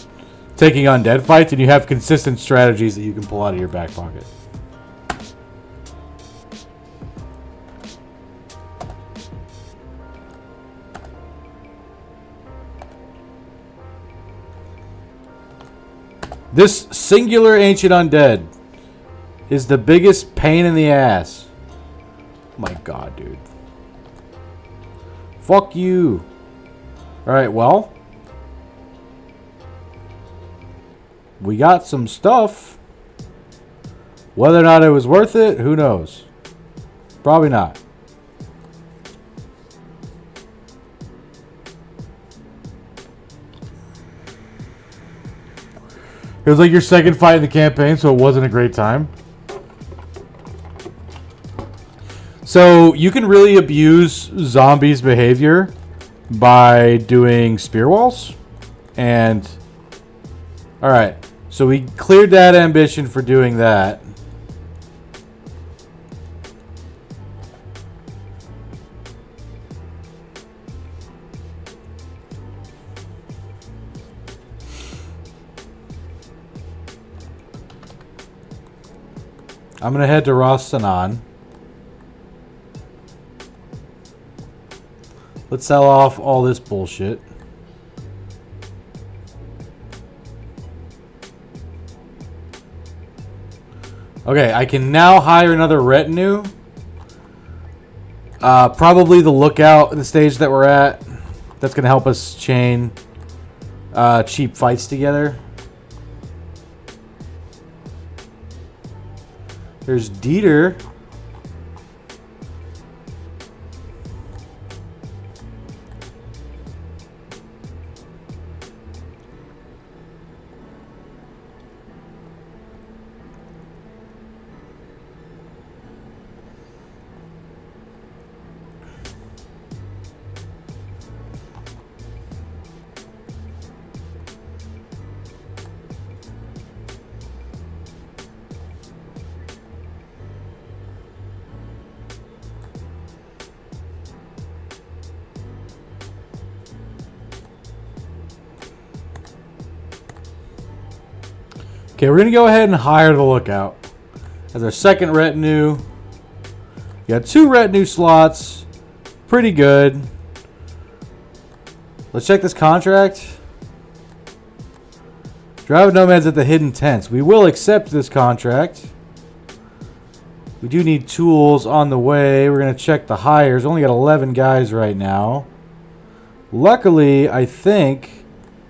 taking undead fights, and you have consistent strategies that you can pull out of your back pocket. This singular ancient undead is the biggest pain in the ass. Oh my god, dude. Fuck you. Alright, well. We got some stuff. Whether or not it was worth it, who knows? Probably not. It was like your second fight in the campaign, so it wasn't a great time. So you can really abuse zombies' behavior by doing spear walls. And alright, so we cleared that ambition for doing that. I'm going to head to Ras Sanan. Let's sell off all this bullshit. Okay, I can now hire another retinue. Probably the lookout in the stage that we're at. That's going to help us chain cheap fights together. There's Dieter. Okay, we're going to go ahead and hire the lookout as our second retinue. We got 2 retinue slots. Pretty good. Let's check this contract. Drive nomads at the hidden tents. We will accept this contract. We do need tools on the way. We're going to check the hires. Only got 11 guys right now. Luckily, I think...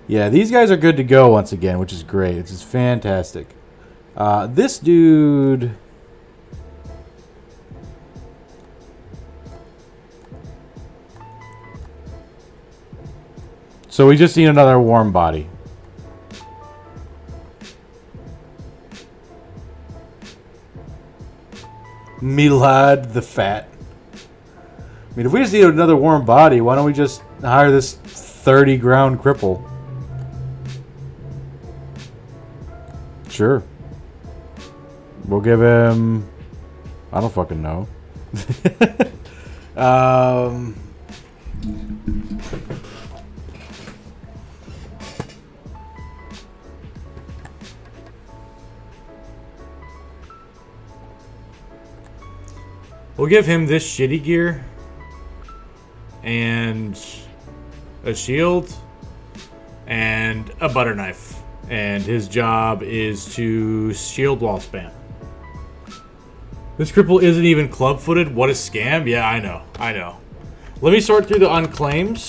Yeah, these guys are good to go once again, which is great. It's just fantastic. This dude... So we just need another warm body. Milad the Fat. I mean, if we just need another warm body, why don't we just hire this 30-ground cripple? Sure. We'll give him... I don't fucking know.
We'll give him this shitty gear and a shield and a butter knife. And his job is to shield wall spam. This cripple isn't even club-footed. What a scam. Yeah, I know. I know. Let me sort through the unclaims.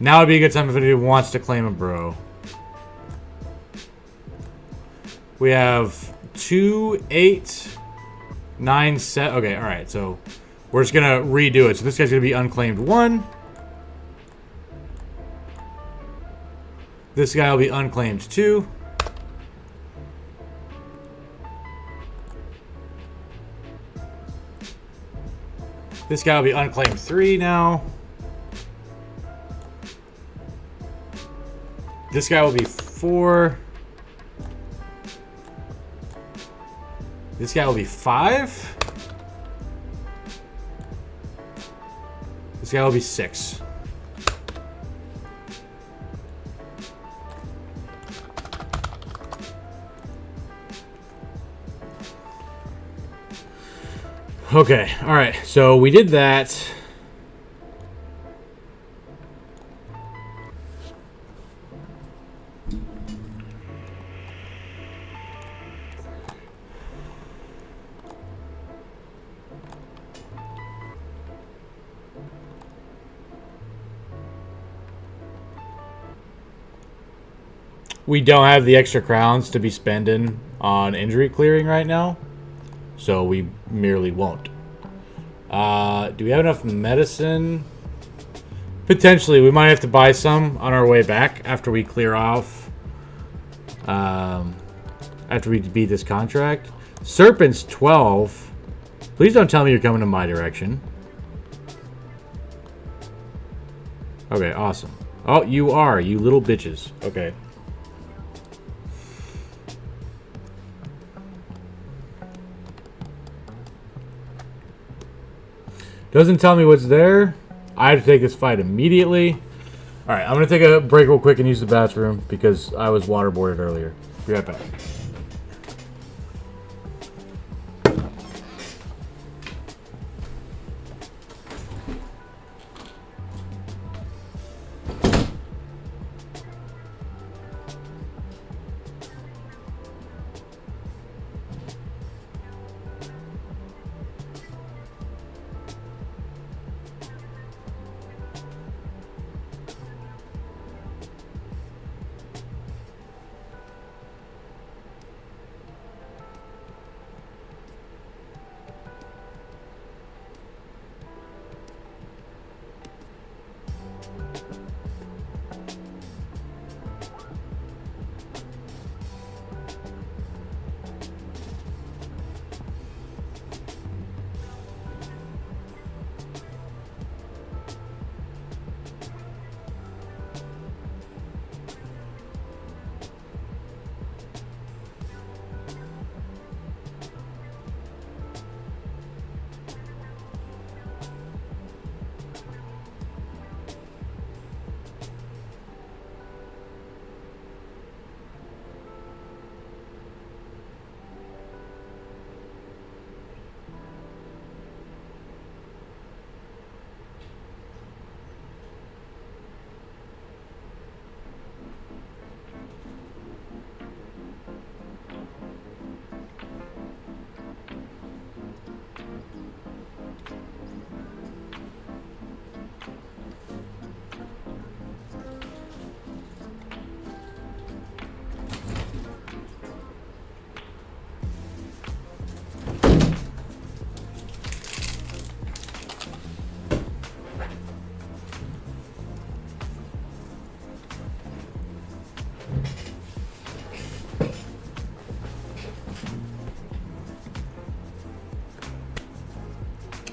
Now would be a good time if anyone wants to claim a bro. We have 2, 8, 9, 7. Okay, alright. So we're just going to redo it. So this guy's going to be unclaimed 1. This guy will be unclaimed 2. This guy will be unclaimed 3 now. This guy will be 4. This guy will be 5. This guy will be 6. Okay, alright, so we did that. We don't have the extra crowns to be spending on injury clearing right now. So we merely won't. Do we have enough medicine? Potentially. We might have to buy some on our way back after we clear off. After we beat this contract. Serpent's 12. Please don't tell me you're coming in my direction. Okay, awesome. Oh, you are. You little bitches. Okay. Doesn't tell me what's there. I have to take this fight immediately. Alright, I'm going to take a break real quick and use the bathroom because I was waterboarded earlier. Be right back.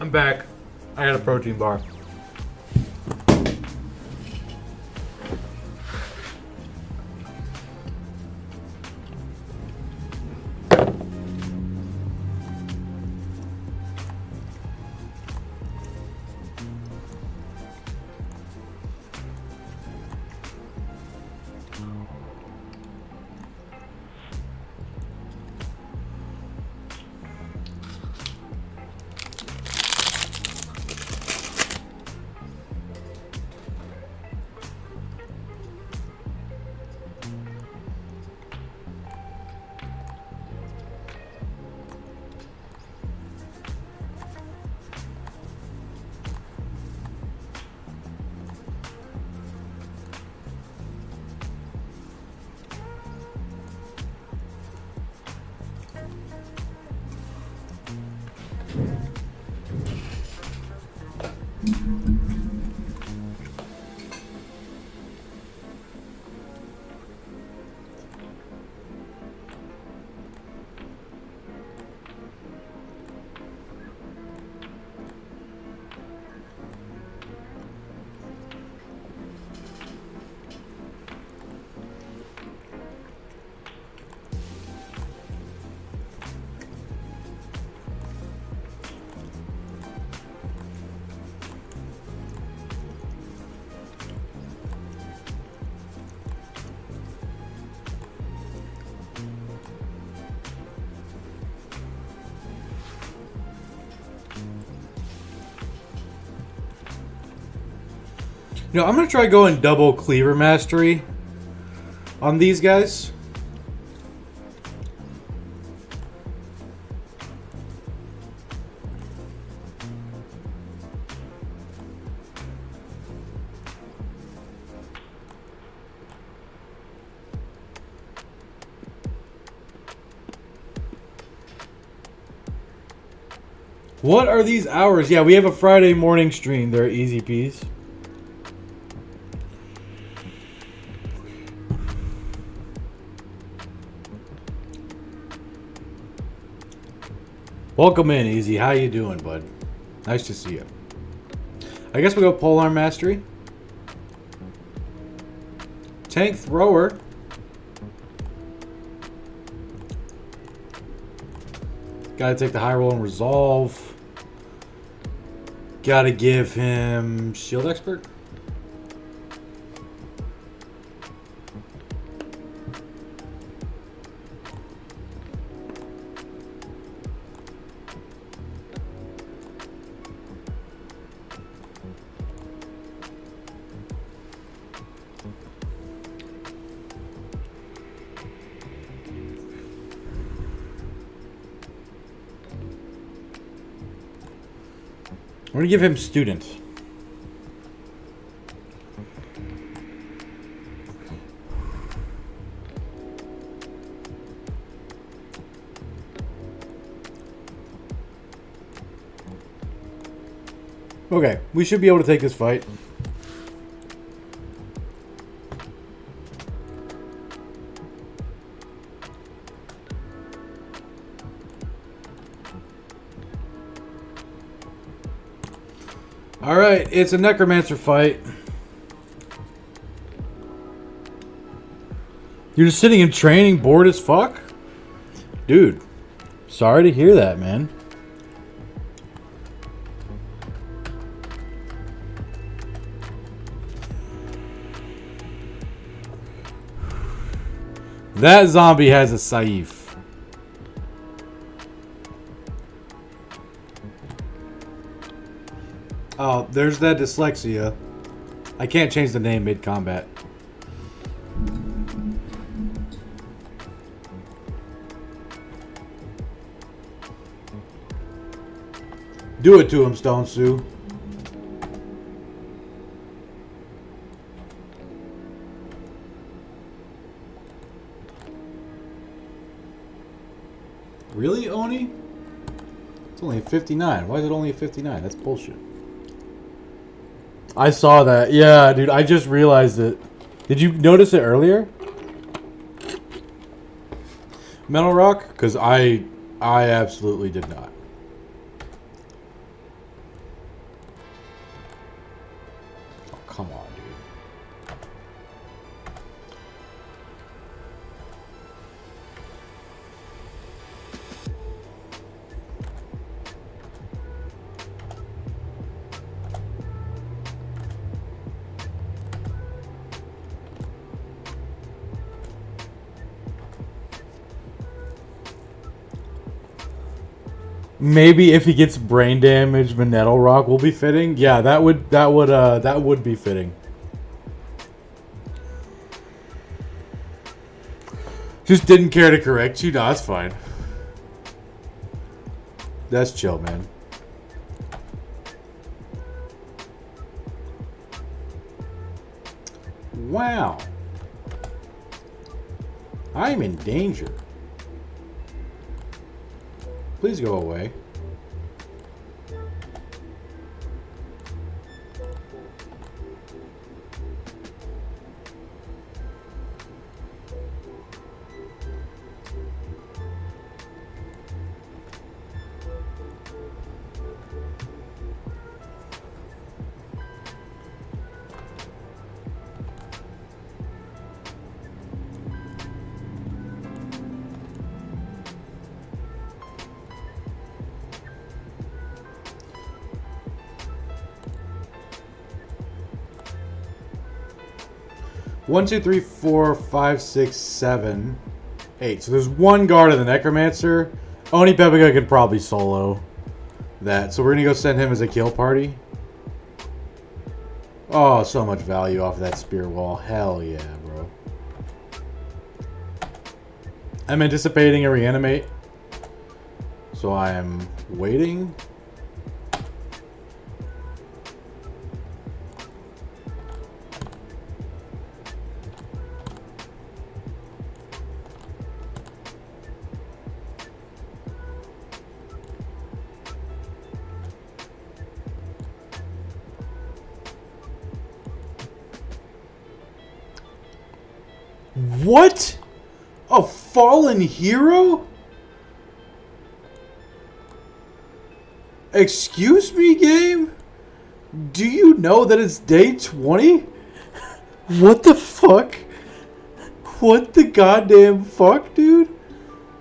I'm back. I got a protein bar.
You know, I'm going to try going double cleaver mastery on these guys. What are these hours? Yeah, we have a Friday morning stream. They're easy peas. Welcome in, Easy. How you doing, bud? Nice to see you. I guess we'll go Polearm Mastery. Tank Thrower. Gotta take the high roll and resolve. Gotta give him Shield Expert. We're gonna give him Student. Okay, we should be able to take this fight. Alright, it's a Necromancer fight. You're just sitting in training, bored as fuck? Dude, sorry to hear that, man. That zombie has a Saif. Oh, there's that dyslexia. I can't change the name mid-combat. Do it to him, Stone Sue. Really, Oni? It's only a 59. Why is it only a 59? That's bullshit. I saw that. Yeah, dude, I just realized it. Did you notice it earlier? Metal Rock? Because I absolutely did not. Oh, come on, dude. Maybe if he gets brain damage, Manettle Rock will be fitting. Yeah, that would be fitting. Just didn't care to correct you. No, that's fine. That's chill, man. Wow. I'm in danger. Please go away. One, two, three, four, five, six, seven, 8. So there's one guard of the Necromancer. Oni Pepica could probably solo that. So we're going to go send him as a kill party. Oh, so much value off of that spear wall. Hell yeah, bro. I'm anticipating a reanimate. So I am waiting. What? A fallen hero? Excuse me, game? Do you know that it's day 20? What the fuck? What the goddamn fuck, dude?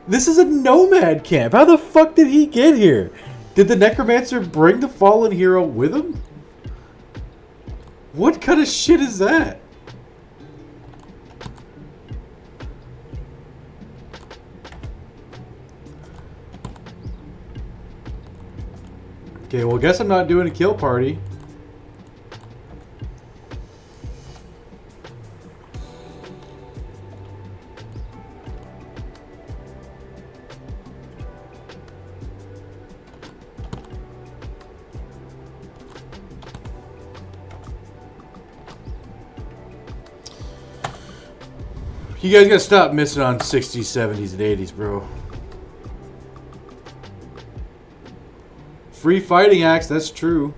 This is a nomad camp. How the fuck did he get here? Did the necromancer bring the fallen hero with him? What kind of shit is that? Okay, well, I guess I'm not doing a kill party. You guys gotta stop missing on 60s, 70s, and 80s, bro. Free fighting axe, that's true.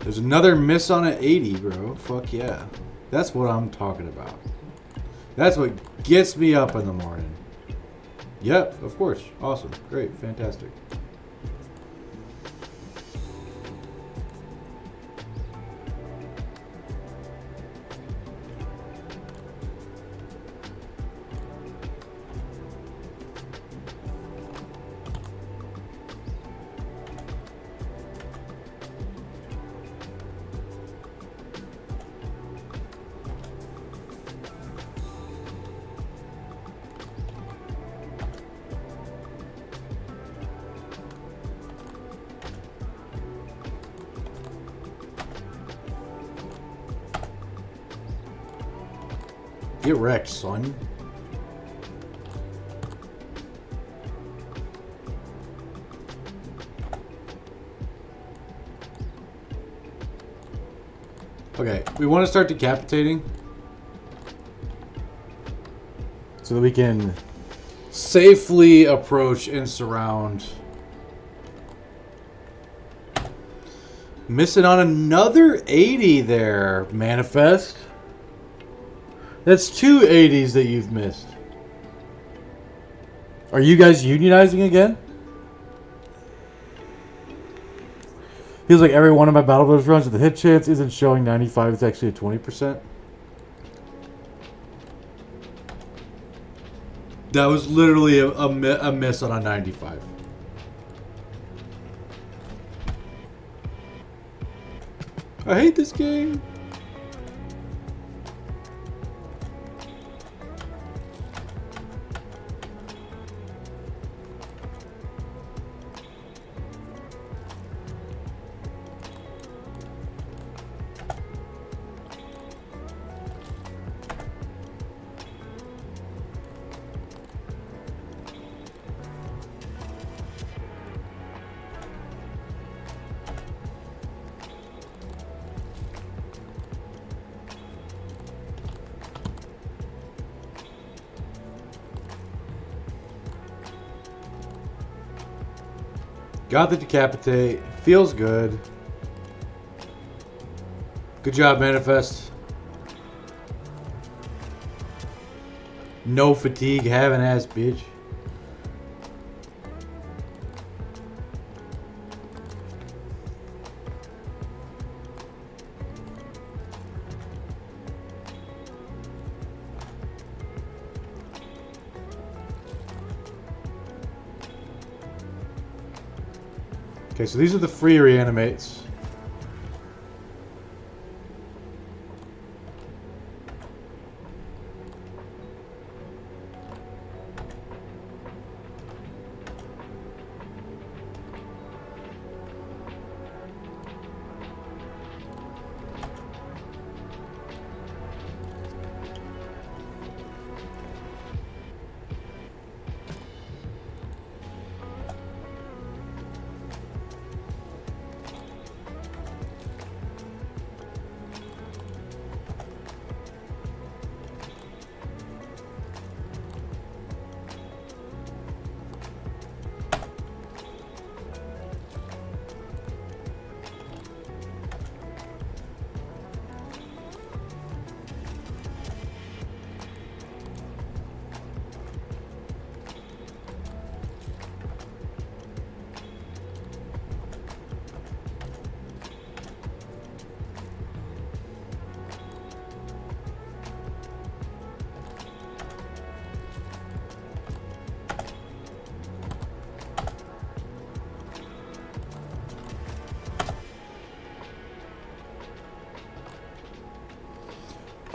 There's another miss on an 80, bro. Fuck yeah. That's what I'm talking about. That's what gets me up in the morning. Yep, of course. Awesome. Great. Fantastic. Get wrecked, son. Okay, we want to start decapitating so that we can safely approach and surround. Missing on another 80 there, Manifest. That's 2 80s that you've missed. Are you guys unionizing again? Feels like every one of my Battle Brothers runs with the hit chance isn't showing 95. It's actually a 20%. That was literally a miss on a 95. I hate this game. Got the decapitate. Feels good. Good job, Manifest. No fatigue, having ass bitch. Okay, so these are the free reanimates.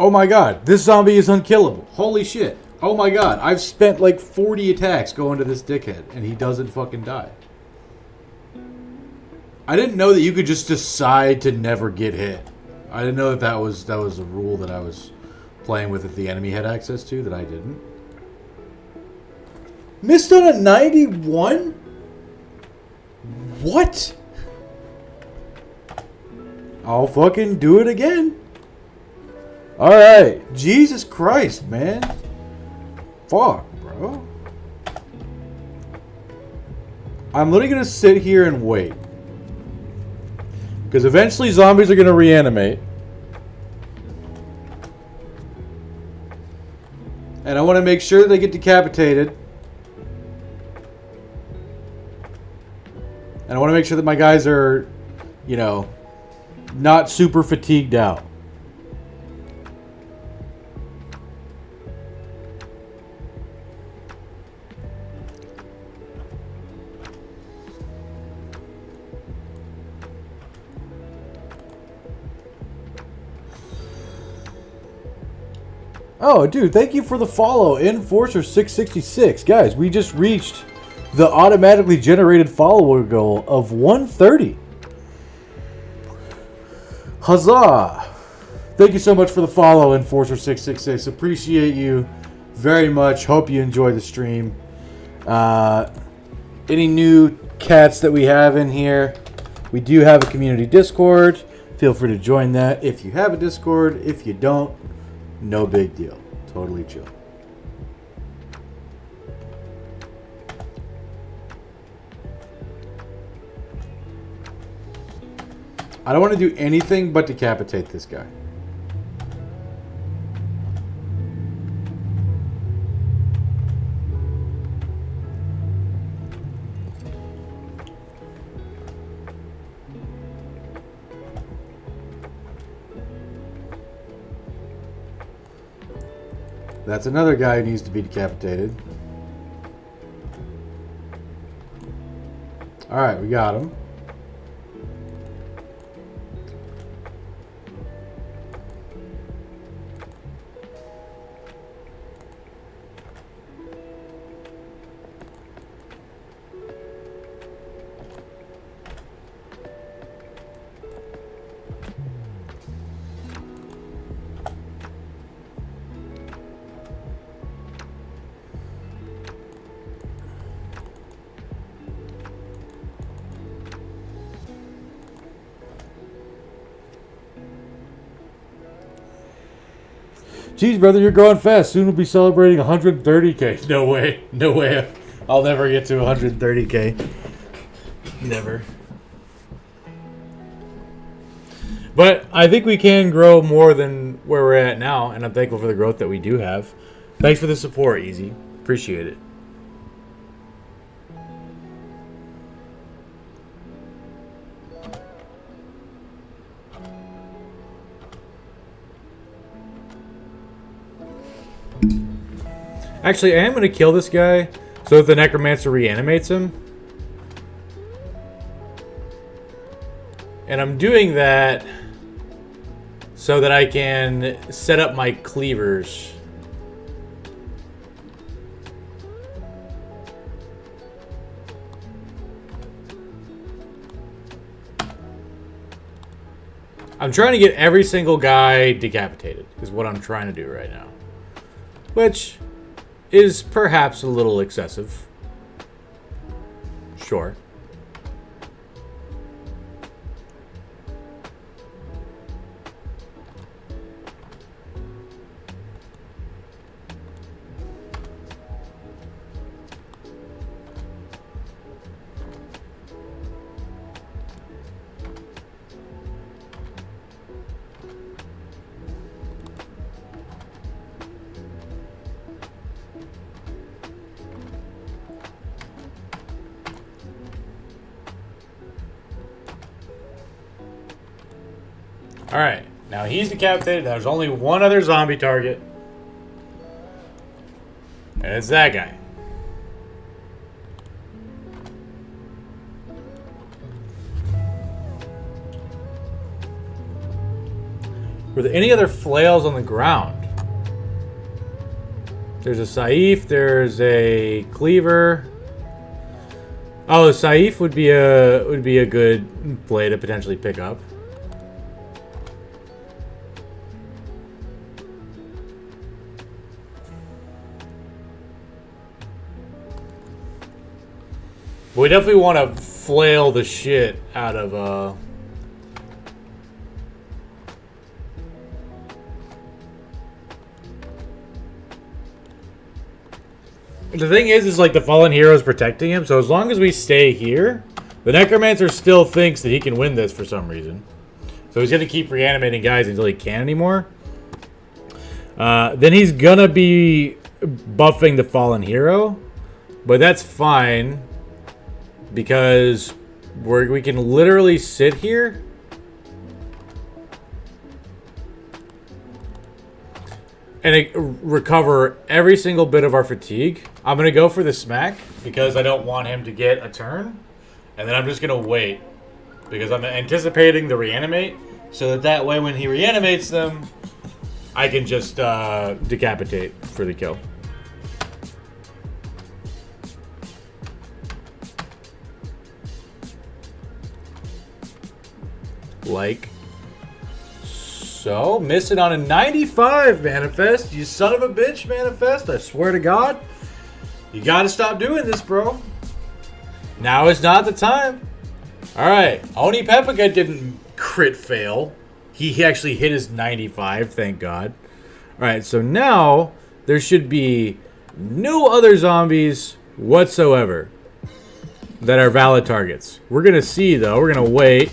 Oh my god, this zombie is unkillable. Holy shit. Oh my god, I've spent like 40 attacks going to this dickhead, and he doesn't fucking die. I didn't know that you could just decide to never get hit. I didn't know that was a rule that I was playing with that the enemy had access to that I didn't. Missed on a 91? What? I'll fucking do it again. Alright. Jesus Christ, man. Fuck, bro. I'm literally going to sit here and wait. Because eventually zombies are going to reanimate. And I want to make sure that they get decapitated. And I want to make sure that my guys are, you know, not super fatigued out. Oh, dude, thank you for the follow, Enforcer666. Guys, we just reached the automatically generated follower goal of 130. Huzzah! Thank you so much for the follow, Enforcer666. Appreciate you very much. Hope you enjoy the stream. Any new cats that we have in here, we do have a community Discord. Feel free to join that if you have a Discord. If you don't, no big deal. Totally chill. I don't want to do anything but decapitate this guy. That's another guy who needs to be decapitated. Alright, we got him. Jeez, brother, you're growing fast. Soon we'll be celebrating 130K. No way. No way. I'll never get to 130K. Never. But I think we can grow more than where we're at now, and I'm thankful for the growth that we do have. Thanks for the support, Easy. Appreciate it. Actually, I am going to kill this guy so that the Necromancer reanimates him. And I'm doing that so that I can set up my cleavers. I'm trying to get every single guy decapitated, is what I'm trying to do right now. Which is perhaps a little excessive. Sure. Alright, now he's decapitated. There's only one other zombie target. And it's that guy.
Were there any other flails on the ground? There's a Saif. There's a cleaver. Oh, the Saif would be a good play to potentially pick up. But we definitely want to flail the shit out of The thing is like the fallen hero is protecting him, so as long as we stay here, the necromancer still thinks that he can win this for some reason. So he's gonna keep reanimating guys until he can't anymore. Then he's gonna be buffing the fallen hero, but that's fine because we can literally sit here and recover every single bit of our fatigue. I'm going to go for the smack because I don't want him to get a turn. And then I'm just going to wait because I'm anticipating the reanimate so that way when he reanimates them, I can just decapitate for the kill. Like so. Missing on a 95, Manifest. You son of a bitch, Manifest. I swear to God. You gotta stop doing this, bro. Now is not the time. Alright. Oni Pepika didn't crit fail. He actually hit his 95, thank God. Alright, so now there should be no other zombies whatsoever that are valid targets. We're gonna see, though. We're gonna wait.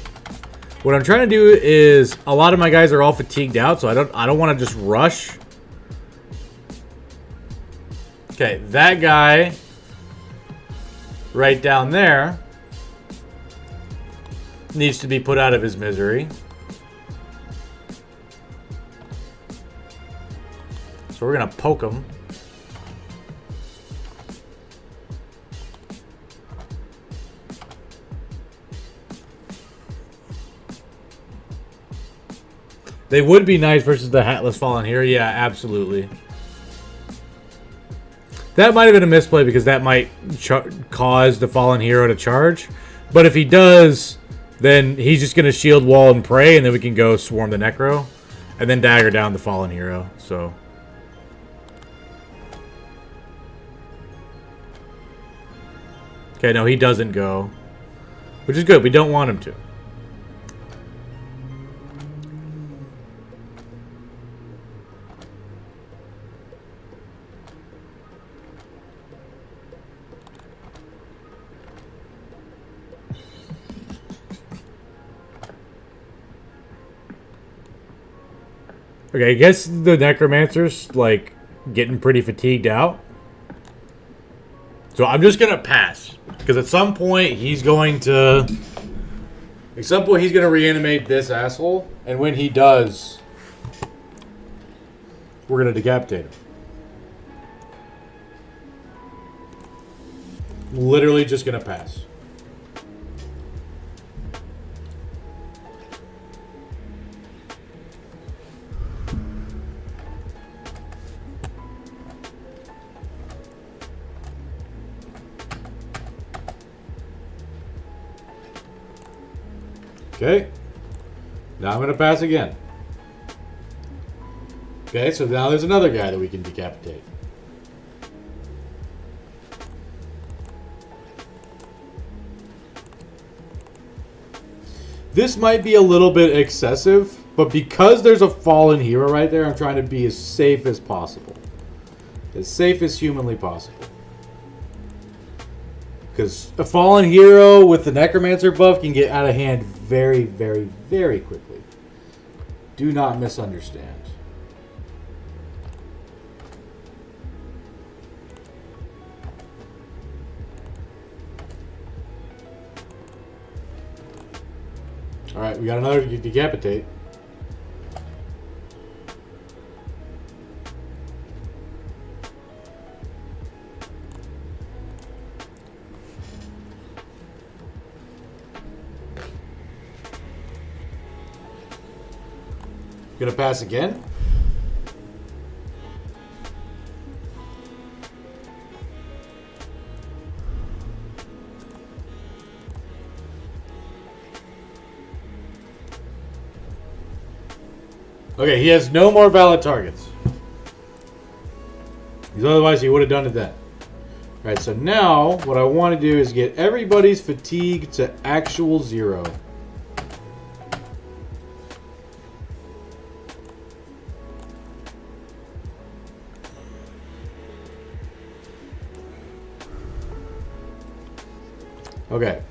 What I'm trying to do is a lot of my guys are all fatigued out, so I don't want to just rush. Okay, that guy right down there needs to be put out of his misery. So we're gonna poke him. They would be nice versus the Hatless Fallen Hero. Yeah, absolutely. That might have been a misplay because that might cause the Fallen Hero to charge. But if he does, then he's just going to shield wall and pray, and then we can go swarm the Necro. And then dagger down the Fallen Hero. So. Okay, no, he doesn't go. Which is good. We don't want him to. Okay, I guess the Necromancer's, like, getting pretty fatigued out. So I'm just going to pass. Because at some point, he's going to... At some point, he's going to reanimate this asshole. And when he does, we're going to decapitate him. Literally just going to pass. Okay, now I'm going to pass again. Okay, so now there's another guy that we can decapitate. This might be a little bit excessive, but because there's a fallen hero right there, I'm trying to be as safe as possible. As safe as humanly possible. Because a fallen hero with the Necromancer buff can get out of hand very, very, very quickly. Do not misunderstand. Alright, we got another to decapitate.
Gonna pass again? Okay, he has no more valid targets. Because otherwise he would have done it then. Alright, so now what I want to do is get everybody's fatigue to actual 0. Okay.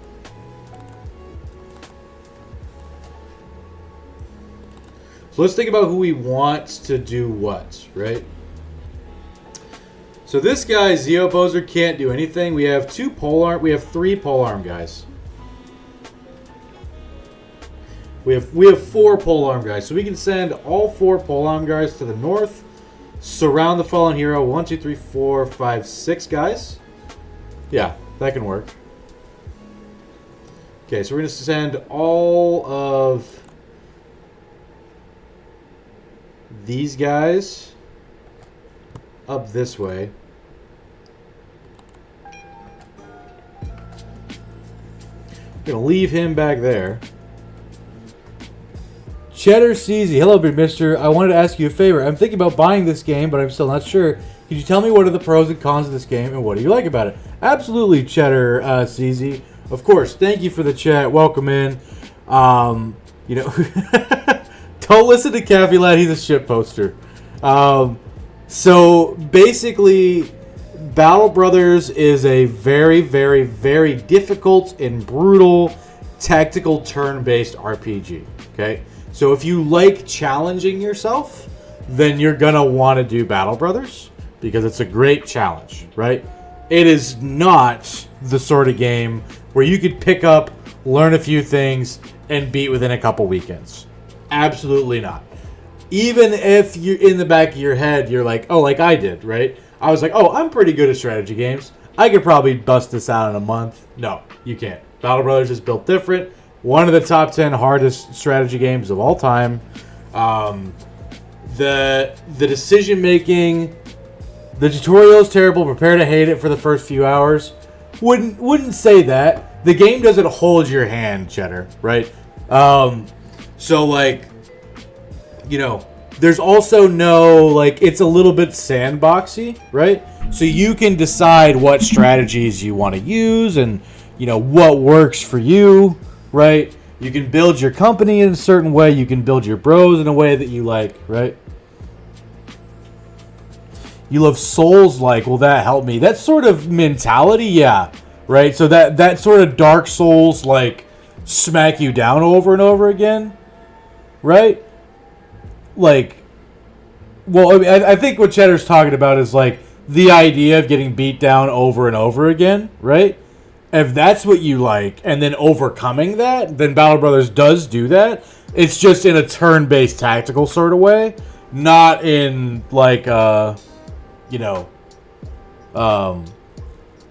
So let's think about who we want to do what, right? So this guy, Zeo Poser, can't do anything. We have 3 polearm guys. We have 4 polearm guys. So we can send all 4 polearm guys to the north. Surround the fallen hero. 1, 2, 3, 4, 5, 6 guys. Yeah, that can work. Okay, so we're going to send all of these guys up this way. I'm going to leave him back there. Cheddar CZ, hello, big mister. I wanted to ask you a favor. I'm thinking about buying this game, but I'm still not sure. Could you tell me what are the pros and cons of this game, and what do you like about it? Absolutely, Cheddar CZ. Of course, thank you for the chat. Welcome in. You know, don't listen to Caffey Lad. He's a shit poster. So basically, Battle Brothers is a very, very, very difficult and brutal tactical turn-based RPG. Okay, so if you like challenging yourself, then you're gonna want to do Battle Brothers because it's a great challenge, right? It is not the sort of game where you could pick up, learn a few things, and beat within a couple weekends. Absolutely not. Even if you're in the back of your head, you're like, oh, like I did, right? I was like, oh, I'm pretty good at strategy games. I could probably bust this out in a month. No, you can't. Battle Brothers is built different. One of the top 10 hardest strategy games of all time. The decision making, the tutorial is terrible. Prepare to hate it for the first few hours. Wouldn't say that. The game doesn't hold your hand, Cheddar, right? So like, you know, there's also no, like, it's a little bit sandboxy, right? So you can decide what strategies you want to use and, you know, what works for you, right? You can build your company in a certain way. You can build your bros in a way that you like, right? You love Souls-like. Will that help me? That sort of mentality, yeah, right? So that sort of Dark Souls, like, smack you down over and over again, right? Like, well, I mean, I think what Cheddar's talking about is, like, the idea of getting beat down over and over again, right? If that's what you like, and then overcoming that, then Battle Brothers does do that. It's just in a turn-based tactical sort of way, not in, like, you know,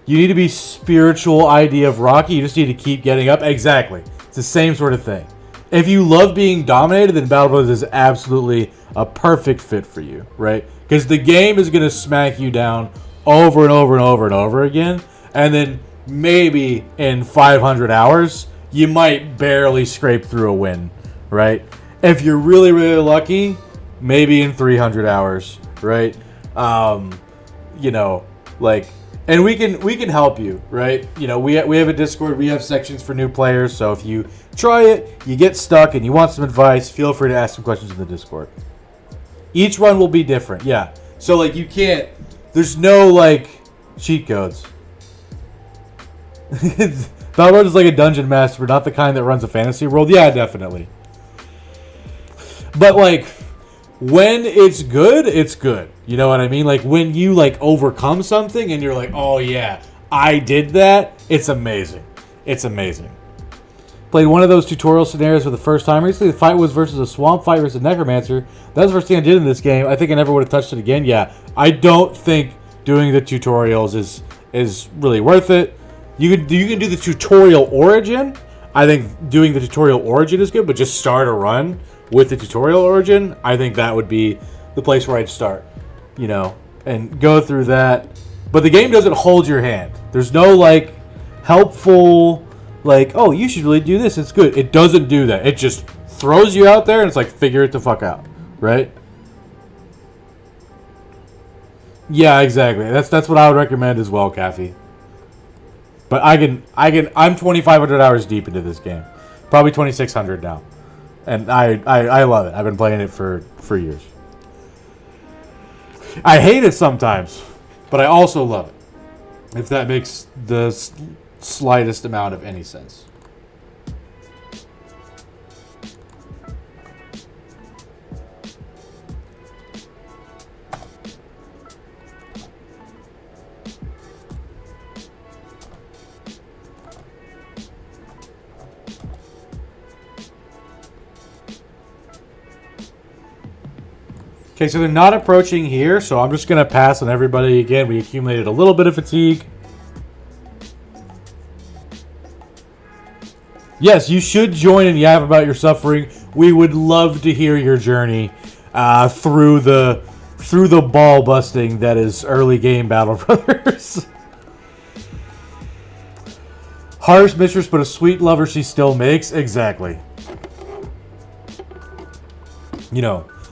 you need to be spiritual idea of Rocky. You just need to keep getting up. Exactly. It's the same sort of thing. If you love being dominated, then Battle Brothers is absolutely a perfect fit for you, right? Because the game is going to smack you down over and over and over and over again. And then maybe in 500 hours, you might barely scrape through a win, right? If you're really, really lucky, maybe in 300 hours, right? You know, like, and we can help you, right? You know, we have a Discord, we have sections for new players, so if you try it, you get stuck, and you want some advice, feel free to ask some questions in the Discord. Each run will be different, yeah. So, like, you can't, there's no, like, cheat codes. Battlelord is like a dungeon master, but not the kind that runs a fantasy world. Yeah, definitely. But, like, when it's good, it's good. You know what I mean? Like, when you, like, overcome something and you're like, oh, yeah, I did that, it's amazing. It's amazing. Played one of those tutorial scenarios for the first time recently. The fight was versus a swamp fight versus a necromancer. That was the first thing I did in this game. I think I never would have touched it again. Yeah, I don't think doing the tutorials is really worth it. You can do the tutorial origin. I think doing the tutorial origin is good, but just start a run with the tutorial origin, I think that would be the place where I'd start, and go through that. But the game doesn't hold your hand. There's no like helpful, like, oh, you should really do this. It's good. It doesn't do that. It just throws you out there and it's like, figure it the fuck out, right? Yeah, exactly. That's what I would recommend as well, Kathy. But I'm 2,500 hours deep into this game, probably 2,600 now, and I love it. I've been playing it for years. I hate it sometimes, but I also love it. If that makes the slightest amount of any sense. Okay, so they're not approaching here, so I'm just going to pass on everybody again. We accumulated a little bit of fatigue. Yes, you should join and yap about your suffering. We would love to hear your journey through the ball busting that is early game Battle Brothers. Harsh mistress, but a sweet lover she still makes. Exactly.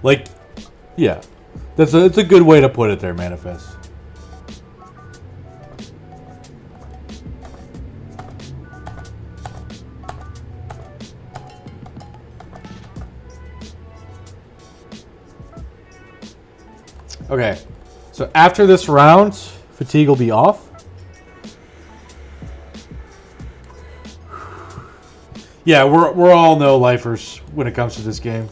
Like... Yeah, it's a good way to put it there, Manifest. Okay, so after this round, fatigue will be off. Yeah, we're all no-lifers when it comes to this game.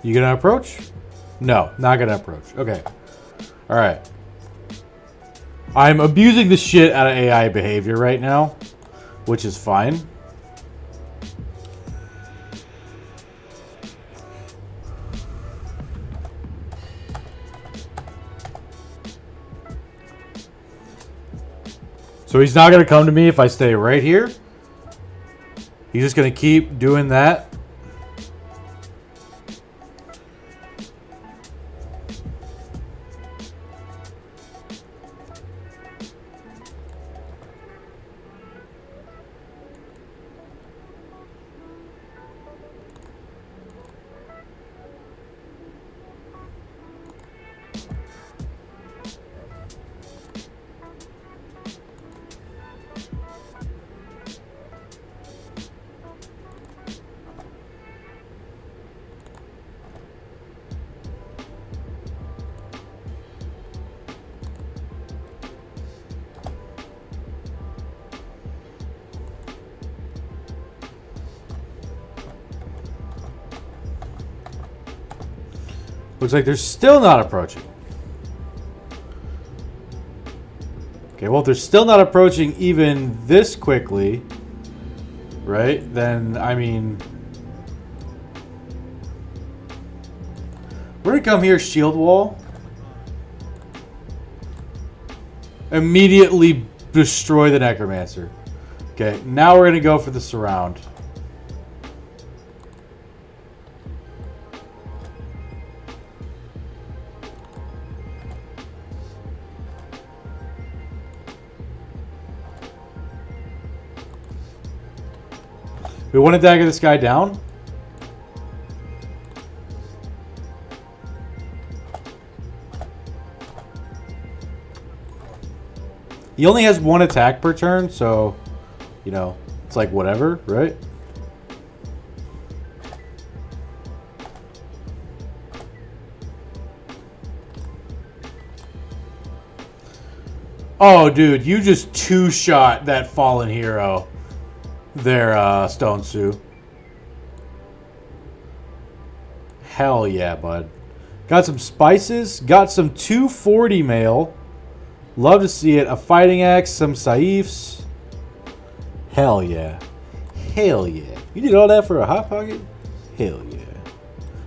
You gonna approach? No, not gonna approach. Okay. Alright. I'm abusing the shit out of AI behavior right now, which is fine. So he's not gonna come to me if I stay right here. He's just gonna keep doing that. Looks like they're still not approaching. Okay, well, if they're still not approaching even this quickly, right, then, I mean... We're going to come here, shield wall. Immediately destroy the necromancer. Okay, now we're going to go for the surround. We want to dagger this guy down. He only has one attack per turn, so, it's like whatever, right? Oh, dude, you just two-shot that fallen hero. There, Stone Sue. Hell yeah, bud. Got some spices. Got some 240 mail. Love to see it. A fighting axe. Some saifs. Hell yeah. Hell yeah. You did all that for a Hot Pocket? Hell yeah.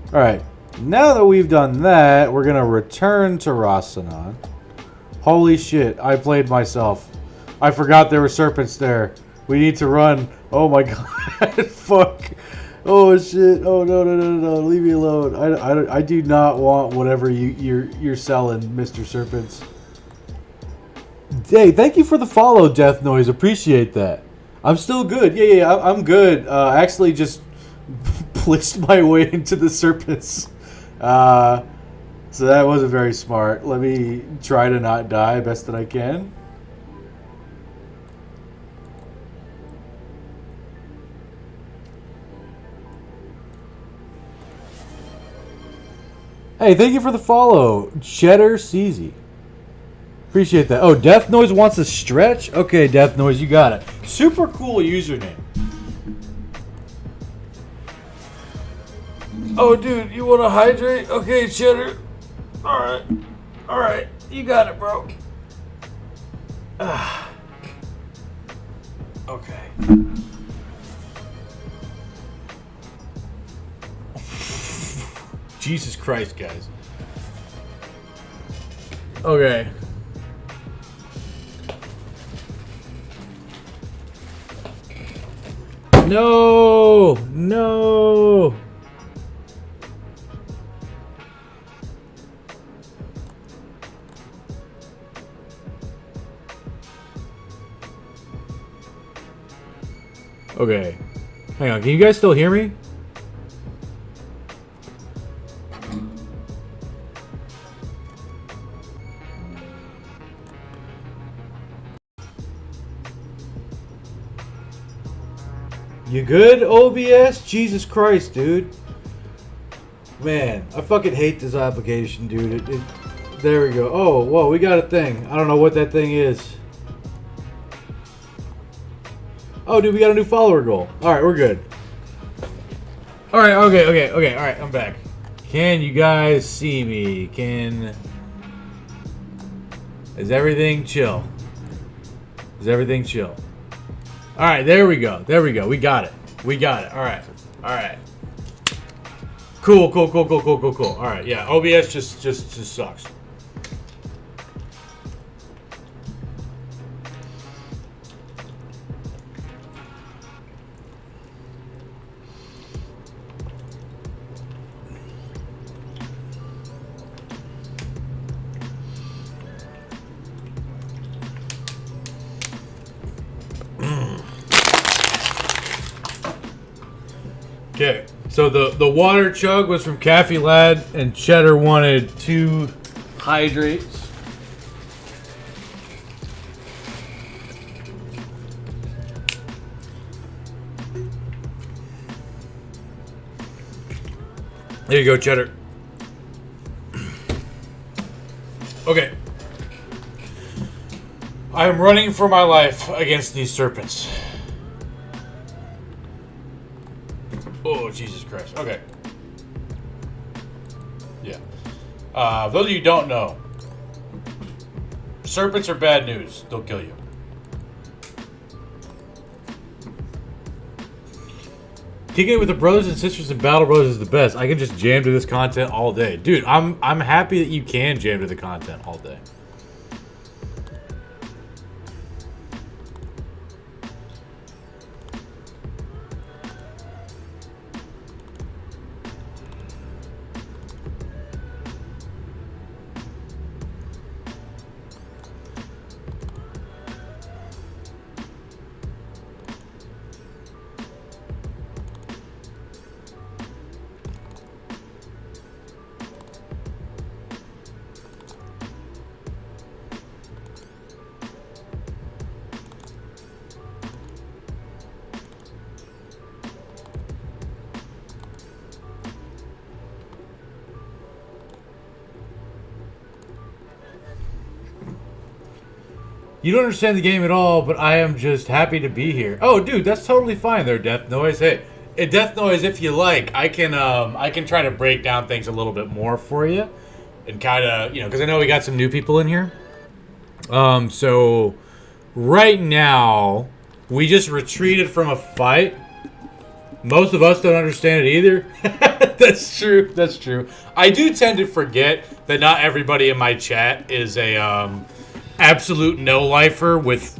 Alright. Now that we've done that, we're going to return to Rasanan. Holy shit. I played myself. I forgot there were serpents there. We need to run. Oh my god. Fuck. Oh shit! Oh no! Leave me alone. I do not want whatever you're selling, Mr. Serpents. Hey, thank you for the follow, Death Noise. Appreciate that. I'm still good. Yeah, I'm good. I actually just blitzed my way into the serpents. So that wasn't very smart. Let me try to not die best that I can. Hey, thank you for the follow, Cheddar CZ. Appreciate that. Oh, Death Noise wants a stretch? Okay, Death Noise, you got it. Super cool username. Oh, dude, you want to hydrate? Okay, Cheddar. Alright. You got it, bro. Okay. Jesus Christ, guys. Okay. No! Okay. Hang on, can you guys still hear me? You good, OBS? Jesus Christ, dude. Man, I fucking hate this application, dude. There we go. Oh, whoa, we got a thing. I don't know what that thing is. Oh, dude, we got a new follower goal. Alright, we're good. Alright, okay. Alright, I'm back. Can you guys see me? Is everything chill? Alright, there we go. We got it. Alright. Cool. Alright, yeah. OBS just sucks. Okay, so the water chug was from Caffey Lad, and Cheddar wanted 2 hydrates. There you go, Cheddar. Okay. I am running for my life against these serpents. Oh, Jesus Christ. Okay. Yeah. Those of you who don't know, serpents are bad news. They'll kill you. Kicking it with the brothers and sisters in Battle Bros is the best. I can just jam to this content all day. Dude, I'm happy that you can jam to the content all day. You don't understand the game at all, but I am just happy to be here. Oh, dude, that's totally fine there, Death Noise. Hey,
Death Noise, if you like, I can try to break down things a little bit more for you, and kind of, because I know we got some new people in here. So right now we just retreated from a fight. Most of us don't understand it either. That's true. That's true. I do tend to forget that not everybody in my chat is a absolute no-lifer with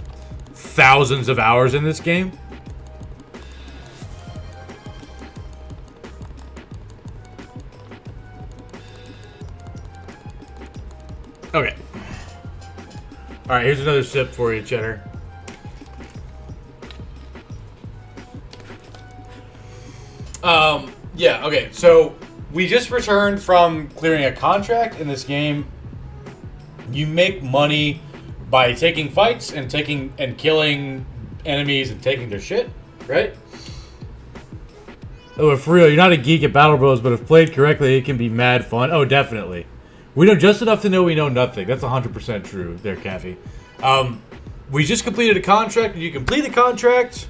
thousands of hours in this game. Okay. All right, here's another sip for you, Cheddar. Yeah, okay, so we just returned from clearing a contract in this game. You make money by taking fights and killing enemies and taking their shit, right? Oh, for real, you're not a geek at Battle Bros, but if played correctly, it can be mad fun. Oh, definitely. We know just enough to know we know nothing. That's 100% true there, Kathy. We just completed a contract. When you complete a contract,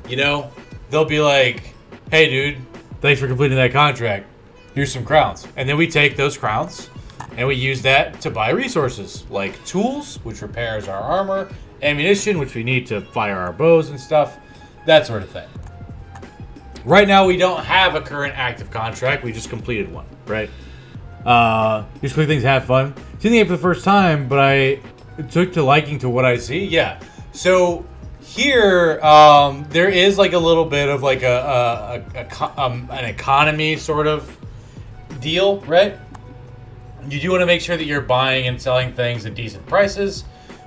they'll be like, hey, dude, thanks for completing that contract. Here's some crowns. And then we take those crowns and we use that to buy resources like tools, which repairs our armor, ammunition, which we need to fire our bows and stuff, that sort of thing. Right now, we don't have a current active contract. We just completed one, right? Just quick things, have fun. Seeing the game for the first time, but I took to liking to what I see. Yeah. So here, there is like a little bit of like an economy sort of deal, right? You do want to make sure that you're buying and selling things at decent prices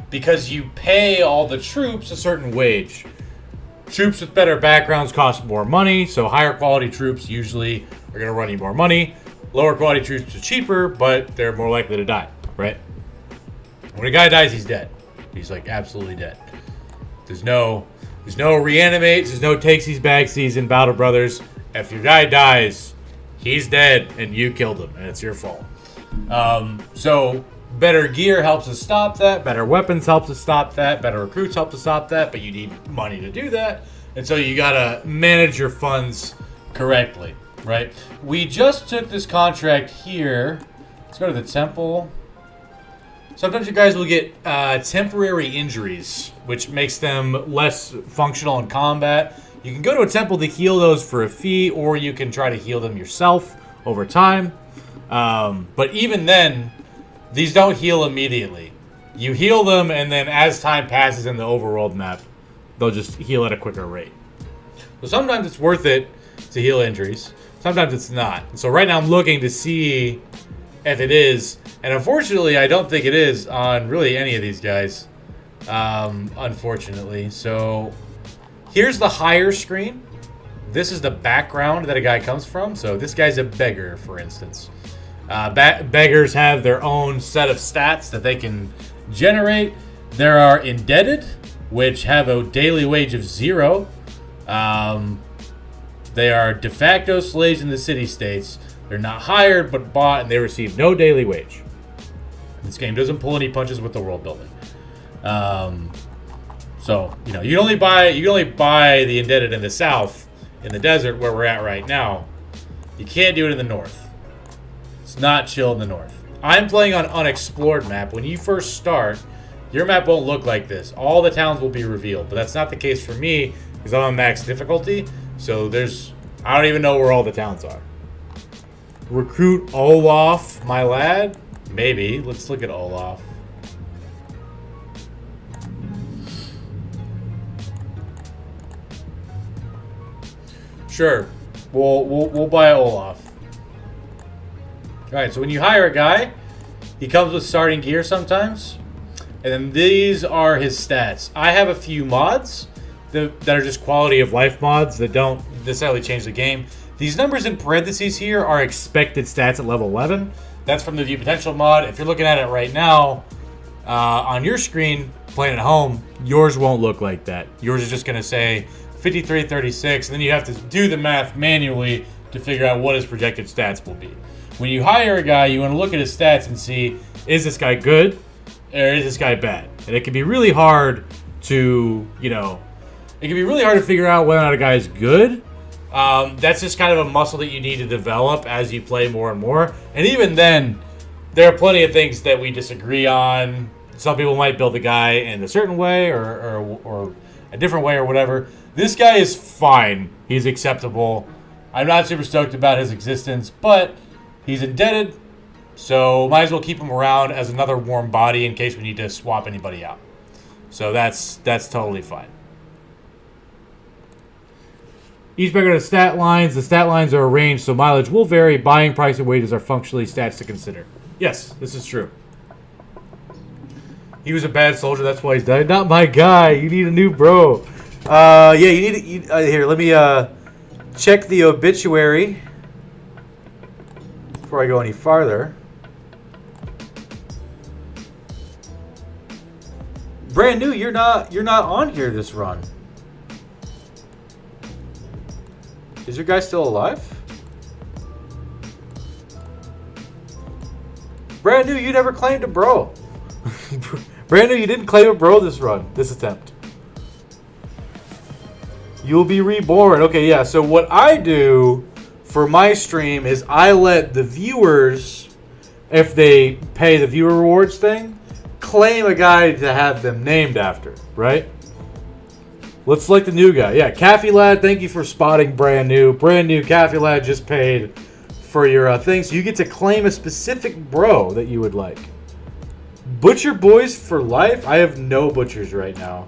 because you pay all the troops a certain wage. Troops with better backgrounds cost more money, so higher quality troops usually are going to run you more money. Lower quality troops are cheaper, but they're more likely to die, right? When a guy dies, he's dead. He's like absolutely dead. There's no reanimates, there's no takesies backsies in Battle Brothers. If your guy dies, he's dead and you killed him, and it's your fault. So better gear helps us stop that. Better weapons helps us stop that. Better recruits help us stop that. But you need money to do that, and so you gotta manage your funds correctly, right? We just took this contract here. Let's go to the temple. Sometimes you guys will get temporary injuries, which makes them less functional in combat. You can go to a temple to heal those for a fee, or you can try to heal them yourself over time. But even then, these don't heal immediately. You heal them, and then as time passes in the overworld map, they'll just heal at a quicker rate. So sometimes it's worth it to heal injuries. Sometimes it's not. So right now I'm looking to see if it is. And unfortunately, I don't think it is on really any of these guys. Unfortunately. So here's the higher screen. This is the background that a guy comes from. So this guy's a beggar, for instance. Beggars have their own set of stats that they can generate. There are indebted, which have a daily wage of 0. They are de facto slaves in the city-states. They're not hired, but bought, and they receive no daily wage. This game doesn't pull any punches with the world building. So, you can only buy the indebted in the south, in the desert where we're at right now. You can't do it in the north. It's not chill in the north. I'm playing on unexplored map. When you first start, your map won't look like this. All the towns will be revealed, but that's not the case for me because I'm on max difficulty. So I don't even know where all the towns are. Recruit Olaf, my lad? Maybe. Let's look at Olaf. Sure. We'll buy Olaf. Alright, so when you hire a guy, he comes with starting gear sometimes. And then these are his stats. I have a few mods that are just quality of life mods that don't necessarily change the game. These numbers in parentheses here are expected stats at level 11. That's from the View Potential mod. If you're looking at it right now, on your screen, playing at home, yours won't look like that. Yours is just going to say 53, 36, and then you have to do the math manually to figure out what his projected stats will be. When you hire a guy, you want to look at his stats and see, is this guy good or is this guy bad? And it can be really hard to, figure out whether or not a guy is good That's just kind of a muscle that you need to develop as you play more and more. And even then, there are plenty of things that we disagree on. Some people might build the guy in a certain way or a different way or whatever. This guy is fine. He's acceptable. I'm not super stoked about his existence, but he's indebted, so might as well keep him around as another warm body in case we need to swap anybody out. So that's totally fine. Each member has stat lines. The stat lines are arranged so mileage will vary. Buying price and wages are functionally stats to consider. Yes, this is true. He was a bad soldier, that's why he's died. Not my guy. You need a new bro.
Yeah, you need to... here, let me check the obituary before I go any farther. Brand new, you're not on here this run. Is your guy still alive? Brand new, you never claimed a bro. Brand new, you didn't claim a bro this run, this attempt. You'll be reborn. Okay, yeah, so what I do for my stream is I let the viewers, if they pay the viewer rewards thing, claim a guy to have them named after, right? Let's select the new guy. Yeah, Caffey Lad, thank you for spotting Brand New. Brand New, Caffey Lad just paid for your thing, so you get to claim a specific bro that you would like. Butcher boys for life? I have no butchers right now.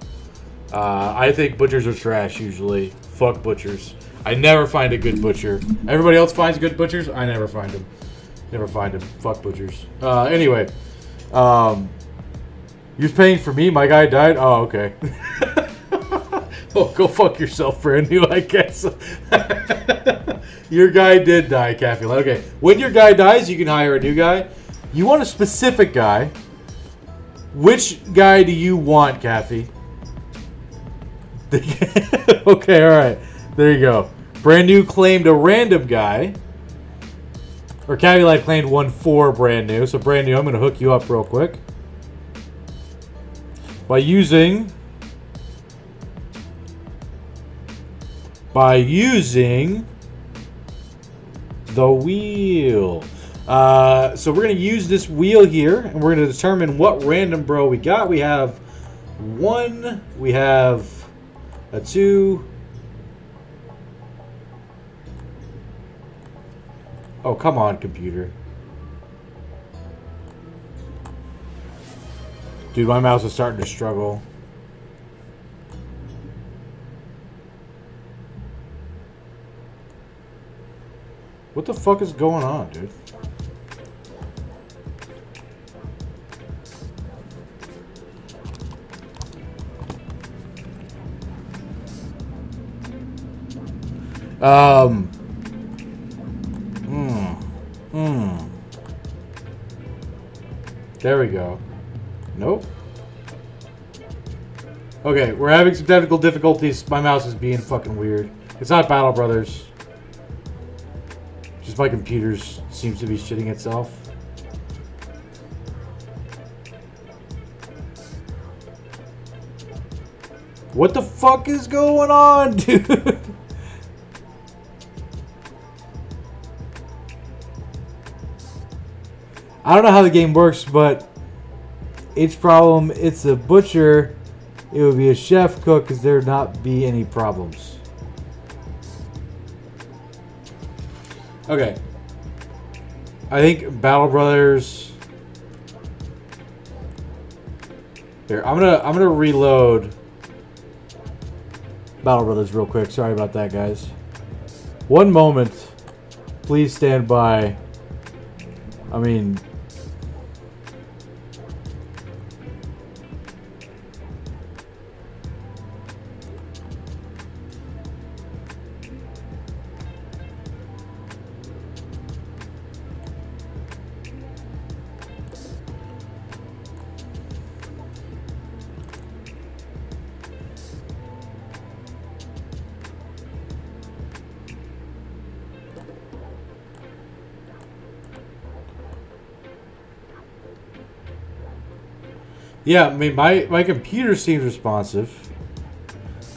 I think butchers are trash usually. Fuck butchers. I never find a good butcher. Everybody else finds good butchers. I never find them. Never find them. Fuck butchers. Anyway. You're paying for me? My guy died? Oh, okay. Oh, go fuck yourself, Brand New, I guess. Your guy did die, Caffey. Okay. When your guy dies, you can hire a new guy. You want a specific guy. Which guy do you want, Caffey? Okay, alright. There you go. Brand New claimed a random guy. Or Caffey Lad claimed one for Brand New. So Brand New, I'm going to hook you up real quick. By using the wheel. So we're going to use this wheel here, and we're going to determine what random bro we got. We have 1, we have a 2. Oh, come on, computer. Dude, my mouse is starting to struggle. What the fuck is going on, dude? There we go. Nope. Okay, we're having some technical difficulties. My mouse is being fucking weird. It's not Battle Brothers. Just my computer seems to be shitting itself. What the fuck is going on, dude? I don't know how the game works, but each problem, it's a butcher. It would be a chef cook because there would not be any problems. Okay. I think Battle Brothers. Here, I'm gonna reload Battle Brothers real quick. Sorry about that, guys. One moment. Please stand by. I mean, yeah, I mean, my computer seems responsive.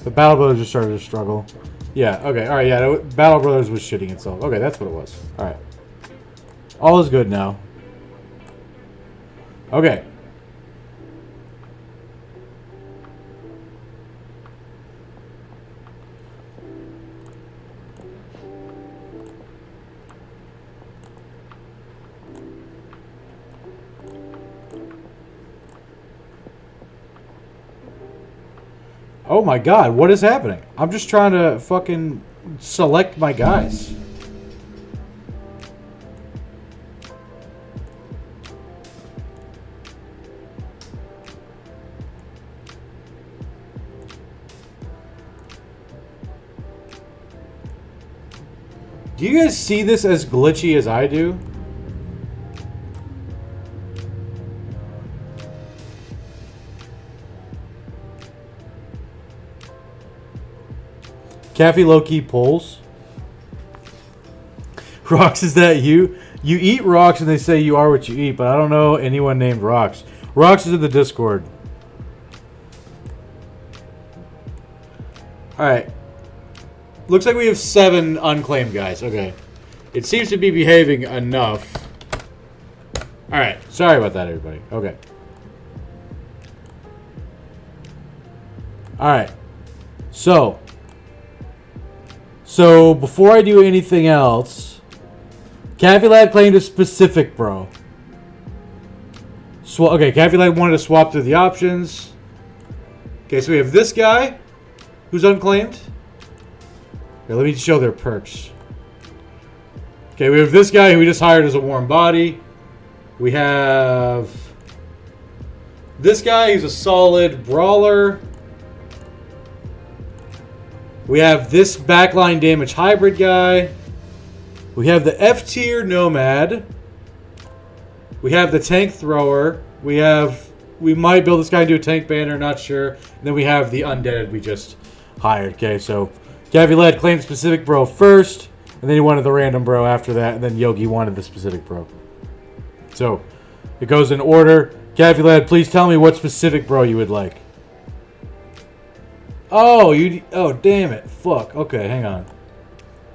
The Battle Brothers just started to struggle.
Yeah, okay, alright, yeah, Battle Brothers was shitting itself. Okay, that's what it was. Alright. All is good now. Okay. Oh my god, what is happening? I'm just trying to fucking select my guys. Do you guys see this as glitchy as I do? Caffey low-key pulls. Rox, is that you? You eat rocks and they say you are what you eat, but I don't know anyone named Rox. Rox is in the Discord. Alright. Looks like we have 7 unclaimed guys. Okay. It seems to be behaving enough. Alright. Sorry about that, everybody. Okay. Alright. So, before I do anything else, Caffey Lad claimed a specific bro. Okay, Caffey Lad wanted to swap through the options. Okay, so we have this guy, who's unclaimed. Okay, let me show their perks. Okay, we have this guy who we just hired as a warm body. We have this guy who's a solid brawler. We have this backline damage hybrid guy. We have the F tier nomad. We have the tank thrower. We might build this guy into a tank banner, not sure. And then we have the undead we just hired. Okay, so Caffey Lad claimed specific bro first, and then he wanted the random bro after that, and then Yogi wanted the specific bro. So it goes in order. Caffey Lad, please tell me what specific bro you would like. Oh, oh, damn it. Fuck. Okay, hang on.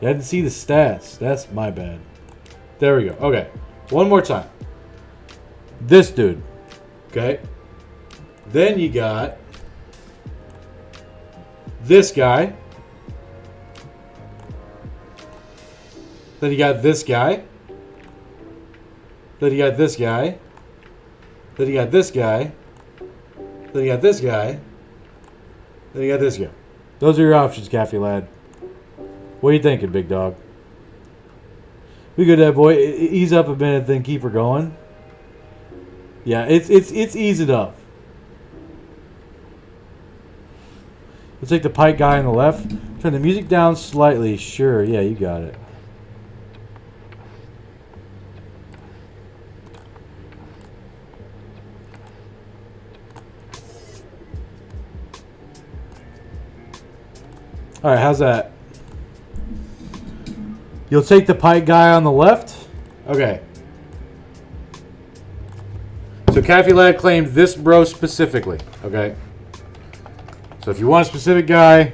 You didn't see the stats. That's my bad. There we go. Okay. One more time. This dude. Okay. Then you got this guy. Then you got this guy. Then you got this guy. Then you got this guy. Then you got this guy. Then you got this guy. Those are your options, Caffey Lad. What are you thinking, big dog? We good, that boy. Ease up a minute, then keep her going. Yeah, it's easing up. Let's take the pike guy on the left. Turn the music down slightly. Sure, yeah, you got it. Alright, how's that? You'll take the pike guy on the left? Okay. So Caffey Lad claimed this bro specifically. Okay. So if you want a specific guy,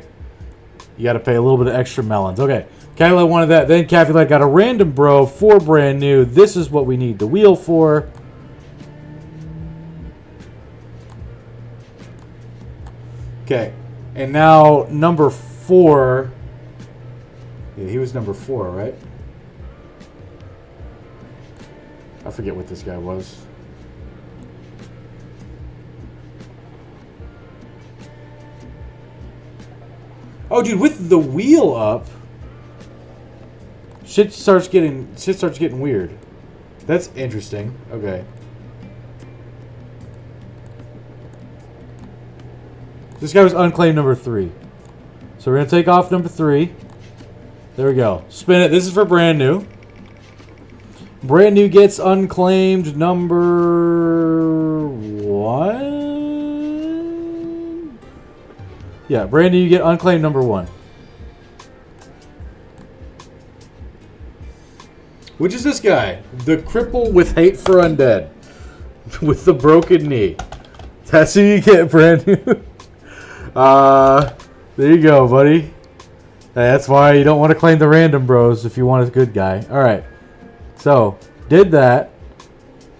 you got to pay a little bit of extra melons. Okay. Caffey Lad wanted that. Then Caffey Lad got a random bro for brand new. This is what we need the wheel for. Okay. And now number 4. Yeah, he was number 4, right? I forget what this guy was. Oh, dude, with the wheel up, shit starts getting weird. That's interesting. Okay. This guy was unclaimed number 3. So we're going to take off number 3. There we go. Spin it. This is for brand new. Brand new gets unclaimed number 1. Yeah, brand new, you get unclaimed number 1. Which is this guy? The cripple with hate for undead. With the broken knee. That's who you get, brand new. There you go, buddy. That's why you don't want to claim the random bros if you want a good guy. All right. So, did that.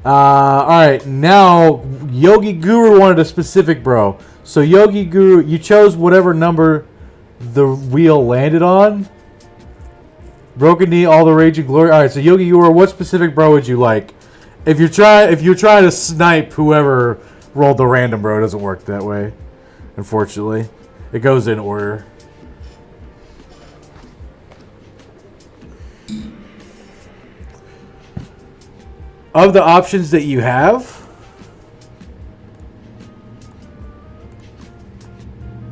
All right. Now, Yogi Guru wanted a specific bro. So, Yogi Guru, you chose whatever number the wheel landed on. Broken Knee, All the Rage and Glory. All right. So, Yogi Guru, what specific bro would you like? If you're trying to snipe whoever rolled the random bro, it doesn't work that way. Unfortunately, it goes in order. Of the options that you have,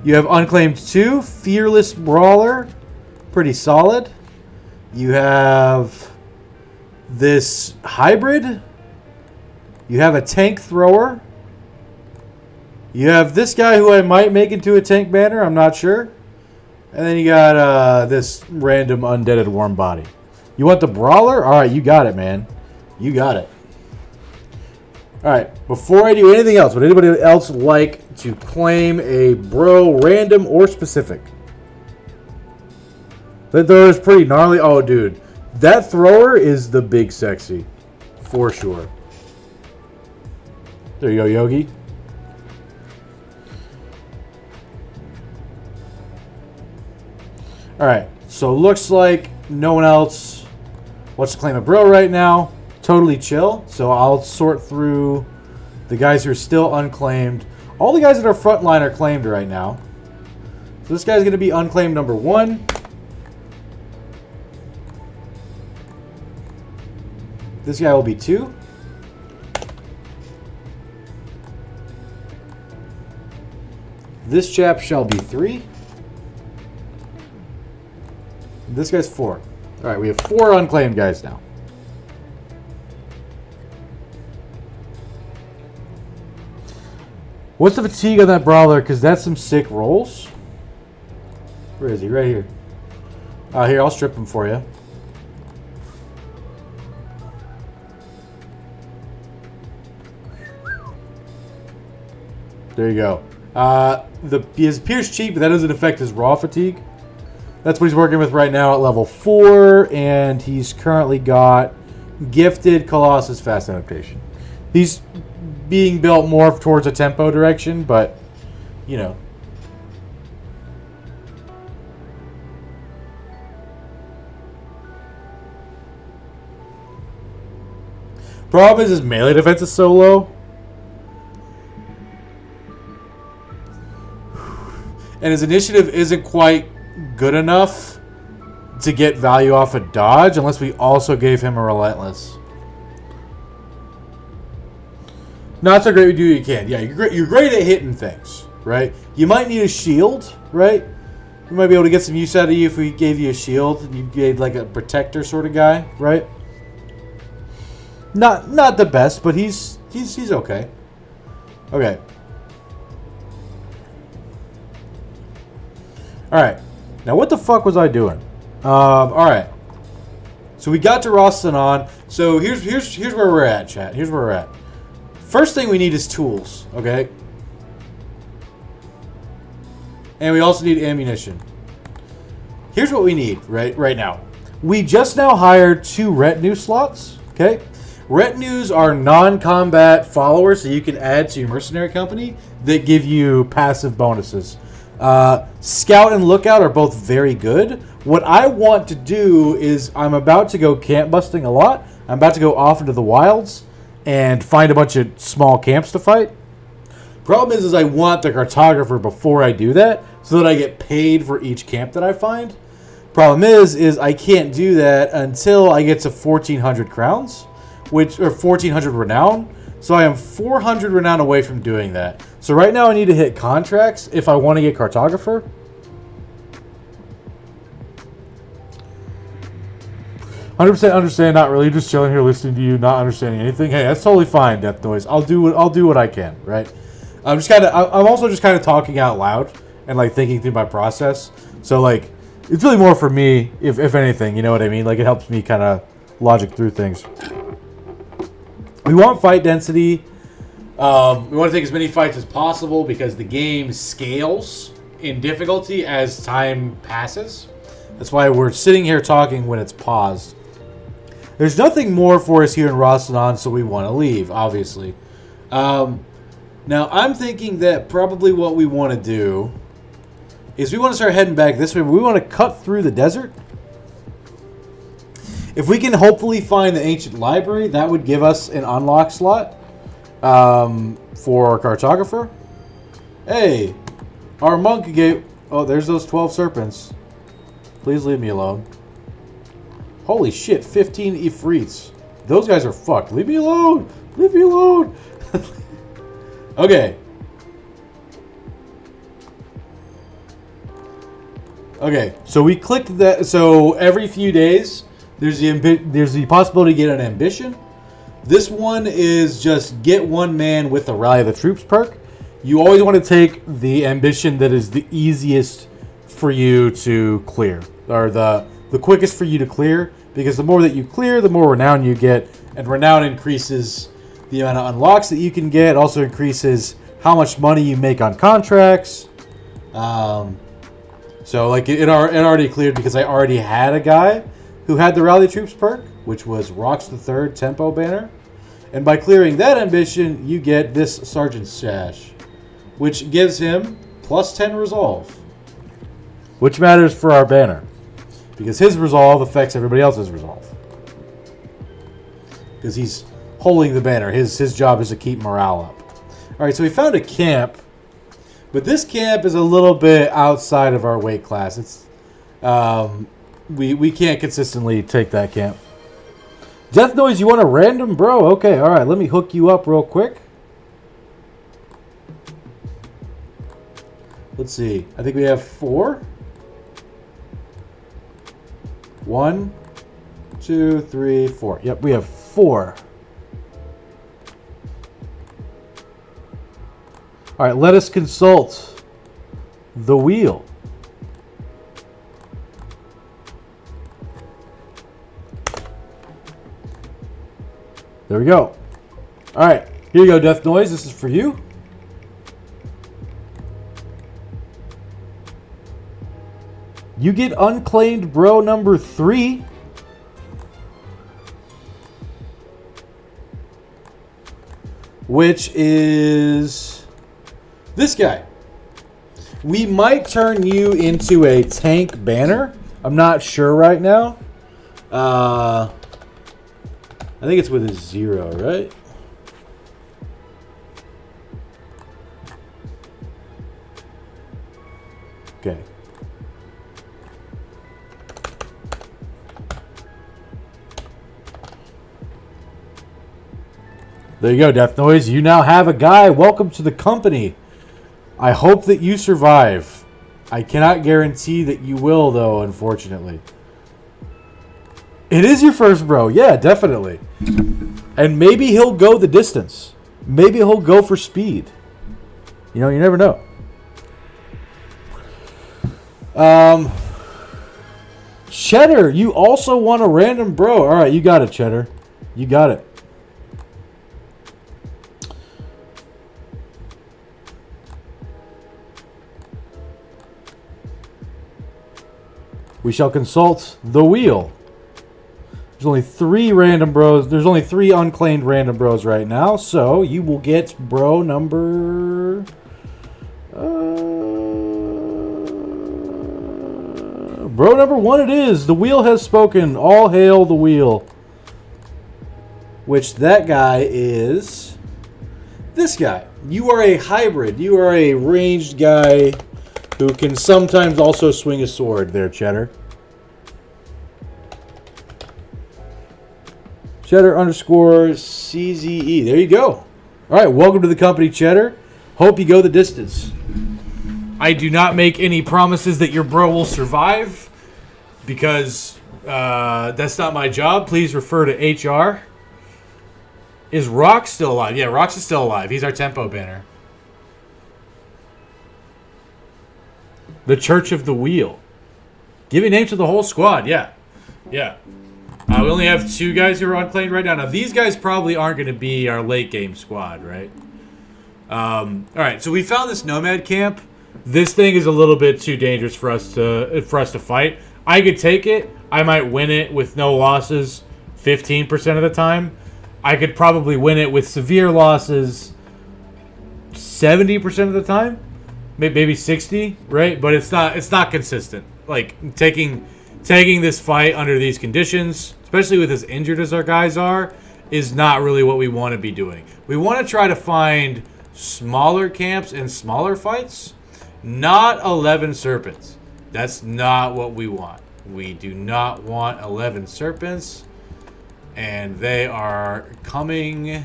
you have Unclaimed 2, Fearless Brawler, pretty solid. You have this Hybrid. You have a Tank Thrower. You have this guy who I might make into a tank banner, I'm not sure. And then you got this random undeaded warm body. You want the Brawler? Alright, you got it, man. You got it. Alright, before I do anything else, would anybody else like to claim a bro, random or specific? That thrower is pretty gnarly. Oh, dude. That thrower is the big sexy. For sure. There you go, Yogi. Alright, so looks like no one else wants to claim a bro right now. Totally chill. So I'll sort through the guys who are still unclaimed. All the guys that are frontline are claimed right now. So this guy's going to be unclaimed number 1. This guy will be 2. This chap shall be 3. This guy's 4. All right, we have 4 unclaimed guys now. What's the fatigue on that brawler? Because that's some sick rolls. Where is he? Right here. Here, I'll strip him for you. There you go. His Pierce cheap, but that doesn't affect his raw fatigue. That's what he's working with right now at level 4, and he's currently got Gifted Colossus Fast Adaptation. He's being built more towards a tempo direction, but, you know. Problem is his melee defense is so low. And his initiative isn't quite good enough to get value off a dodge unless we also gave him a relentless. Not so great we do what you can. Yeah, you're great at hitting things, right? You might need a shield, right? We might be able to get some use out of you if we gave you a shield and you gave like a protector sort of guy, right? Not the best, but he's okay. Okay. Alright. Now what the fuck was I doing? Alright. So we got to Roston on. So here's where we're at, chat. Here's where we're at. First thing we need is tools, okay? And we also need ammunition. Here's what we need right now. We just now hired 2 retinue slots, okay? Retinues are non-combat followers that you can add to your mercenary company that give you passive bonuses. Scout and Lookout are both very good. What I want to do is I'm about to go camp busting a lot. I'm about to go off into the wilds and find a bunch of small camps to fight. Problem is I want the cartographer before I do that so that I get paid for each camp that I find. Problem is I can't do that until I get to 1,400 crowns, or 1,400 renown. So I am 400 renown away from doing that. So right now I need to hit contracts if I want to get cartographer. "100% understand, not really, just chilling here listening to you, not understanding anything." Hey, that's totally fine, Death Noise. I'll do what I can, right? I'm also just kind of talking out loud and like thinking through my process. So like it's really more for me, if anything, you know what I mean? Like it helps me kind of logic through things. We want fight density. We want to take as many fights as possible because the game scales in difficulty as time passes. That's why we're sitting here talking when it's paused. There's nothing more for us here in Rostodon, so we want to leave, obviously. Now, I'm thinking that probably what we want to do is we want to start heading back this way. We want to cut through the desert. If we can hopefully find the ancient library, that would give us an unlock slot for cartographer. Hey, our monk gave... Oh, there's those 12 serpents. Please leave me alone. Holy shit, 15 Ifrits. Those guys are fucked. Leave me alone. Leave me alone. Okay. Okay, so we clicked that. So every few days, there's the possibility to get an ambition. This one is just get one man with the Rally of the Troops perk. You always want to take the ambition that is the easiest for you to clear, or the quickest for you to clear, because the more that you clear, the more renown you get, and renown increases the amount of unlocks that you can get. It also increases how much money you make on contracts. So like it already cleared because I already had a guy who had the Rally Troops perk, which was Rocks the Third Tempo banner. And by clearing that ambition, you get this Sergeant's Sash, which gives him plus 10 resolve. Which matters for our banner, because his resolve affects everybody else's resolve. Because he's holding the banner. His job is to keep morale up. Alright, so we found a camp. But this camp is a little bit outside of our weight class. It's we can't consistently take that camp. Death Noise, you want a random? Bro, okay, alright, let me hook you up real quick. Let's see. I think we have 4. 1, 2, 3, 4. Yep, we have 4. All right, let us consult the wheel. There we go. All right, here you go, Death Noise. This is for you. You get unclaimed bro number 3. Which is this guy. We might turn you into a tank banner. I'm not sure right now. I think it's with a 0, right? Okay. There you go, Death Noise. You now have a guy. Welcome to the company. I hope that you survive. I cannot guarantee that you will, though, unfortunately. It is your first bro. Yeah, definitely. And maybe he'll go the distance. Maybe he'll go for speed. You know, you never know. Cheddar, you also want a random bro. All right, you got it, Cheddar. You got it. We shall consult the wheel. There's only 3 random bros. There's only 3 unclaimed random bros right now. So you will get bro number... bro number 1 it is. The wheel has spoken. All hail the wheel. Which that guy is... this guy. You are a hybrid. You are a ranged guy who can sometimes also swing a sword there, Cheddar. Cheddar _ CZE. There you go. All right, welcome to the company, Cheddar. Hope you go the distance. I do not make any promises that your bro will survive because that's not my job. Please refer to HR. Is Rox still alive? Yeah, Rox is still alive. He's our tempo banner. The Church of the Wheel. Giving name to the whole squad. Yeah. Yeah. We only have 2 guys who are unclaimed right now. Now, these guys probably aren't going to be our late game squad, right? All right, so we found this nomad camp. This thing is a little bit too dangerous for us to fight.
I could take it. I might win it with no losses 15% of the time. I could probably win it with severe losses 70% of the time. Maybe 60, right? But it's not consistent. Like taking this fight under these conditions, especially with as injured as our guys are, is not really what we want to be doing. We want to try to find smaller camps and smaller fights, not 11 serpents. That's not what we want. We do not want 11 serpents, and they are coming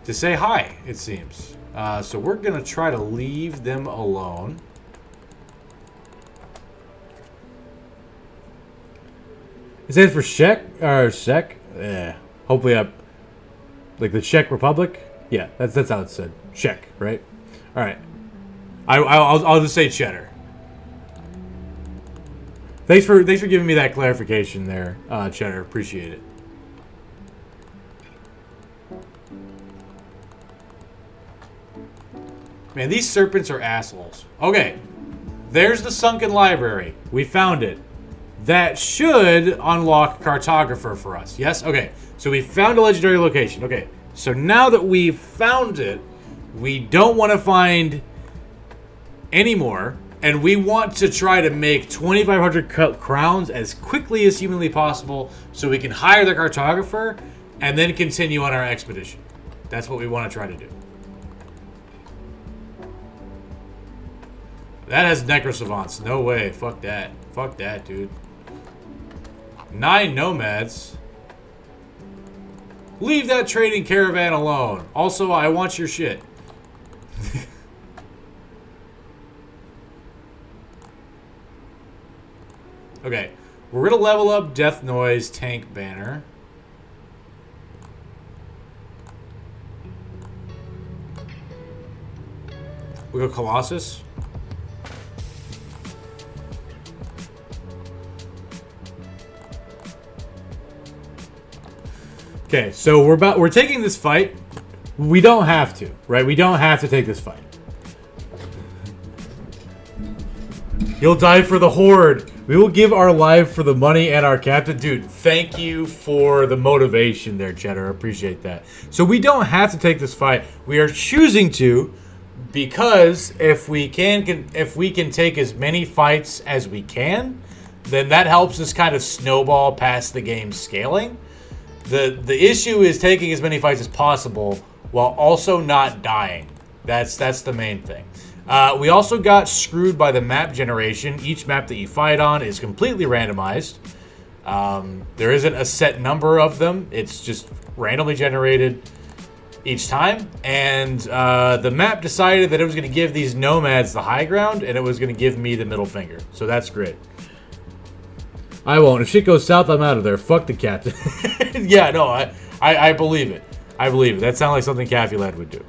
to say hi, it seems. So we're going to try to leave them alone. Is that for Czech? Or Czech? Hopefully like the Czech Republic? Yeah, that's how it's said. Czech, right? All right. I'll just say cheddar. Thanks for giving me that clarification there, Cheddar. Appreciate it. Man, these serpents are assholes. Okay, there's the sunken library. We found it. That should unlock cartographer for us. Yes? Okay, so we found a legendary location. Okay, so now that we've found it, we don't want to find any more. And we want to try to make 2,500 crowns as quickly as humanly possible so we can hire the cartographer and then continue on our expedition. That's what we want to try to do. That has necrosavants. No way. Fuck that. Fuck that, dude. 9 nomads. Leave that trading caravan alone. Also, I want your shit. Okay, we're going to level up Death Noise Tank Banner. We go Colossus. Okay, so we're taking this fight. We don't have to, right? We don't have to take this fight. You'll die for the Horde. We will give our life for the money and our captain. Dude, thank you for the motivation there, Cheddar. I appreciate that. So we don't have to take this fight. We are choosing to because if we can take as many fights as we can, then that helps us kind of snowball past the game scaling. The issue is taking as many fights as possible while also not dying. That's the main thing. We also got screwed by the map generation. Each map that you fight on is completely randomized. There isn't a set number of them. It's just randomly generated each time. And the map decided that it was going to give these nomads the high ground, and it was going to give me the middle finger. So that's great. I won't. If shit goes south, I'm out of there. Fuck the captain. Yeah, no, I believe it. I believe it. That sounds like something Caffeylad would do.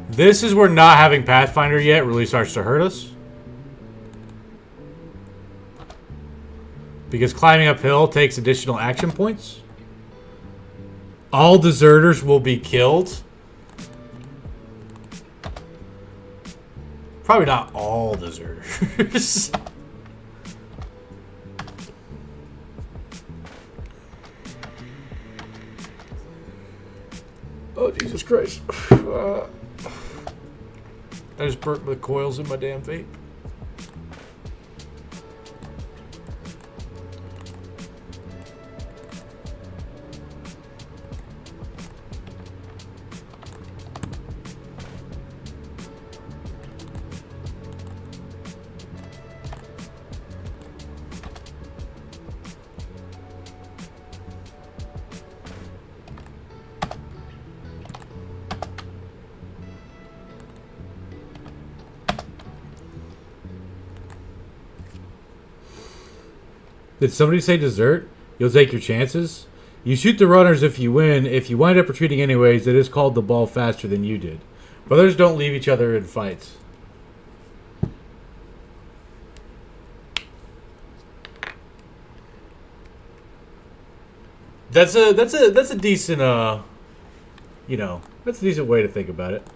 This is where not having Pathfinder yet really starts to hurt us. Because climbing uphill takes additional action points. All deserters will be killed. Probably not all deserters. Oh, Jesus Christ. I just burnt the coils in my damn vape. Did somebody say dessert? You'll take your chances? You shoot the runners if you win. If you wind up retreating anyways, it is called the ball faster than you did. Brothers don't leave each other in fights. That's a decent that's a decent way to think about it.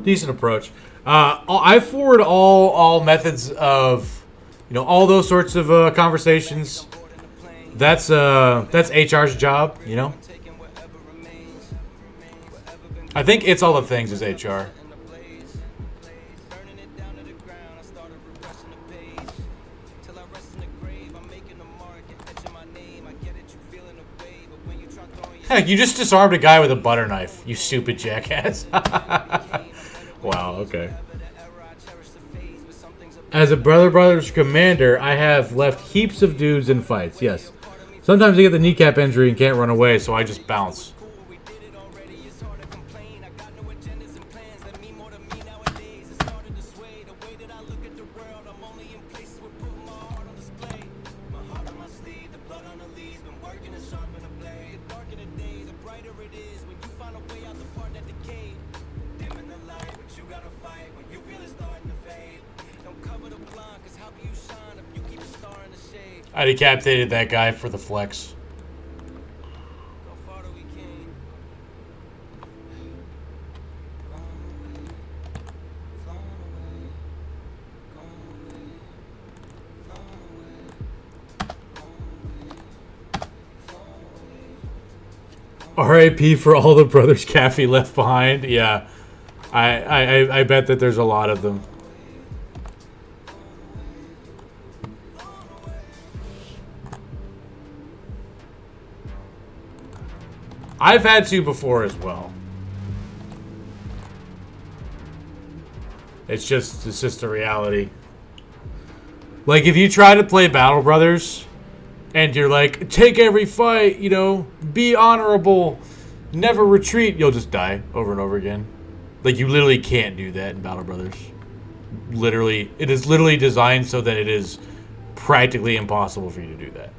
Decent approach. I forward all methods of, all those sorts of conversations. That's HR's job, I think It's All the Things is HR. Heck, you just disarmed a guy with a butter knife, you stupid jackass. Wow, okay. As a Brothers commander, I have left heaps of dudes in fights, yes. Sometimes I get the kneecap injury and can't run away, so I just bounce. I decapitated that guy for the flex. RIP for all the brothers Caffey left behind. Yeah, I bet that there's a lot of them. I've had to before as well. It's just a reality. Like, if you try to play Battle Brothers and you're like, take every fight, be honorable, never retreat, you'll just die over and over again. Like, you literally can't do that in Battle Brothers. Literally, it is literally designed so that it is practically impossible for you to do that.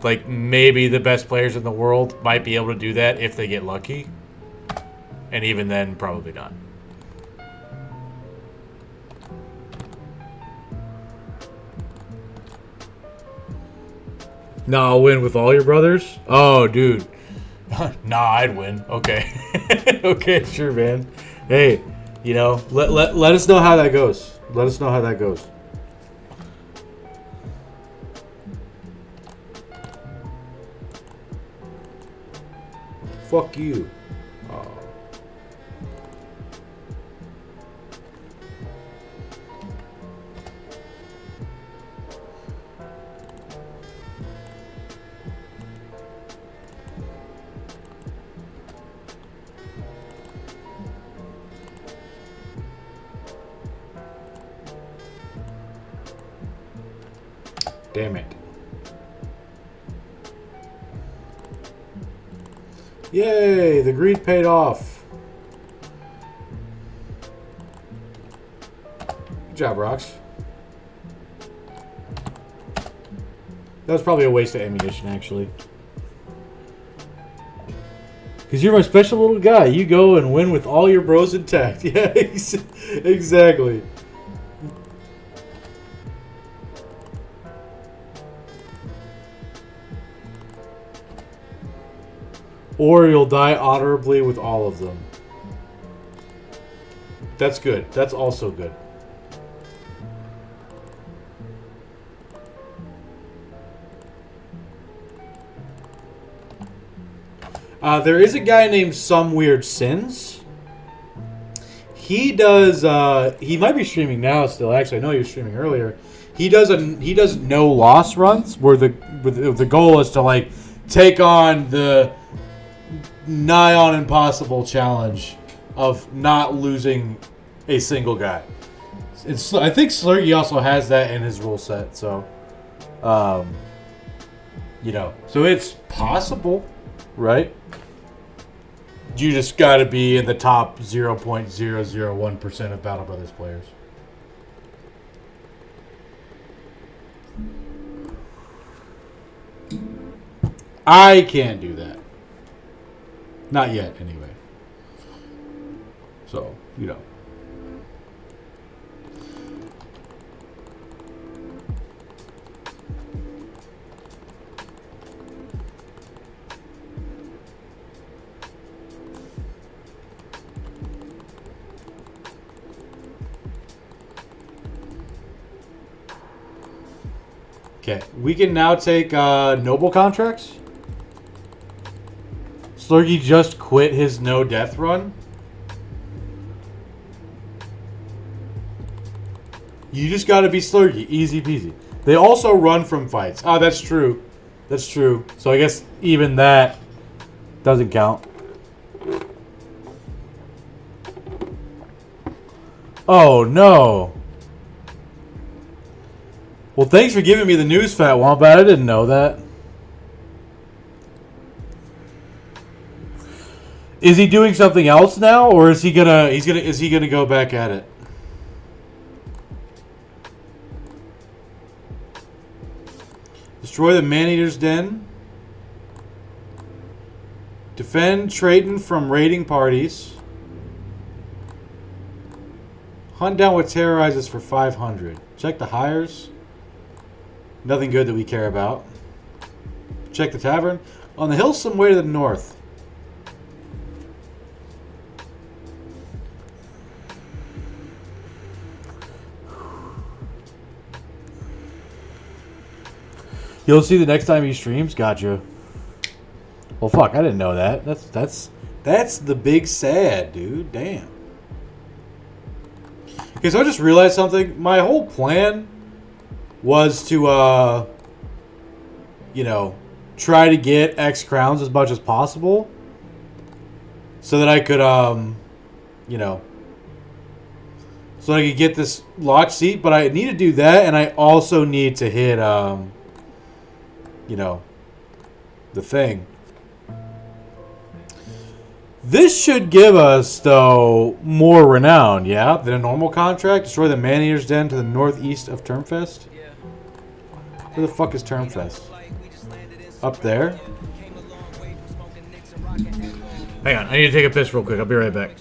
Like, maybe the best players in the world might be able to do that if they get lucky. And even then, probably not. No, I'll win with all your brothers? Oh, dude. Nah, I'd win. Okay. Okay, sure, man. Hey, let us know how that goes. Let us know how that goes. Fuck you. Oh. Damn it. Yay, the greed paid off. Good job, Rox. That was probably a waste of ammunition, actually. Because you're my special little guy. You go and win with all your bros intact. Yeah, exactly. Or you'll die honorably with all of them. That's good. That's also good. There is a guy named Some Weird Sins. He does. He might be streaming now still. Actually, I know he was streaming earlier. He does no loss runs where the goal is to like take on the nigh on impossible challenge of not losing a single guy. I think Slurgy also has that in his rule set, so so it's possible, right?
You just got to be in the top 0.001% of Battle Brothers players. I can't do that. Not yet, anyway. So, you know. Okay, we can now take noble contracts. Slurgy just quit his no death run. You just gotta be Slurgy, easy peasy. They also run from fights. Oh, that's true. That's true. So I guess even that doesn't count. Oh no. Well, thanks for giving me the news, Fat Wombat. I didn't know that. Is he doing something else now, or is he gonna go back at it? Destroy the Man-Eater's Den. Defend Trayton from raiding parties. Hunt down what terrorizes for 500. Check the hires. Nothing good that we care about. Check the tavern. On the hill some way to the north. You'll see the next time he streams? Gotcha. Well, fuck, I didn't know that. That's the big sad, dude. Damn. Okay, so I just realized something. My whole plan was to, you know, try to get X crowns as much as possible so that I could, you know, so I could get this launch seat. But I need to do that, and I also need to hit, you know, the thing. This should give us, though, more renown, yeah, than a normal contract. Destroy the Man-Eater's Den to the northeast of Termfest. Where the fuck is Termfest? Up there?
Hang on, I need to take a piss real quick. I'll be right back.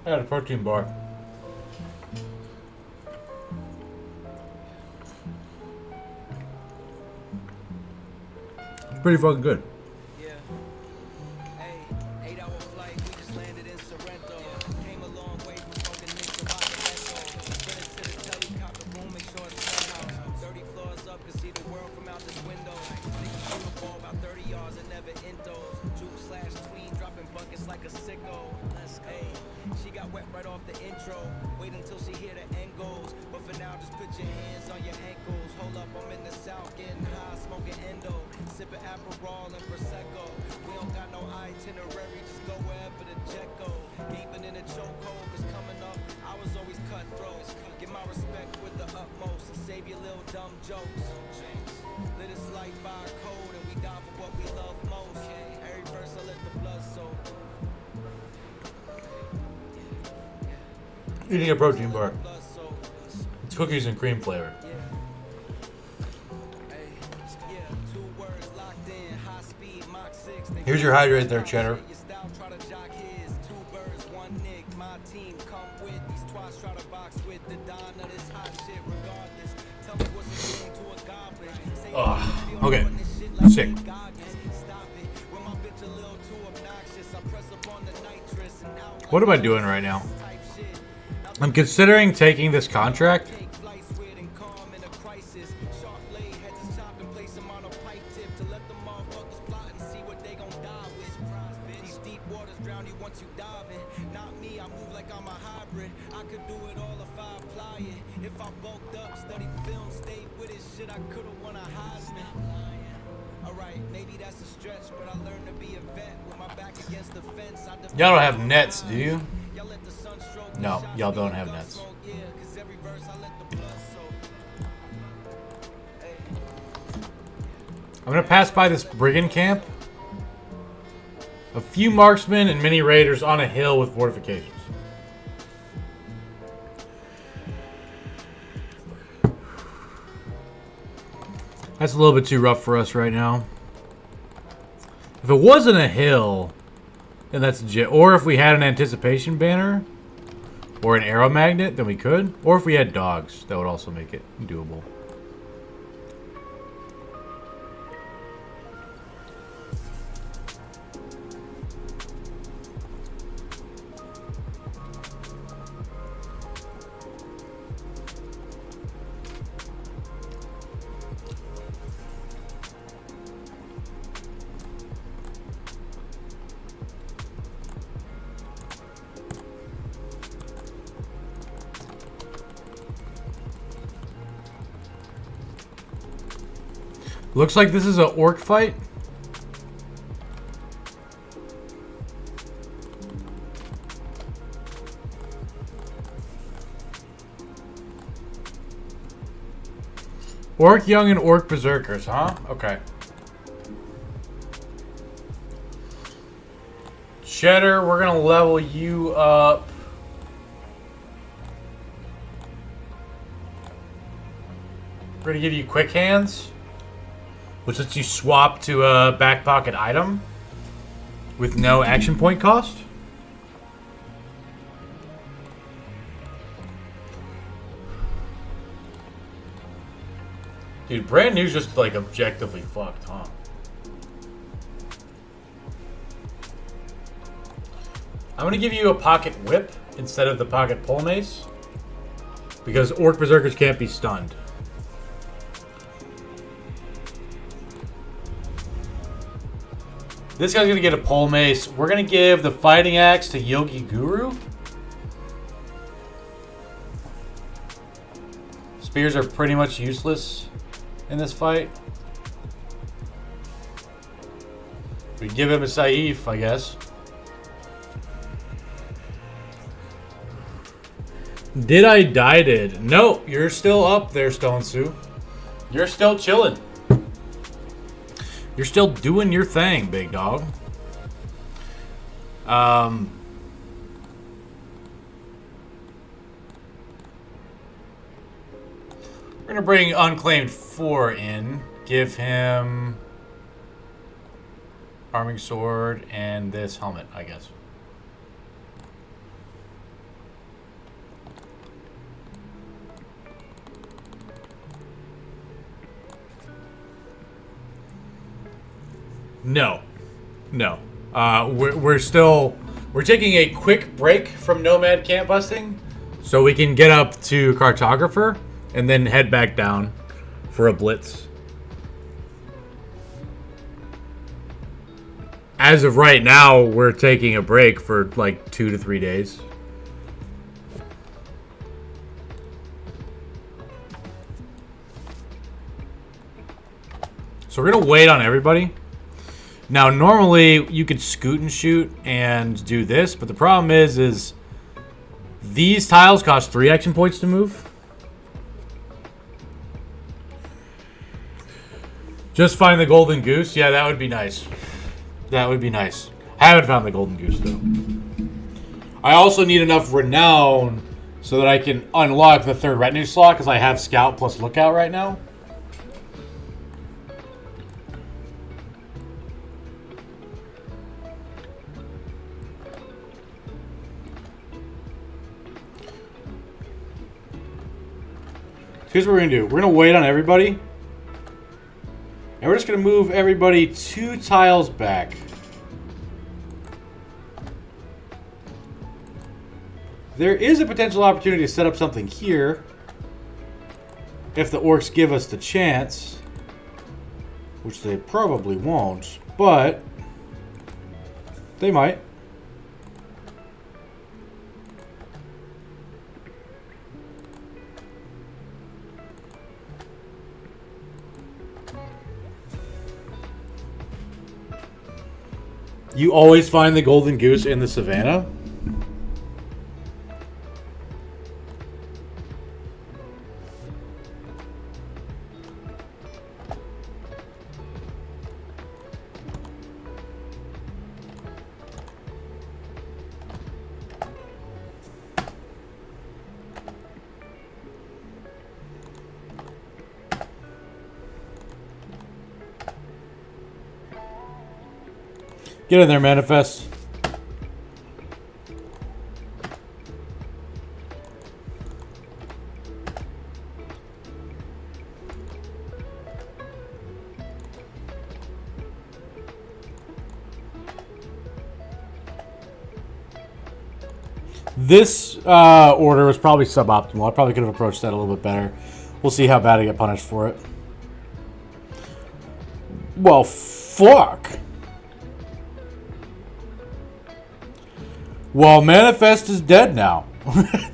I had a protein bar.
Pretty fucking good.
Yeah. Hey, 8-hour flight, we just landed in Sorrento. Came a long way from smoking Nicks and Vodka. Spin it to the telly, cop the room, make sure it's penthouse. 30 floors up, can see the world from out this window. Niggas shoot the ball about 30 yards and never intos. Juke slash tween, dropping buckets like a sicko. Hey, she got wet right off the intro. Wait until she hear the end goals. But for now, just put your hands on your ankles. Hold up, I'm in the south, getting high, smoking endo. Sipping Aperol and Prosecco. We don't got no itinerary, just go wherever the jet go. Gaping in a chokehold, cause coming up, I was always cutthroat. Give my respect with the utmost and save your little dumb jokes. Let us life by a code and we die for what we love most. Every verse I let the blood soak.
Eating a protein bar.
Blood soak.
It's cookies and cream flavor.
Yeah, 2 words locked in, high speed, Mach 6.
Here's your hydrate there, Cheddar.
Your style try to jock his. 2 birds, 1 nick. My team come with these twice try to box with the don of this hot shit. Regardless, tell me what's the game to a goblin. Say
Okay.
this shit like
Sick.
Goggins. Stop it. When my bitch a little too obnoxious, I press up on the nitrous and out.
What am I doing right now?
Type shit.
I'm considering taking this contract.
Take flights weird and calm in a crisis. Sharp blade, heads is chopped and place them on a pipe tip to let the motherfuckers plot and see what they gon' die with. These deep waters drown you once you dive in. Not me, I move like I'm a hybrid. I could do it all if I apply it. If I bulked up, studied film, stayed with it, shit, I could've won a Heisman. Alright, maybe that's a stretch, but I learned to be a vet with my back against the fence.
Y'all don't have nets, do you?
Y'all let the sun stroke the
No,
shots
y'all
me
don't
in
have
gun
nets.
smoke, yeah, 'cause every verse I let the blood soak. Hey.
I'm gonna pass by this brigand camp. A few marksmen and many raiders on a hill with fortifications. That's a little bit too rough for us right now. If it wasn't a hill, then that's legit. Or if we had an anticipation banner or an arrow magnet, then we could. Or if we had dogs, that would also make it doable. Looks like this is an orc fight. Orc young and orc berserkers, huh? Okay. Cheddar, we're gonna level you up. We're gonna give you quick hands, which lets you swap to a back pocket item with no action point cost. Dude, brand new's just like objectively fucked, huh? I'm gonna give you a pocket whip instead of the pocket pole mace because orc berserkers can't be stunned. This guy's gonna get a pole mace. We're gonna give the fighting axe to Yogi Guru. Spears are pretty much useless in this fight. We give him a Saif, I guess. Did I die did? No, you're still up there, Stone Sue. You're still chilling. You're still doing your thing, big dog. We're gonna bring Unclaimed 4 in. Give him Arming Sword and this helmet, I guess.
No. No. We're taking a quick break from Nomad camp busting so we can get up to Cartographer and then head back down for a blitz. As of right now, we're taking a break for like 2 to 3 days. So we're going to wait on everybody. Now, normally you could scoot and shoot and do this, but the problem is these tiles cost 3 action points to move. Just find the golden goose. Yeah, that would be nice. That would be nice. I haven't found the golden goose, though. I also need enough renown so that I can unlock the 3rd retinue slot because I have scout plus lookout right now. Here's what we're going to do. We're going to wait on everybody. And we're just going to move everybody 2 tiles back. There is a potential opportunity to set up something here. If the orcs give us the chance. Which they probably won't. But they might. You always find the golden goose in the savannah? Get in there, Manifest. This order was probably suboptimal. I probably could have approached that a little bit better. We'll see how bad I get punished for it. Well, fuck. Well, Manifest is dead now.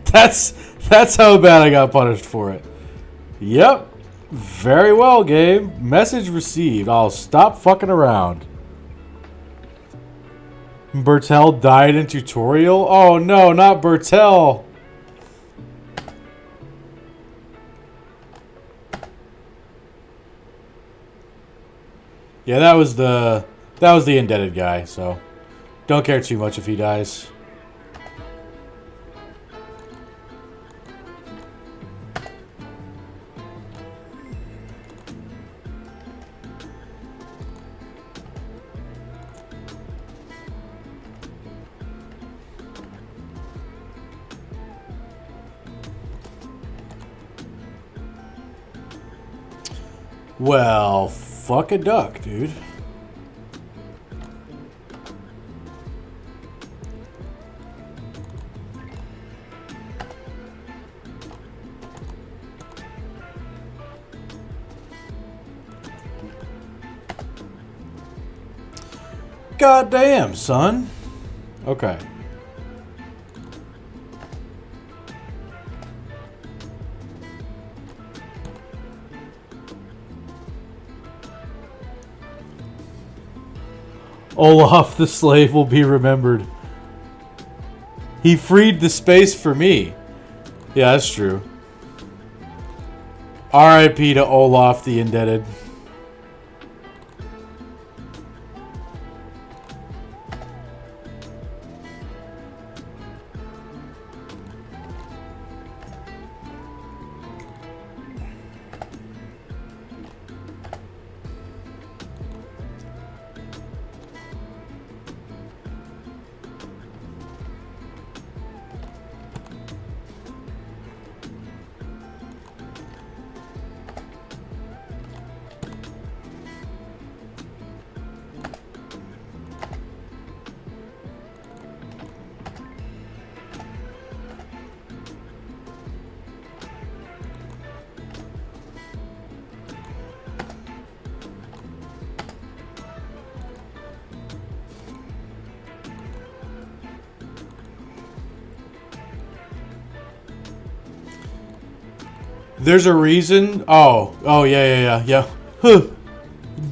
that's how bad I got punished for it. Yep. Very well, game. Message received. I'll stop fucking around. Bertel died in tutorial? Oh no, not Bertel. Yeah, that was the indebted guy, so don't care too much if he dies. Well, fuck a duck, dude. God damn, son. Okay. Olaf the slave will be remembered. He freed the space for me. Yeah, that's true. R.I.P. to Olaf the indebted.
There's a reason. Oh, yeah. Huh.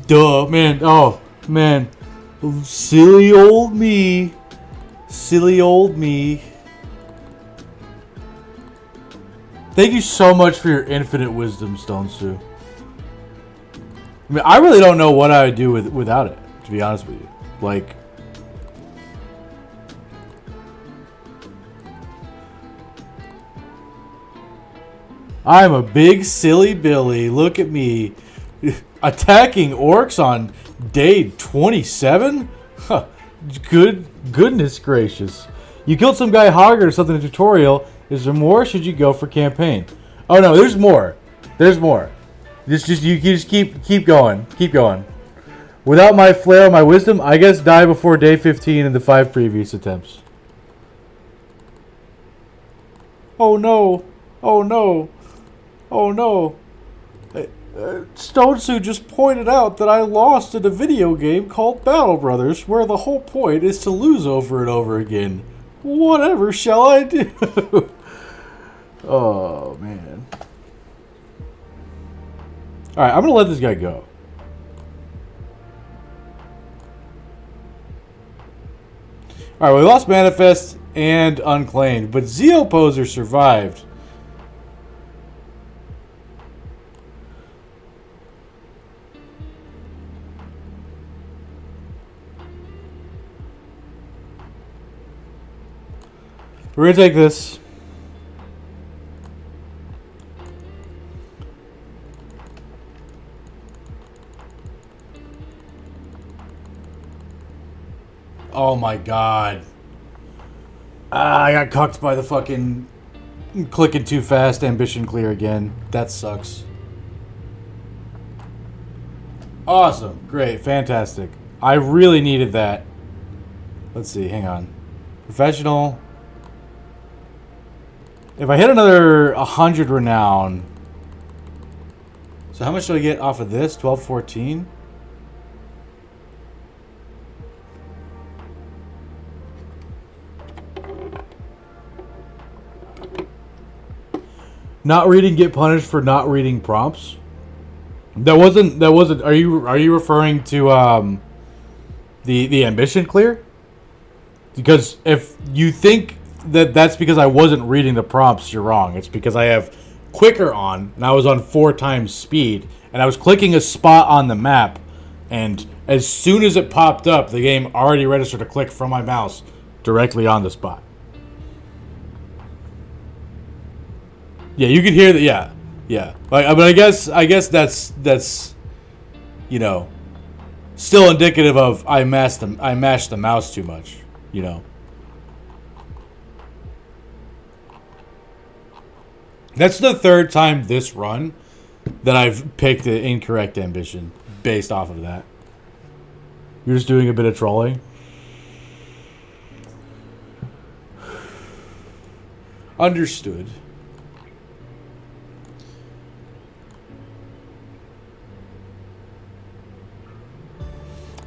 Duh, man. Oh, man. Silly old me. Silly old me. Thank you so much for your infinite wisdom, Stone Sue. I mean, I really don't know what I would do without it, to be honest with you. Like, I'm a big silly Billy. Look at me. Attacking orcs on day 27? Huh. Goodness gracious. You killed some guy Hogger or something in the tutorial. Is there more or should you go for campaign? Oh no, there's more. There's more. You just keep going. Keep going. Without my flail, my wisdom, I guess die before day 15 in the 5 previous attempts. Oh no. Oh no. Oh no. Stone Sue just pointed out that I lost in a video game called Battle Brothers, where the whole point is to lose over and over again. Whatever shall I do? Oh, man. Alright, I'm going to let this guy go. Alright, we lost Manifest and Unclaimed, but Zeoposer survived. We're going to take this. Oh my god. I got cucked by the fucking clicking too fast ambition clear again. That sucks. Awesome. Great. Fantastic. I really needed that. Let's see. Hang on. Professional. If I hit another 100 renown. So how much do I get off of this? 1214? Not reading get punished for not reading prompts. That wasn't are you referring to the ambition clear? Because if you think that's because I wasn't reading the prompts, you're wrong. It's because I have quicker on, and I was on 4 times speed, and I was clicking a spot on the map, and as soon as it popped up, the game already registered a click from my mouse directly on the spot. Yeah, you could hear that. Yeah. But I guess that's you know, still indicative of I mashed the mouse too much. You know. That's the 3rd time this run that I've picked the incorrect ambition based off of that. You're just doing a bit of trolling. Understood.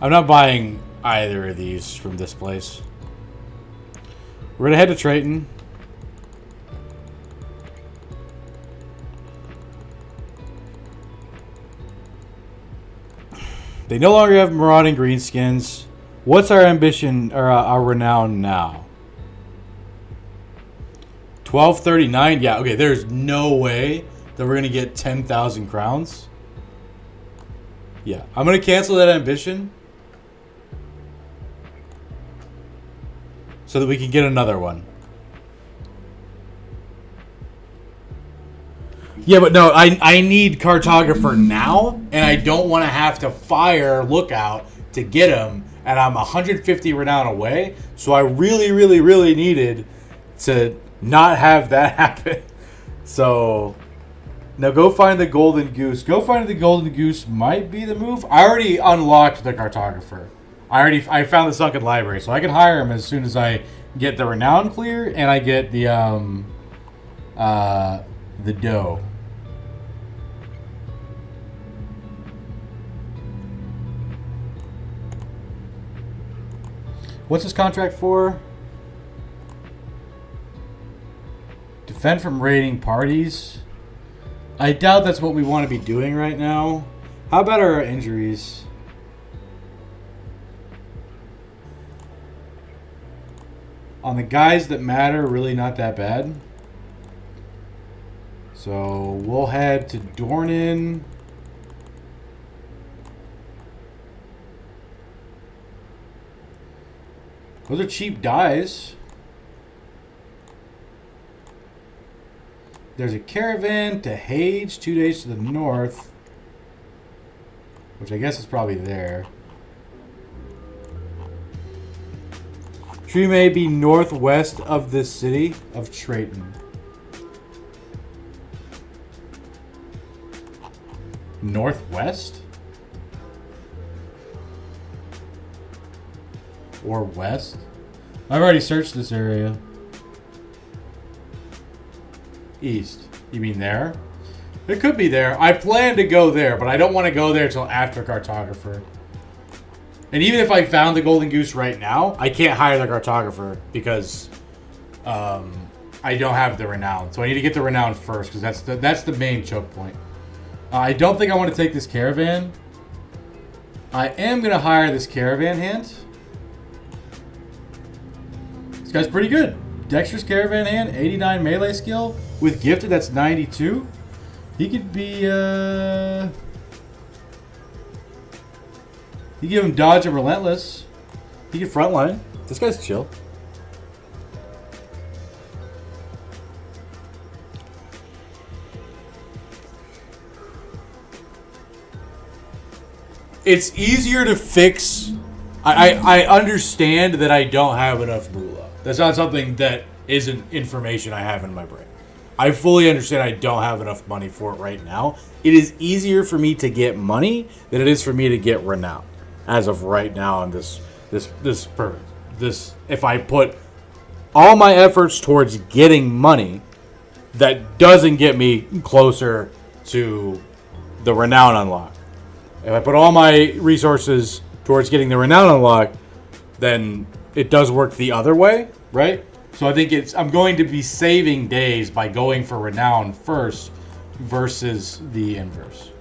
I'm not buying either of these from this place. We're gonna head to Trayton. They no longer have marauding greenskins. What's our ambition or our renown now? 1239? Yeah, okay, there's no way that we're going to get 10,000 crowns. Yeah, I'm going to cancel that ambition so that we can get another one. Yeah, but no, I need cartographer now, and I don't want to have to fire lookout to get him, and I'm 150 renown away, so I really, really, really needed to not have that happen. So, now go find the golden goose. Go find the golden goose might be the move. I already unlocked the cartographer. I found the sunken library, so I can hire him as soon as I get the renown clear, and I get the dough. What's his contract for? Defend from raiding parties.
I doubt that's what we want to be doing right now. How about our injuries? On the guys that matter, really not that bad. So we'll head to Dornan. Those are cheap dies. There's a caravan to Hage, 2 days to the north. Which I guess is probably there. Tree may be northwest of the city of Trayton. Northwest? Or west? I've already searched this area. East. You mean there? It could be there. I plan to go there, but I don't want to go there until after cartographer. And even if I found the golden goose right now, I can't hire the cartographer because I don't have the renown. So I need to get the renown first because that's the main choke point. I don't think I want to take this caravan. I am going to hire this caravan hand. This guy's pretty good. Dexter's caravan hand, 89 melee skill. With gifted, that's 92. He could be, you give him dodge and relentless. He can frontline. This guy's chill. It's easier to fix. I understand that I don't have enough moolah. That's not something that isn't information I have in my brain. I fully understand I don't have enough money for it right now. It is easier for me to get money than it is for me to get renown. As of right now in this if I put all my efforts towards getting money, that doesn't get me closer to the renown unlock. If I put all my resources towards getting the renown unlock, then it does work the other way, right? So I think I'm going to be saving days by going for renown first versus the inverse.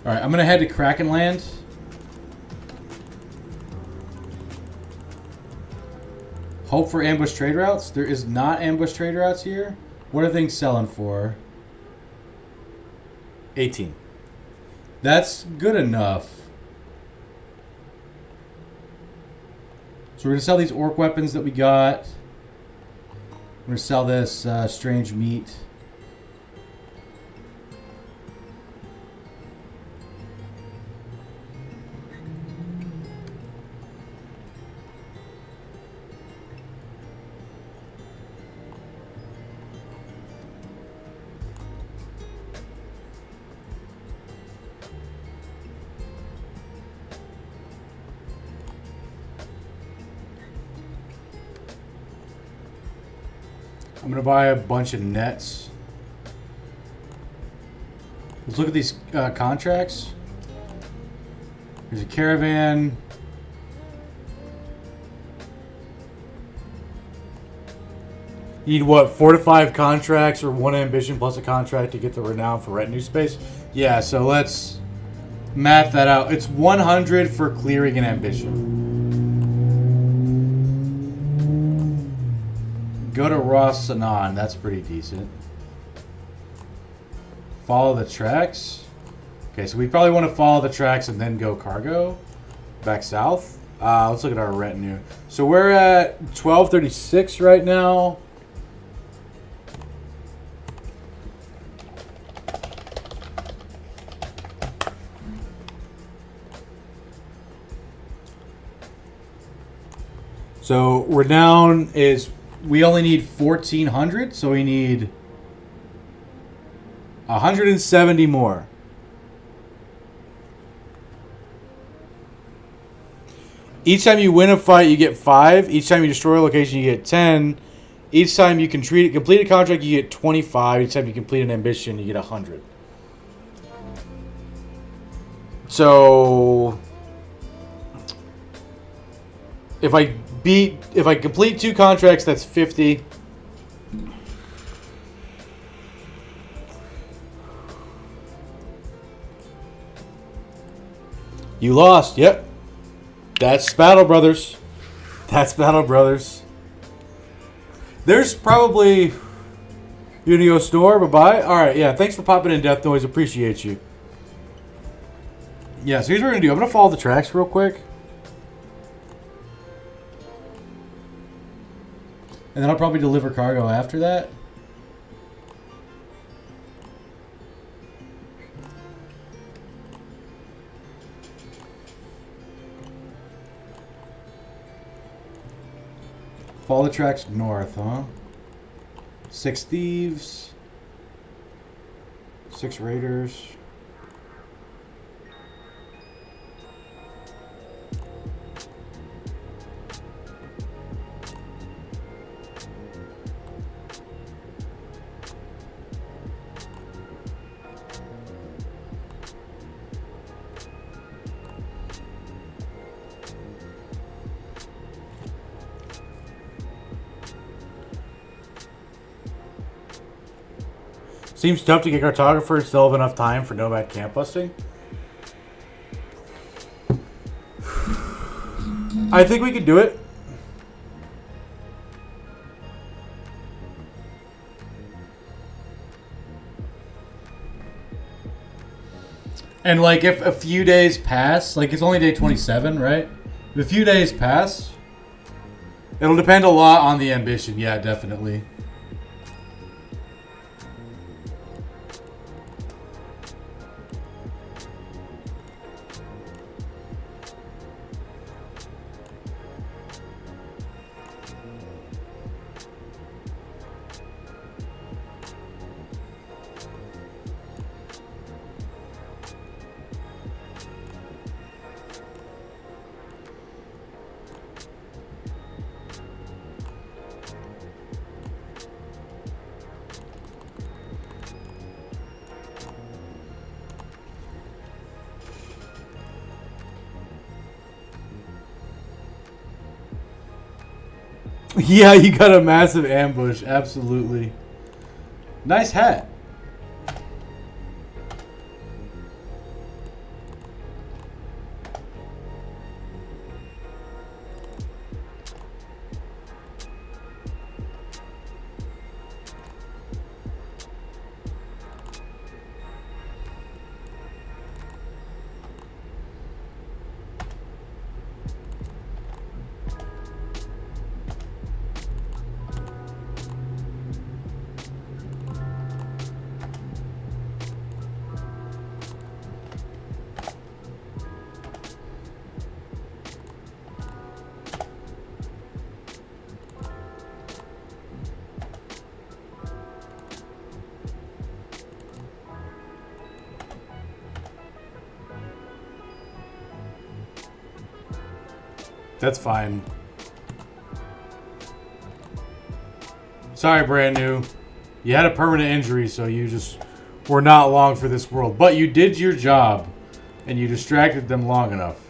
All right, I'm going to head to Krakenland. Hope for ambush trade routes. There is not ambush trade routes here. What are things selling for? 18. That's good enough. So we're going to sell these orc weapons that we got. We're going to sell this strange meat. I'm going to buy a bunch of nets. Let's look at these contracts. There's a caravan. You need what, 4 to 5 contracts or 1 ambition plus a contract to get the renown for retinue space? Yeah, so let's math that out. It's 100 for clearing an ambition. Go to Ross Sanan. That's pretty decent. Follow the tracks. Okay, so we probably want to follow the tracks and then go cargo. Back south. Let's look at our retinue. So we're at 1236 right now. So renown is... We only need 1,400, so we need 170 more. Each time you win a fight, you get 5. Each time you destroy a location, you get 10. Each time you complete a contract, you get 25. Each time you complete an ambition, you get 100. So, if I if I complete 2 contracts, that's 50. You lost. Yep. That's Battle Brothers. That's Battle Brothers. There's probably... You gonna go snore? Bye-bye? Alright, yeah. Thanks for popping in, Death Noise. Appreciate you. Yeah, so here's what we're gonna do. I'm gonna follow the tracks real quick. And then I'll probably deliver cargo after that. Follow the tracks north, huh? 6 thieves. 6 raiders. Seems tough to get cartographer and still have enough time for nomad camp busting. I think we could do it. And like if a few days pass, like it's only day 27, right? If a few days pass, it'll depend a lot on the ambition. Yeah, definitely. Yeah, you got a massive ambush. Absolutely. Nice hat. That's fine. Sorry, brand new. You had a permanent injury, so you just were not long for this world. But you did your job, and you distracted them long enough.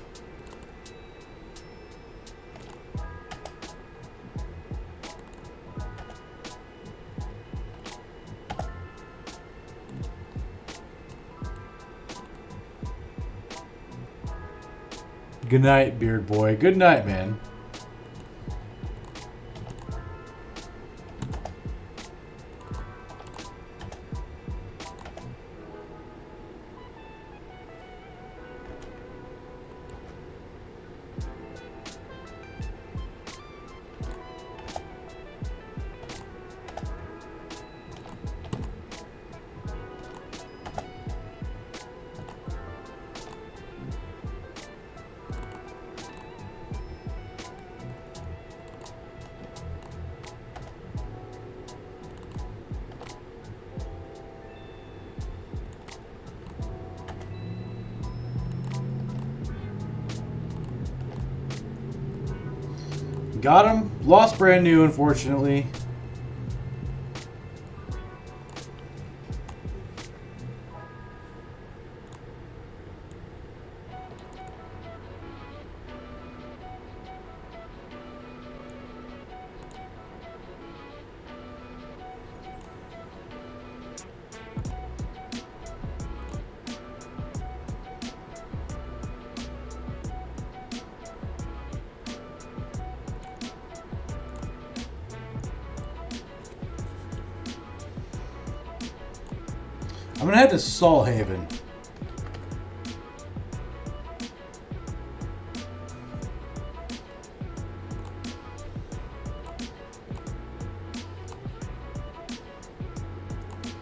Good night, Beard Boy. Good night, man. Got him. Lost brand new, unfortunately. I'm gonna head to Salthaven.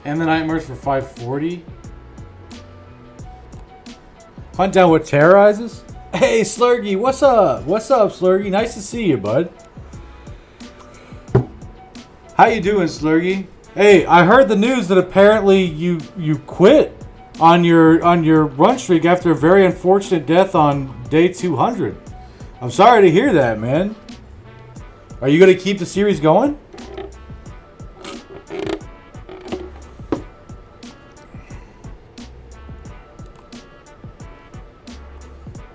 And the Nightmares for 540. Hunt down what terrorizes? Hey, Slurgy, what's up? What's up, Slurgy? Nice to see you, bud. How you doing, Slurgy? Hey, I heard the news that apparently you quit on your run streak after a very unfortunate death on day 200. I'm sorry to hear that, man. Are you going to keep the series going?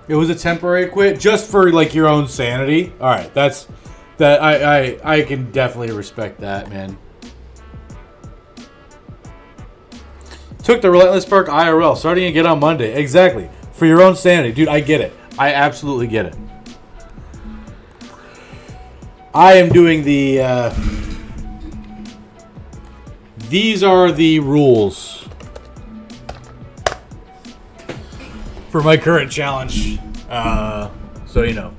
It was a temporary quit, just for like your own sanity. All right, I can definitely respect that, man. Took the Relentless perk IRL, starting again on Monday. Exactly, for your own sanity, dude. I get it. I absolutely get it. I am doing the. These are the rules for my current challenge, so you know.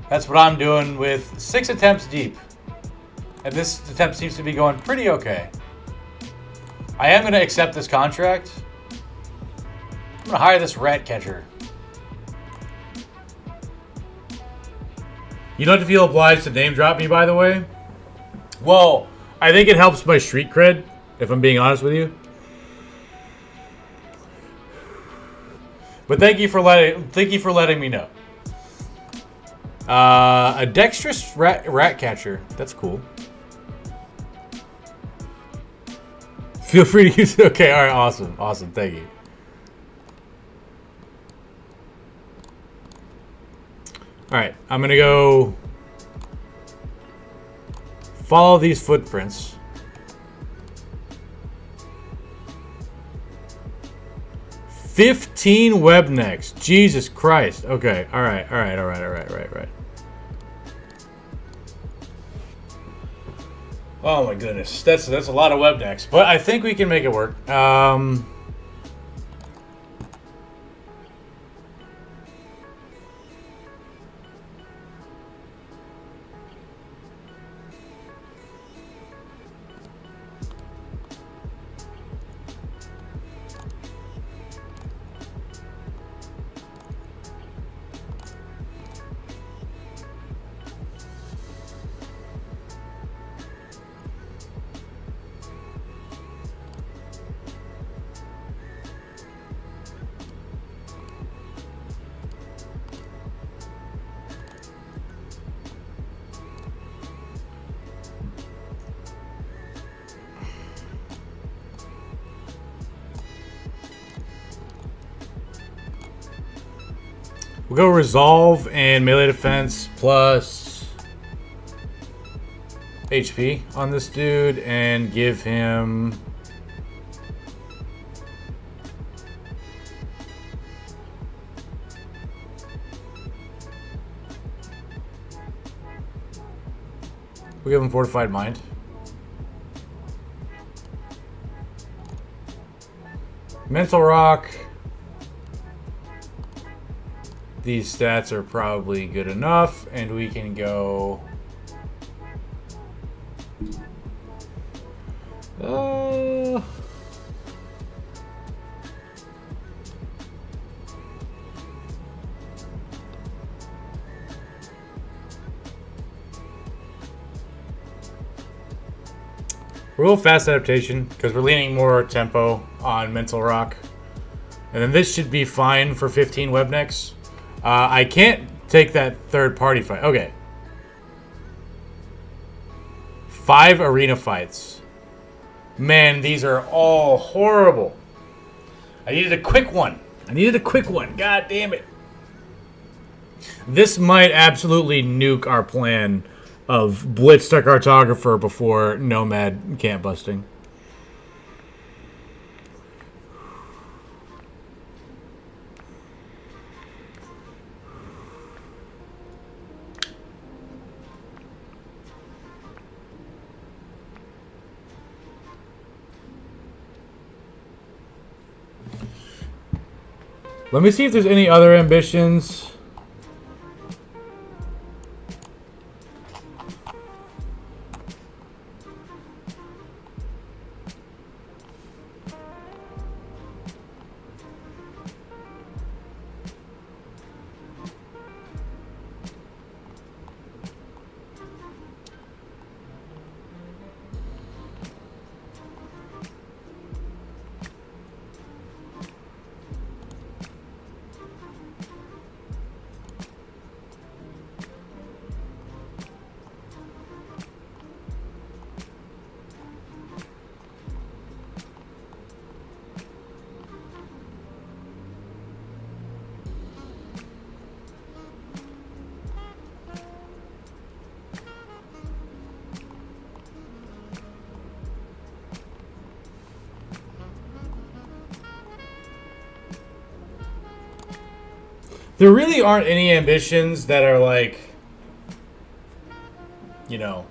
That's what I'm doing with 6 attempts deep. And this attempt seems to be going pretty okay. I am going to accept this contract. I'm going to hire this rat catcher.
You don't have to feel obliged to name drop me, by the way. Well, I think it helps my street cred, if I'm being honest with you. But thank you for letting me know. A dexterous rat catcher. That's cool. Feel free to use it. Okay, all right, awesome. Thank you. All right, I'm gonna go follow these footprints. $15 web necks. Jesus Christ. Okay. All right. Oh my goodness. That's a lot of web necks, but I think we can make it work. We'll go resolve and melee defense plus HP on this dude and give him we'll give him fortified mind. Mental rock. These stats are probably good enough, and we can go. Real fast adaptation because we're leaning more tempo on mental rock, and then this should be fine for 15 web necks. I can't take that third party fight. Okay. 5 arena fights. Man, these are all horrible. I needed a quick one. God damn it. This might absolutely nuke our plan of Blitz the Cartographer before Nomad camp busting. Let me see if there's any other ambitions. There really aren't any ambitions that are like, you know,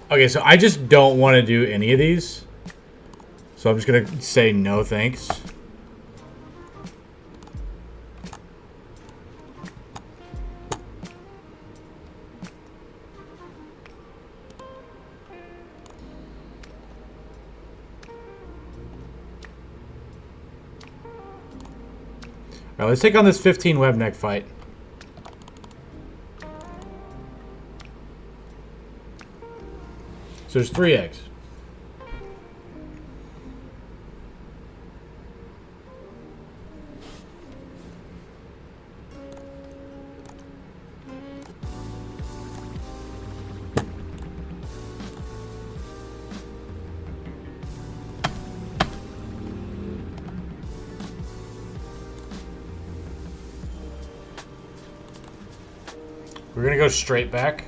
okay, so I just don't want to do any of these. So I'm just going to say no thanks. All right, let's take on this 15 web neck fight. So there's 3 eggs. We're gonna go straight back.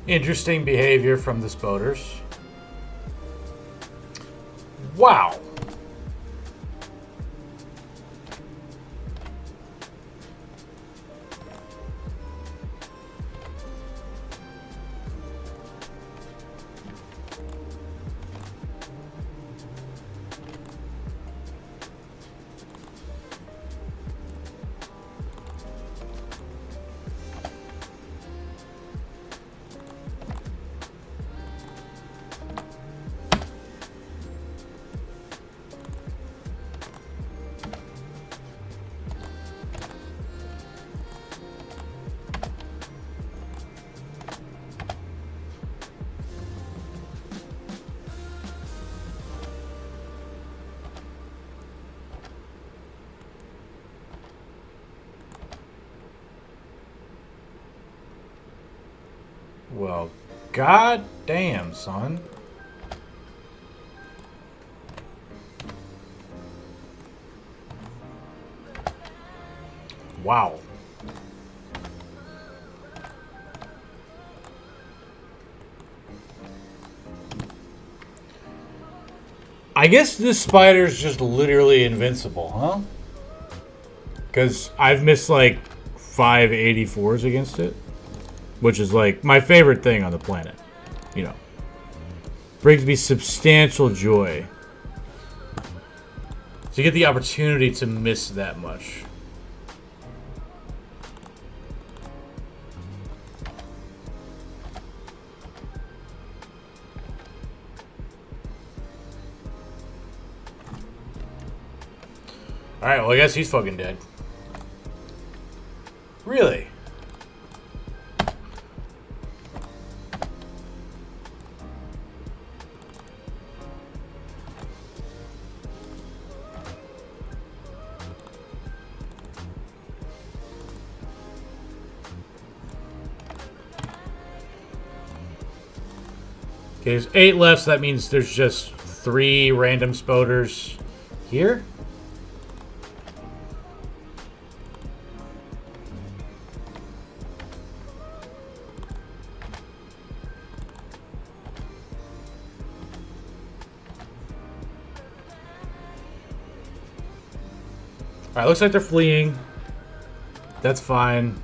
Interesting behavior from the Spoders. Wow. Well, god damn, son. Wow.
I guess this spider's just literally invincible, huh?
Because I've missed like 584s against it, which is like my favorite thing on the planet. You know, brings me substantial joy. So you get the opportunity to miss that much. Alright, well I guess he's fucking dead.
Really?
Okay, there's 8 left, so that means there's just 3 random spoders here. Alright, looks like they're fleeing. That's fine.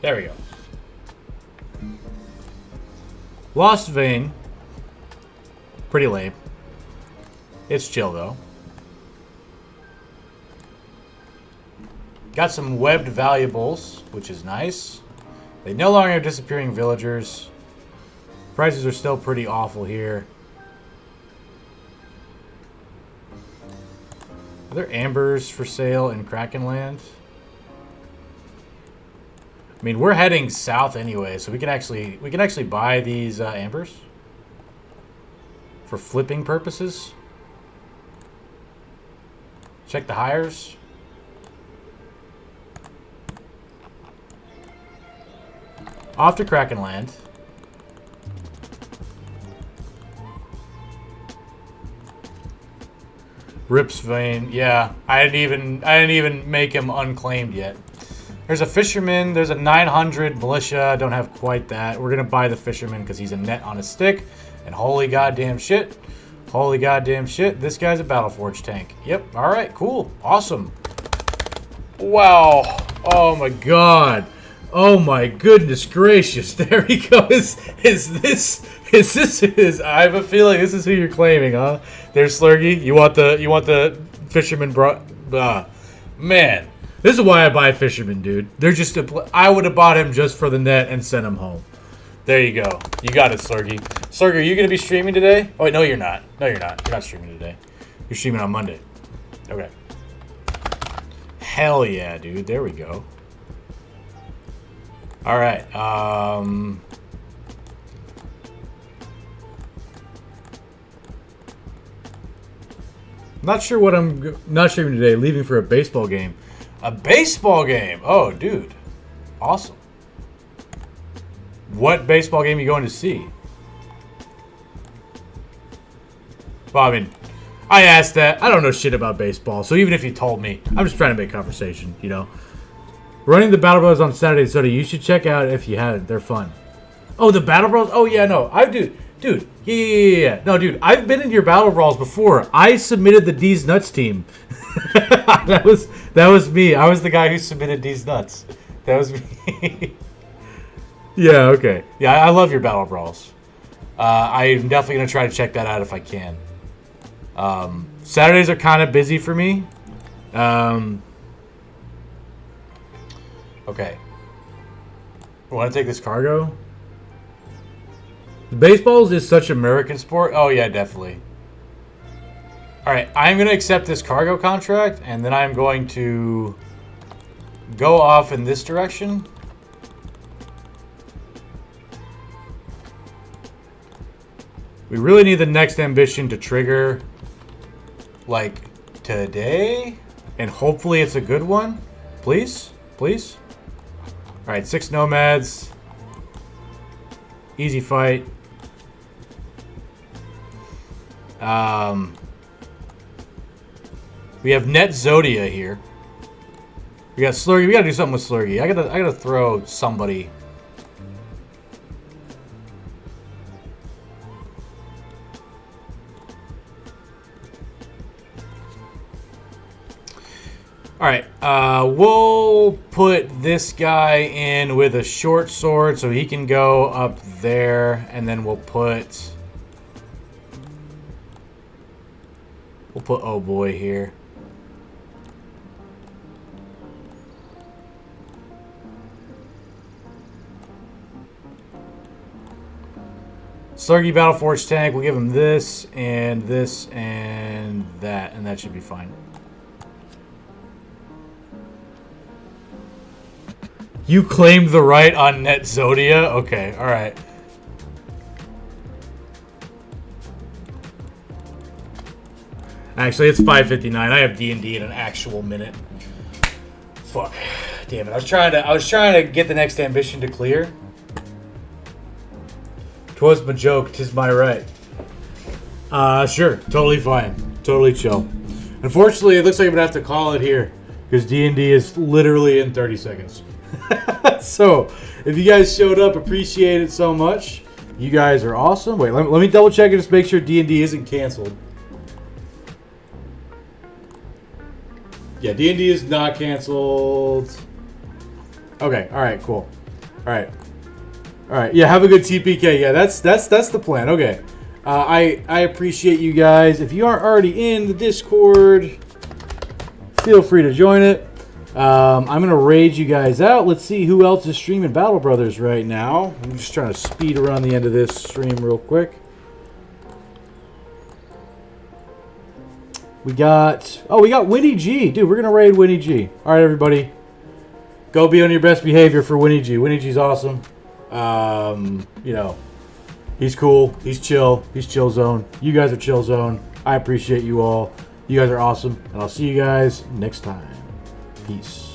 There we go. Lost vein. Pretty lame. It's chill though. Got some webbed valuables, which is nice. They no longer have disappearing villagers. Prices are still pretty awful here. Are there ambers for sale in Krakenland? I mean, we're heading south anyway, so we can actually buy these ambers for flipping purposes. Check the hires. Off to Krakenland. Rips vein, yeah. I didn't even make him unclaimed yet. There's a fisherman. There's a 900 militia. Don't have quite that. We're gonna buy the fisherman because he's a net on a stick. And holy goddamn shit, this guy's a Battleforge tank. Yep. All right. Cool. Awesome. Wow. Oh my god. Oh my goodness gracious. There he goes. I have a feeling this is who you're claiming, huh? There's Slurgy. You want the fisherman man. This is why I buy fishermen, dude. They're just I would have bought him just for the net and sent him home. There you go. You got it, Slurgy. Slurgy, are you going to be streaming today? Oh, wait, no, you're not. No, you're not. You're not streaming today. You're streaming on Monday. Okay. Hell yeah, dude. There we go. All right. Not sure what I'm not streaming today. Leaving for a baseball game. A baseball game? Oh, dude. Awesome. What baseball game are you going to see? Well, I mean, I asked that. I don't know shit about baseball, so even if you told me, I'm just trying to make conversation, you know? Running the Battle Bros on Saturday and Sunday. You should check out if you haven't. They're fun. Oh, the Battle Bros? Oh, yeah, no. Dude. Yeah. No, dude, I've been in your Battle Brawls before. I submitted the D's Nuts team. that was me. I was the guy who submitted D's Nuts. That was me. Yeah, okay. Yeah, I love your Battle Brawls. I'm definitely going to try to check that out if I can. Saturdays are kind of busy for me. Okay. Want to take this cargo? Baseballs is such American sport. Oh, yeah, definitely.
All right, I'm going to accept this cargo contract, and then I'm going to go off in this direction. We really need the next ambition to trigger, like, today. And hopefully it's a good one. Please? Please? Alright, 6 nomads. Easy fight. We have Net Zodia here. We got Slurgy. We gotta do something with Slurgy. I gotta throw somebody. Alright, we'll put this guy in with a short sword so he can go up there, and then we'll put Oh Boy here. Slurgy Battleforge tank, we'll give him this and that, and that should be fine. You claimed the right on Net Zodia? Okay, alright. Actually, it's 5:59. I have D&D in an actual minute. Fuck. Damn it. I was trying to get the next ambition to clear. 'Twas my joke, 'tis my right. Sure. Totally fine. Totally chill. Unfortunately, it looks like I'm gonna have to call it here, because D&D is literally in 30 seconds. So, if you guys showed up, appreciate it so much. You guys are awesome. Wait, let me double check and just make sure D&D isn't canceled. Yeah, D&D is not canceled. Okay, alright, cool. Alright. Alright, yeah, have a good TPK. Yeah, that's the plan. Okay. I appreciate you guys. If you aren't already in the Discord, feel free to join it. I'm going to raid you guys out. Let's see who else is streaming Battle Brothers right now. I'm just trying to speed around the end of this stream real quick. We got Winnie G. Dude, we're going to raid Winnie G. All right, everybody. Go be on your best behavior for Winnie G. Winnie G's awesome. You know, he's cool. He's chill. He's chill zone. You guys are chill zone. I appreciate you all. You guys are awesome. And I'll see you guys next time. Peace.